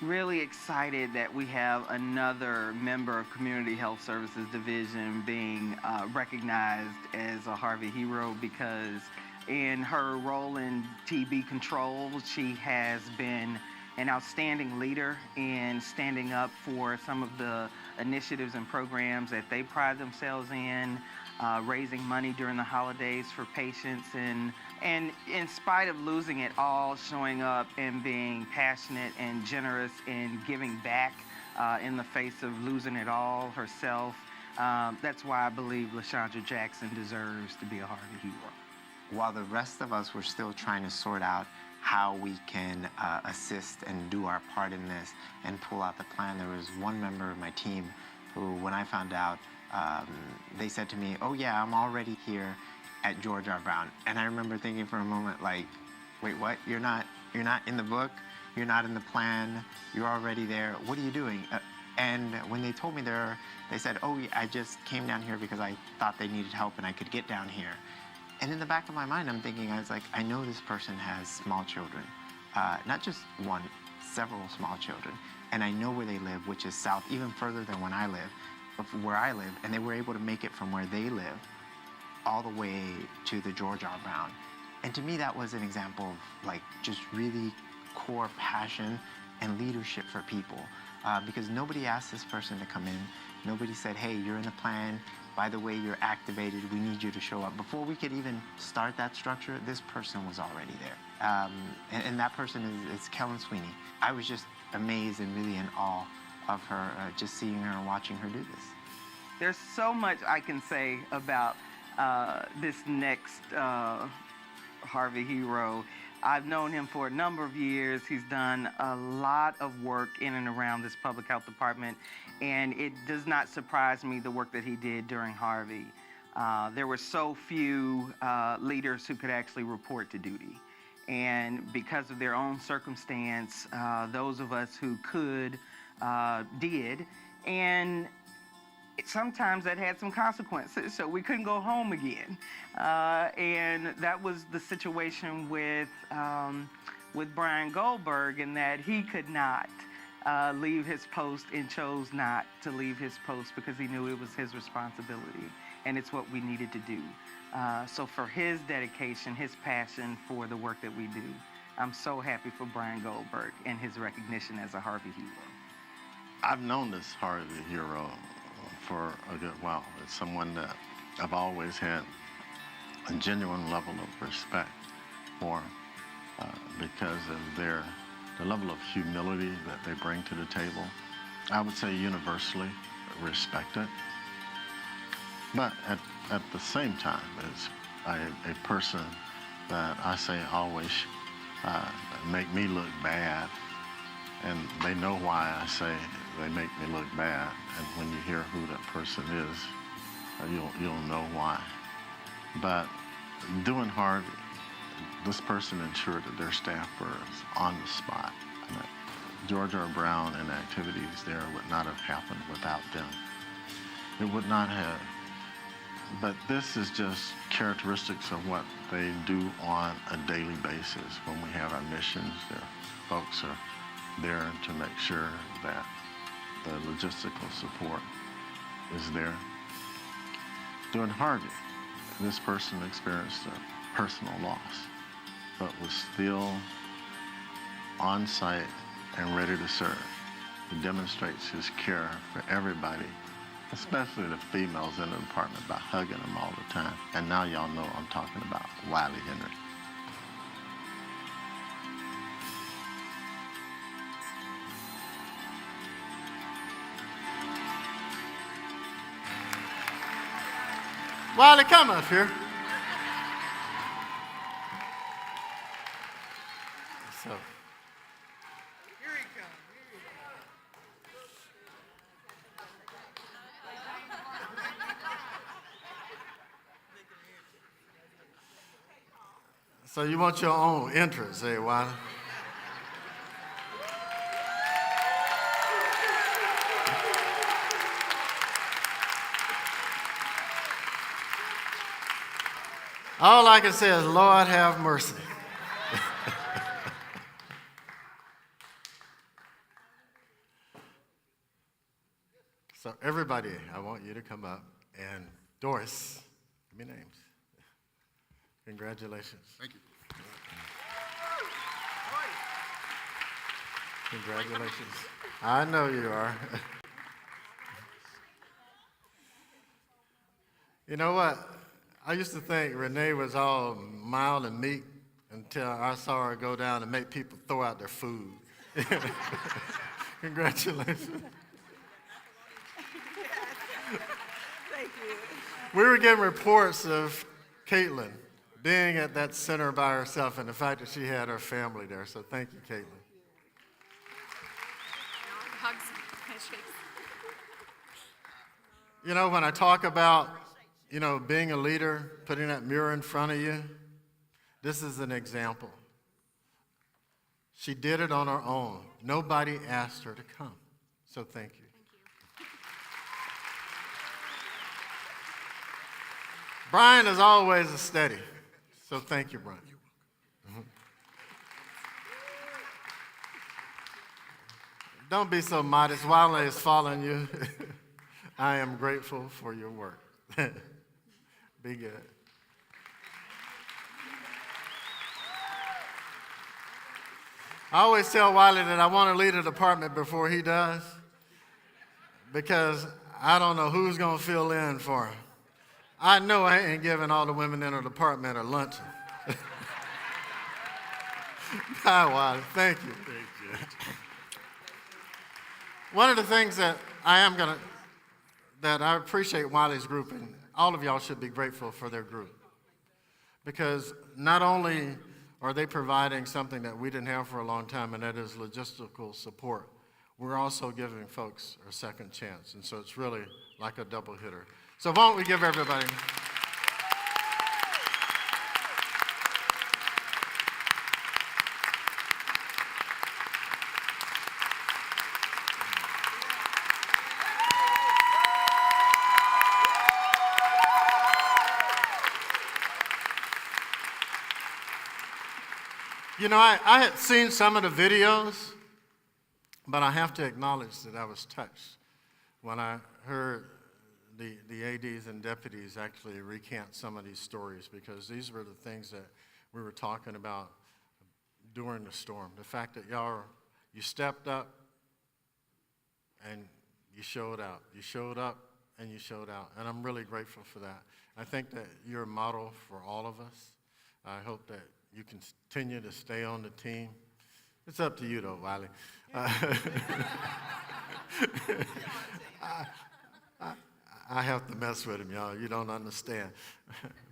Really excited that we have another member of Community Health Services Division being recognized as a Harvey hero, because in her role in TB control, she has been an outstanding leader in standing up for some of the initiatives and programs that they pride themselves in, raising money during the holidays for patients, and in spite of losing it all, showing up and being passionate and generous in giving back in the face of losing it all herself. That's why I believe LaShondra Jackson deserves to be a Harvey hero. While the rest of us were still trying to sort out how we can assist and do our part in this and pull out the plan, there was one member of my team who, when I found out, they said to me, "Oh yeah, I'm already here at George R. Brown." And I remember thinking for a moment, like, wait, what? You're not in the book, you're not in the plan, you're already there, what are you doing? And when they told me they said, "Oh, yeah, I just came down here because I thought they needed help and I could get down here." And in the back of my mind, I'm thinking, I was like, I know this person has small children, not just one, several small children. And I know where they live, which is south, even further than where I live, and they were able to make it from where they live all the way to the George R. Brown. And to me, that was an example of like just really core passion and leadership for people, because nobody asked this person to come in. Nobody said, "Hey, you're in the plan. By the way, you're activated. We need you to show up." Before we could even start that structure, this person was already there. And that person is Kellen Sweeney. I was just amazed and really in awe of her, just seeing her and watching her do this. There's so much I can say about this next Harvey hero. I've known him for a number of years. He's done a lot of work in and around this public health department, and it does not surprise me the work that he did during Harvey. There were so few leaders who could actually report to duty. And because of their own circumstance, those of us who could did. And sometimes that had some consequences, so we couldn't go home again. And that was the situation with Brian Goldberg, in that he could not leave his post and chose not to leave his post because he knew it was his responsibility and it's what we needed to do. So for his dedication, his passion for the work that we do, I'm so happy for Brian Goldberg and his recognition as a Harvey hero. I've known this Harvey hero for a good while. It's someone that I've always had a genuine level of respect for, because of the level of humility that they bring to the table. I would say universally respected. But at the same time, it's a person that I say always make me look bad, and they know why I say they make me look bad. And when you hear who that person is, you'll know why. But doing Harvey, this person ensured that their staff were on the spot. And that George R. Brown and activities there would not have happened without them. It would not have But this is just characteristics of what they do on a daily basis. When we have our missions, their folks are there to make sure that the logistical support is there. During Harvey, this person experienced a personal loss, but was still on site and ready to serve. He demonstrates his care for everybody, especially the females in the department, by hugging them all the time. And now y'all know I'm talking about Wiley Henry. Wiley, come up here. So, so you want your own entrance, eh, Wiley? All I can say is, Lord, have mercy. So everybody, I want you to come up. And Doris, give me names. Congratulations. Thank you. Congratulations. I know you are. You know what? I used to think Renee was all mild and meek until I saw her go down and make people throw out their food. Congratulations. Thank you. We were getting reports of Caitlin being at that center by herself and the fact that she had her family there. So thank you, Caitlin. Hugs, handshakes. You know, when I talk about, being a leader, putting that mirror in front of you, this is an example. She did it on her own. Nobody asked her to come. So thank you. Brian is always a steady. So thank you, Brian. Mhm. Don't be so modest. Wiley is following you. I am grateful for your work. Be good. I always tell Wiley that I want to lead a department before he does, because I don't know who's going to fill in for him. I know I ain't giving all the women in the department a luncheon. Bye, Wiley. Thank you. Thank you. One of the things that I appreciate Wiley's group, and all of y'all should be grateful for their group, because not only are they providing something that we didn't have for a long time, and that is logistical support, we're also giving folks a second chance, and so it's really like a double hitter. So why don't we give everybody... I had seen some of the videos, but I have to acknowledge that I was touched when I heard the ADs and deputies actually recant some of these stories, because these were the things that we were talking about during the storm. The fact that you stepped up and you showed out. You showed up and you showed out. And I'm really grateful for that. I think that you're a model for all of us. I hope that you can continue to stay on the team. It's up to you, though, Wiley. I have to mess with him, y'all. You don't understand.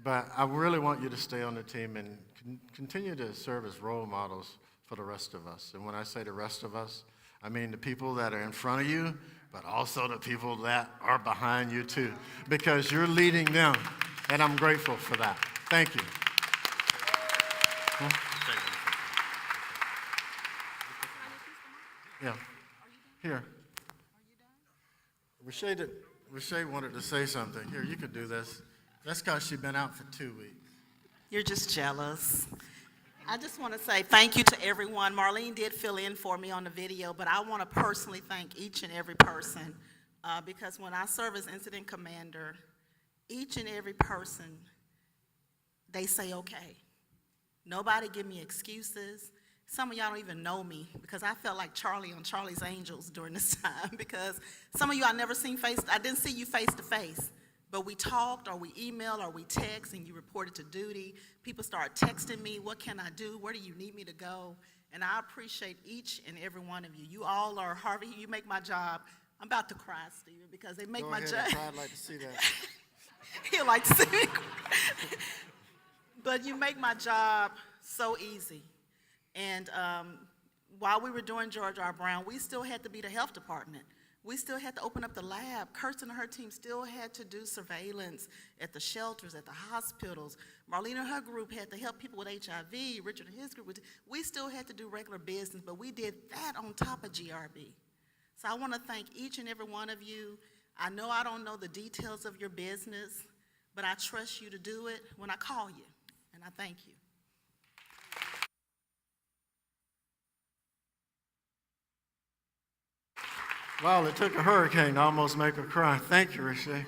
But I really want you to stay on the team and continue to serve as role models for the rest of us. And when I say the rest of us, I mean the people that are in front of you, but also the people that are behind you, too, because you're leading them, and I'm grateful for that. Thank you. Yeah. Here. Rashay wanted to say something. Here, you could do this. That's because she's been out for 2 weeks. You're just jealous. I just want to say thank you to everyone. Marlene did fill in for me on the video, but I want to personally thank each and every person because when I serve as incident commander, each and every person, they say okay. Nobody give me excuses. Some of y'all don't even know me because I felt like Charlie on Charlie's Angels during this time because some of you I didn't see you face to face. But we talked, or we emailed, or we text, and you reported to duty. People started texting me, what can I do? Where do you need me to go? And I appreciate each and every one of you. You all are, Harvey, you make my job. I'm about to cry, Stephen, because they make my job. I'd like to see that. He'll like to see me cry. But you make my job so easy. And while we were doing George R. Brown, we still had to be the health department. We still had to open up the lab. Kirsten and her team still had to do surveillance at the shelters, at the hospitals. Marlene and her group had to help people with HIV. Richard and his group, we still had to do regular business, but we did that on top of GRB. So I want to thank each and every one of you. I know I don't know the details of your business, but I trust you to do it when I call you, and I thank you. Well, it took a hurricane to almost make her cry. Thank you, Rashay.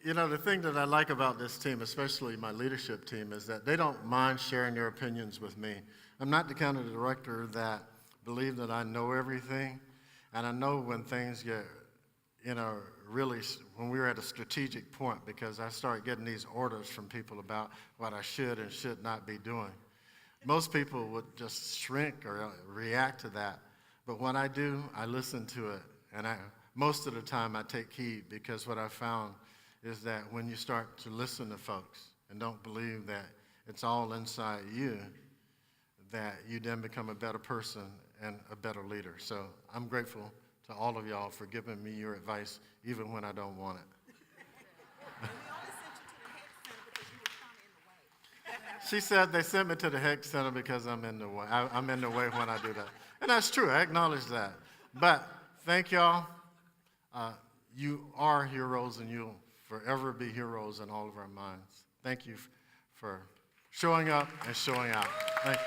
You know, the thing that I like about this team, especially my leadership team, is that they don't mind sharing their opinions with me. I'm not the kind of director that believes that I know everything, and I know when things get, really, when we're at a strategic point, because I start getting these orders from people about what I should and should not be doing. Most people would just shrink or react to that. But when I do, I listen to it. And most of the time I take heed because what I found is that when you start to listen to folks and don't believe that it's all inside you, that you then become a better person and a better leader. So I'm grateful to all of y'all for giving me your advice even when I don't want it. She said they sent me to the Heck Center because I'm in the way. I'm in the way when I do that. And that's true. I acknowledge that. But thank y'all. You are heroes, and you'll forever be heroes in all of our minds. Thank you for showing up and showing out. Thank you.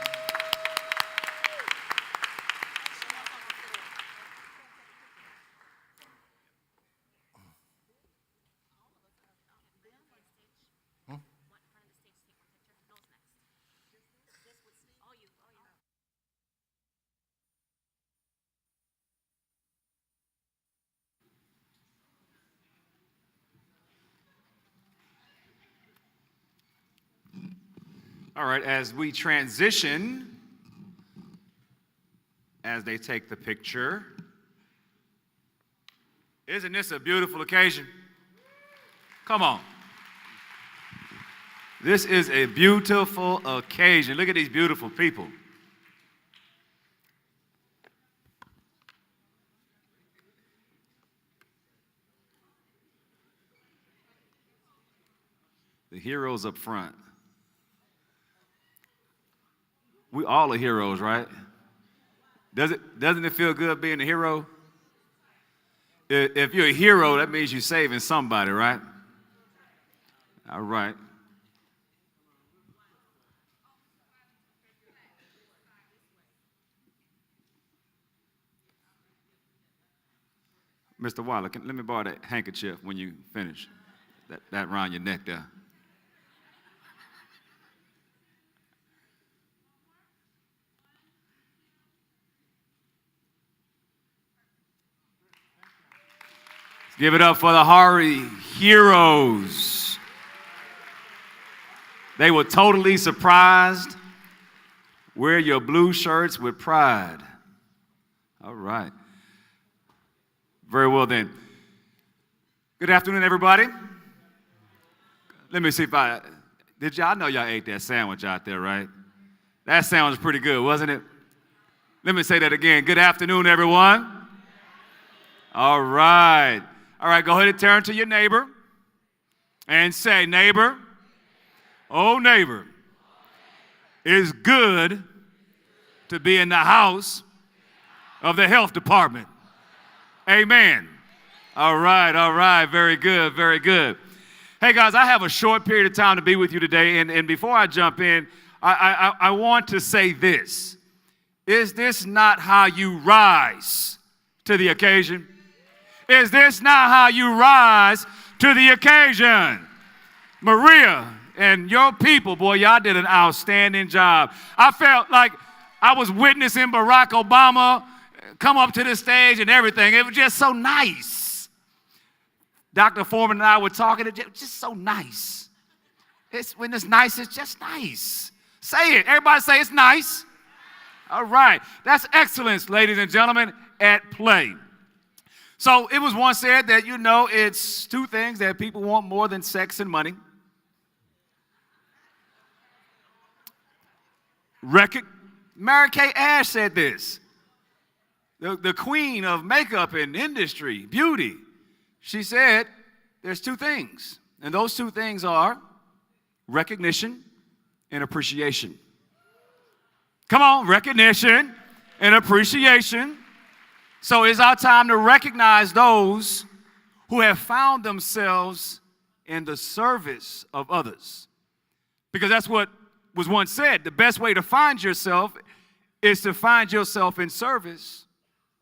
All right, as we transition, as they take the picture, isn't this a beautiful occasion? Come on. This is a beautiful occasion. Look at these beautiful people. The heroes up front. We all are heroes, right? Doesn't it feel good being a hero? If you're a hero, that means you're saving somebody, right? All right. Mr. Waller, let me borrow that handkerchief when you finish. That around your neck there. Give it up for the Hari heroes. They were totally surprised. Wear your blue shirts with pride. All right. Very well then. Good afternoon, everybody. Let me see if I know y'all ate that sandwich out there, right? That sandwich was pretty good, wasn't it? Let me say that again. Good afternoon, everyone. All right. All right, go ahead and turn to your neighbor and say, neighbor, oh neighbor, it's good to be in the house of the health department. Amen. All right. Very good, very good. Hey, guys, I have a short period of time to be with you today. And before I jump in, I want to say this. Is this not how you rise to the occasion? Is this not how you rise to the occasion? Maria and your people, boy, y'all did an outstanding job. I felt like I was witnessing Barack Obama come up to the stage and everything. It was just so nice. Dr. Foreman and I were talking. It was just so nice. When it's nice, it's just nice. Say it. Everybody say it's nice. All right. That's excellence, ladies and gentlemen, at play. So it was once said that, it's two things that people want more than sex and money. Mary Kay Ash said this. The queen of makeup and industry, beauty. She said there's two things. And those two things are recognition and appreciation. Come on, recognition and appreciation. So it's our time to recognize those who have found themselves in the service of others. Because that's what was once said. The best way to find yourself is to find yourself in service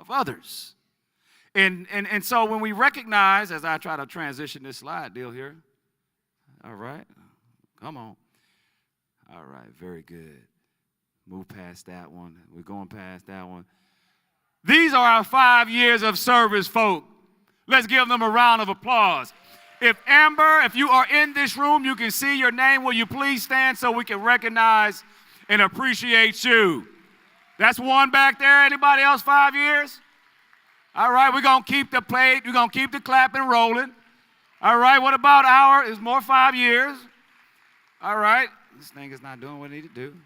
of others. And so when we recognize, as I try to transition this slide deal here, all right, come on. All right, very good. Move past that one. We're going past that one. These are our 5 years of service, folk. Let's give them a round of applause. If Amber, if you are in this room, you can see your name. Will you please stand so we can recognize and appreciate you? That's one back there. Anybody else 5 years? All right, we're going to keep the plate. We're going to keep the clapping rolling. All right, what about our? It's more 5 years. All right. This thing is not doing what it needs to do.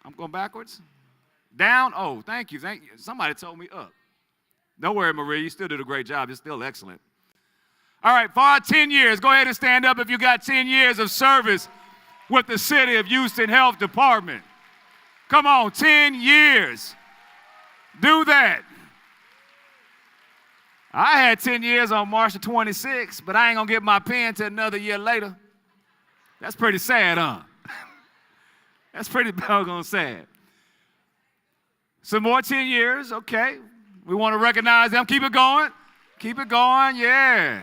I'm going backwards. Down. Oh, thank you. Thank you. Somebody told me up. Don't worry, Maria. You still did a great job. You're still excellent. All right, for our 10 years, go ahead and stand up if you got 10 years of service with the City of Houston Health Department. Come on, 10 years. Do that. I had 10 years on March the 26th, but I ain't going to get my pen till another year later. That's pretty sad, huh? That's pretty doggone sad. Some more 10 years, okay. We want to recognize them. Keep it going. Keep it going, yeah.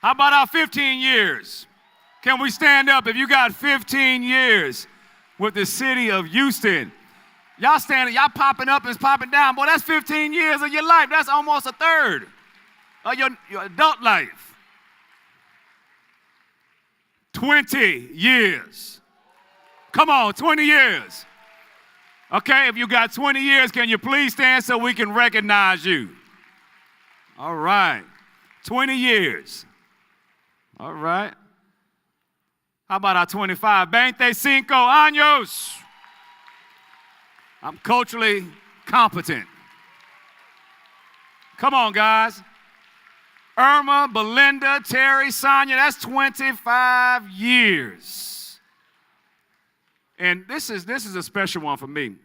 How about our 15 years? Can we stand up if you got 15 years with the City of Houston? Y'all standing, y'all popping up and popping down. Boy, that's 15 years of your life. That's almost a third of your adult life. 20 years. Come on, 20 years. Okay, if you got 20 years, can you please stand so we can recognize you? All right, 20 years. All right. How about our 25? 25 años. I'm culturally competent. Come on, guys. Irma, Belinda, Terry, Sonia, that's 25 years. And this is a special one for me.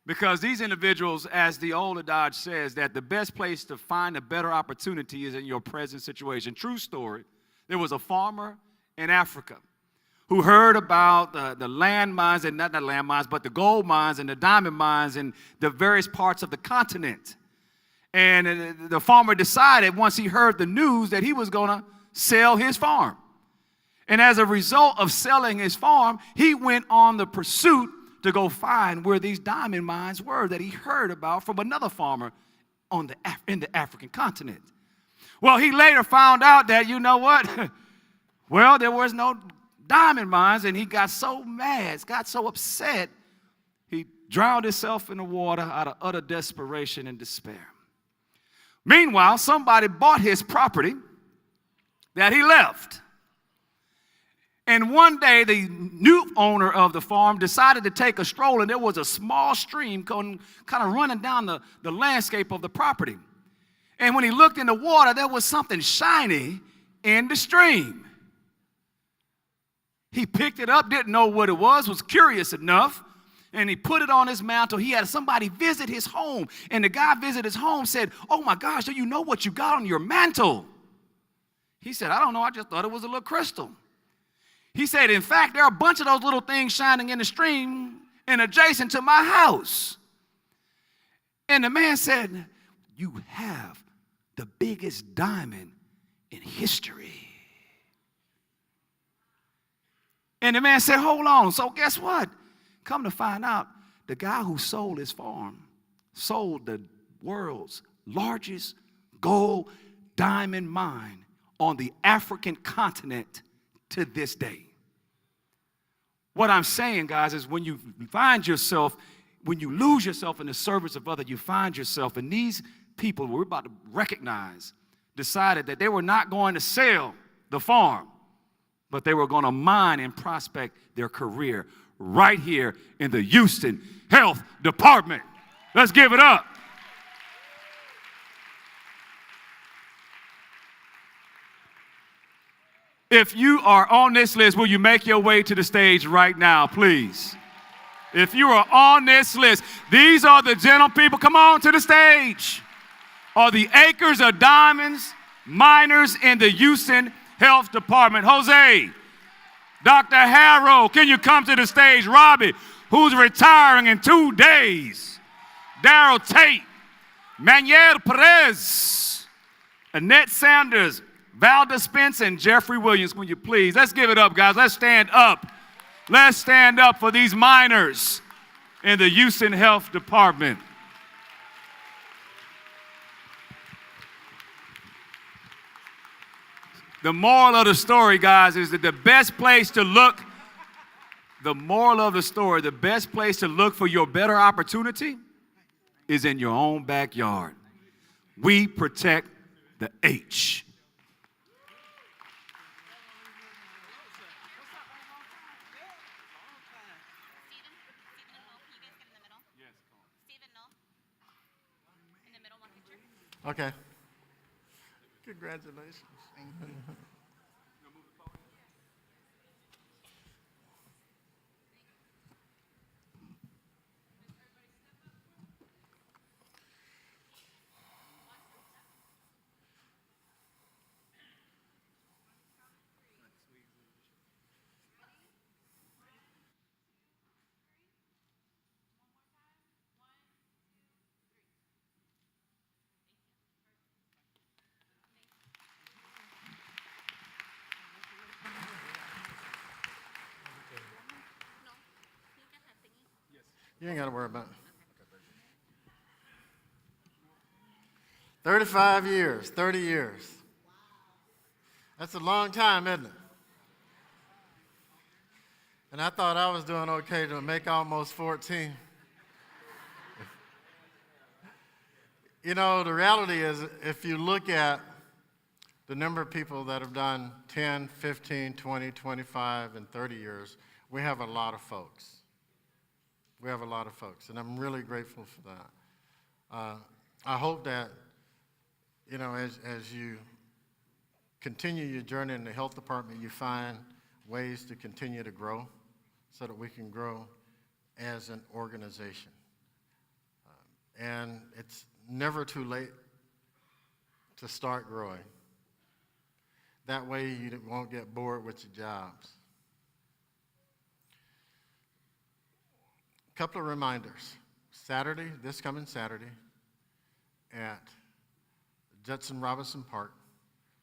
Because these individuals, as the old adage says, that the best place to find a better opportunity is in your present situation. True story. There was a farmer in Africa who heard about the land mines, and not the land mines, but the gold mines and the diamond mines in the various parts of the continent. And the farmer decided once he heard the news that he was going to sell his farm. And as a result of selling his farm, he went on the pursuit to go find where these diamond mines were that he heard about from another farmer in the African continent. Well, he later found out that, you know what? Well, there was no diamond mines, and he got so mad, got so upset, he drowned himself in the water out of utter desperation and despair. Meanwhile, somebody bought his property that he left. And one day, the new owner of the farm decided to take a stroll, and there was a small stream kind of running down the landscape of the property. And when he looked in the water, there was something shiny in the stream. He picked it up, didn't know what it was curious enough And he put it on his mantle. He had somebody visit his home. And the guy visited his home, said, "Oh my gosh, do you know what you got on your mantle?" He said, "I don't know, I just thought it was a little crystal." He said, "In fact, there are a bunch of those little things shining in the stream and adjacent to my house." And the man said, "You have the biggest diamond in history." And the man said, "Hold on, so guess what? Come to find out, the guy who sold his farm sold the world's largest gold diamond mine on the African continent to this day." What I'm saying, guys, is when you find yourself, when you lose yourself in the service of others, you find yourself, and these people we're about to recognize decided that they were not going to sell the farm, but they were going to mine and prospect their career right here in the Houston Health Department. Let's give it up. If you are on this list, will you make your way to the stage right now, please? If you are on this list, these are the gentle people. Come on to the stage. Are the acres of diamonds miners in the Houston Health Department? Jose, Dr. Harrow, can you come to the stage? Robbie, who's retiring in 2 days. Daryl Tate, Manuel Perez, Annette Sanders, Valda Spence, and Jeffrey Williams. Will you please? Let's give it up, guys. Let's stand up. Let's stand up for these miners in the Houston Health Department. The moral of the story, guys, is that the best place to look, the moral of the story, the best place to look for your better opportunity is in your own backyard. We protect the H. Okay. Congratulations. You ain't got to worry about it. 35 years, 30 years. That's a long time, isn't it? And I thought I was doing okay to make almost 14. You know, the reality is, if you look at the number of people that have done 10, 15, 20, 25, and 30 years, we have a lot of folks. We have a lot of folks, and I'm really grateful for that. I hope that, you know, as you continue your journey in the health department, you find ways to continue to grow so that we can grow as an organization. And it's never too late to start growing. That way you won't get bored with your jobs. Couple of reminders. Saturday, this coming Saturday, at Judson Robinson Park,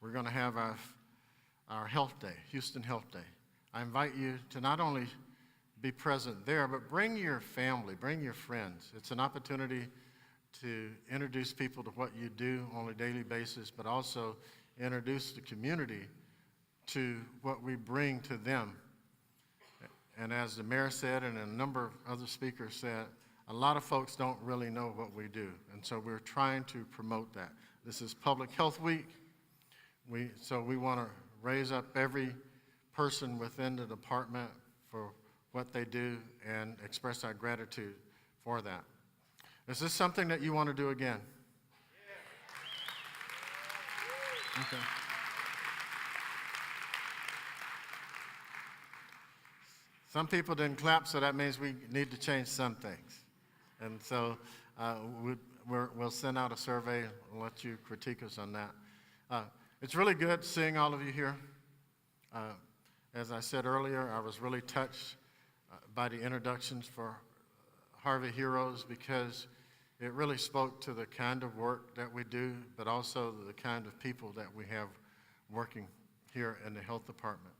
we're going to have our Health Day, Houston Health Day. I invite you to not only be present there, but bring your family, bring your friends. It's an opportunity to introduce people to what you do on a daily basis, but also introduce the community to what we bring to them. And as the mayor said, and a number of other speakers said, a lot of folks don't really know what we do. And so we're trying to promote that. This is Public Health Week. So we want to raise up every person within the department for what they do and express our gratitude for that. Is this something that you want to do again? Yeah. Okay. Some people didn't clap, so that means we need to change some things. And so we'll send out a survey and let you critique us on that. It's really good seeing all of you here. As I said earlier, I was really touched by the introductions for Harvey Heroes because it really spoke to the kind of work that we do, but also the kind of people that we have working here in the health department.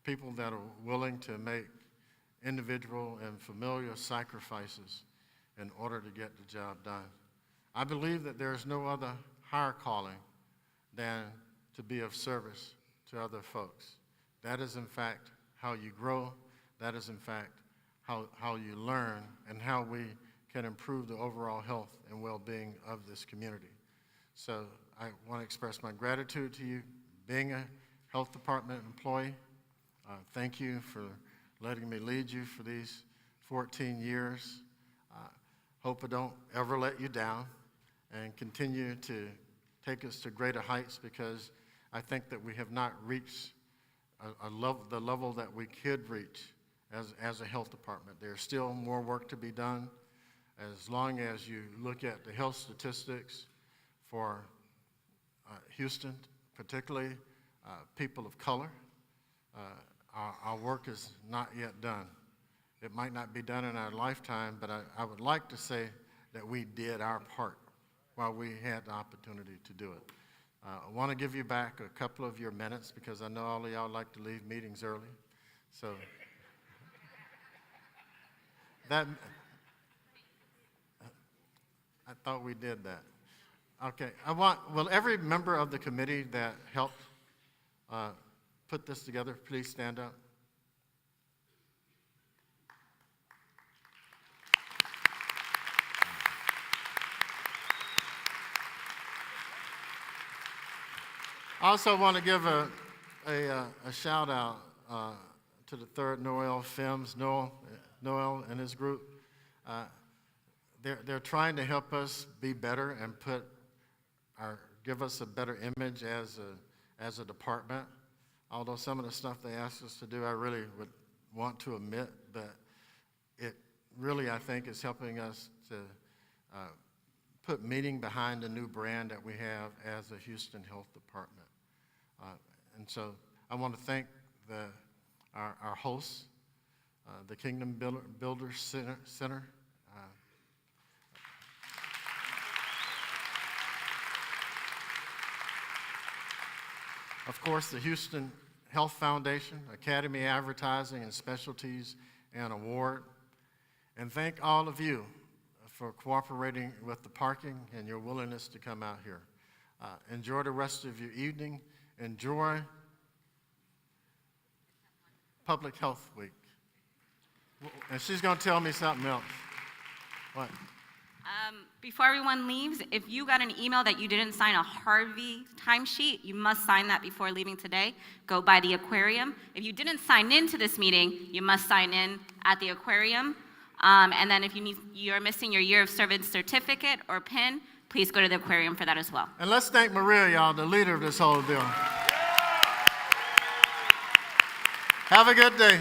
People that are willing to make individual and familiar sacrifices in order to get the job done. I believe that there is no other higher calling than to be of service to other folks. That is, in fact, how you grow. That is, in fact, how you learn and how we can improve the overall health and well-being of this community. So I want to express my gratitude to you being a health department employee. Thank you for letting me lead you for these 14 years. Hope I don't ever let you down and continue to take us to greater heights, because I think that we have not reached the level that we could reach as a health department. There's still more work to be done. As long as you look at the health statistics for Houston, particularly people of color, our work is not yet done. It might not be done in our lifetime, but I would like to say that we did our part while we had the opportunity to do it. I want to give you back a couple of your minutes because I know all of y'all like to leave meetings early. So that, I thought we did that. Okay, will every member of the committee that helped put this together please stand up? I also want to give a shout out to the third Noel Films, Noel and his group. They're trying to help us be better and give us a better image as a department. Although some of the stuff they asked us to do, I really would want to admit that it really, I think, is helping us to put meaning behind the new brand that we have as a Houston Health Department. And so I want to thank our hosts, the Kingdom Builders Center. Of course, the Houston Health Foundation, Academy Advertising and Specialties and Award. And thank all of you for cooperating with the parking and your willingness to come out here. Enjoy the rest of your evening. Enjoy Public Health Week. And she's going to tell me something else. What? Before everyone leaves, if you got an email that you didn't sign a Harvey timesheet, you must sign that before leaving today. Go by the aquarium. If you didn't sign into this meeting, you must sign in at the aquarium. And then if you're missing your year of service certificate or PIN, please go to the aquarium for that as well. And let's thank Maria, y'all, the leader of this whole deal. Have a good day.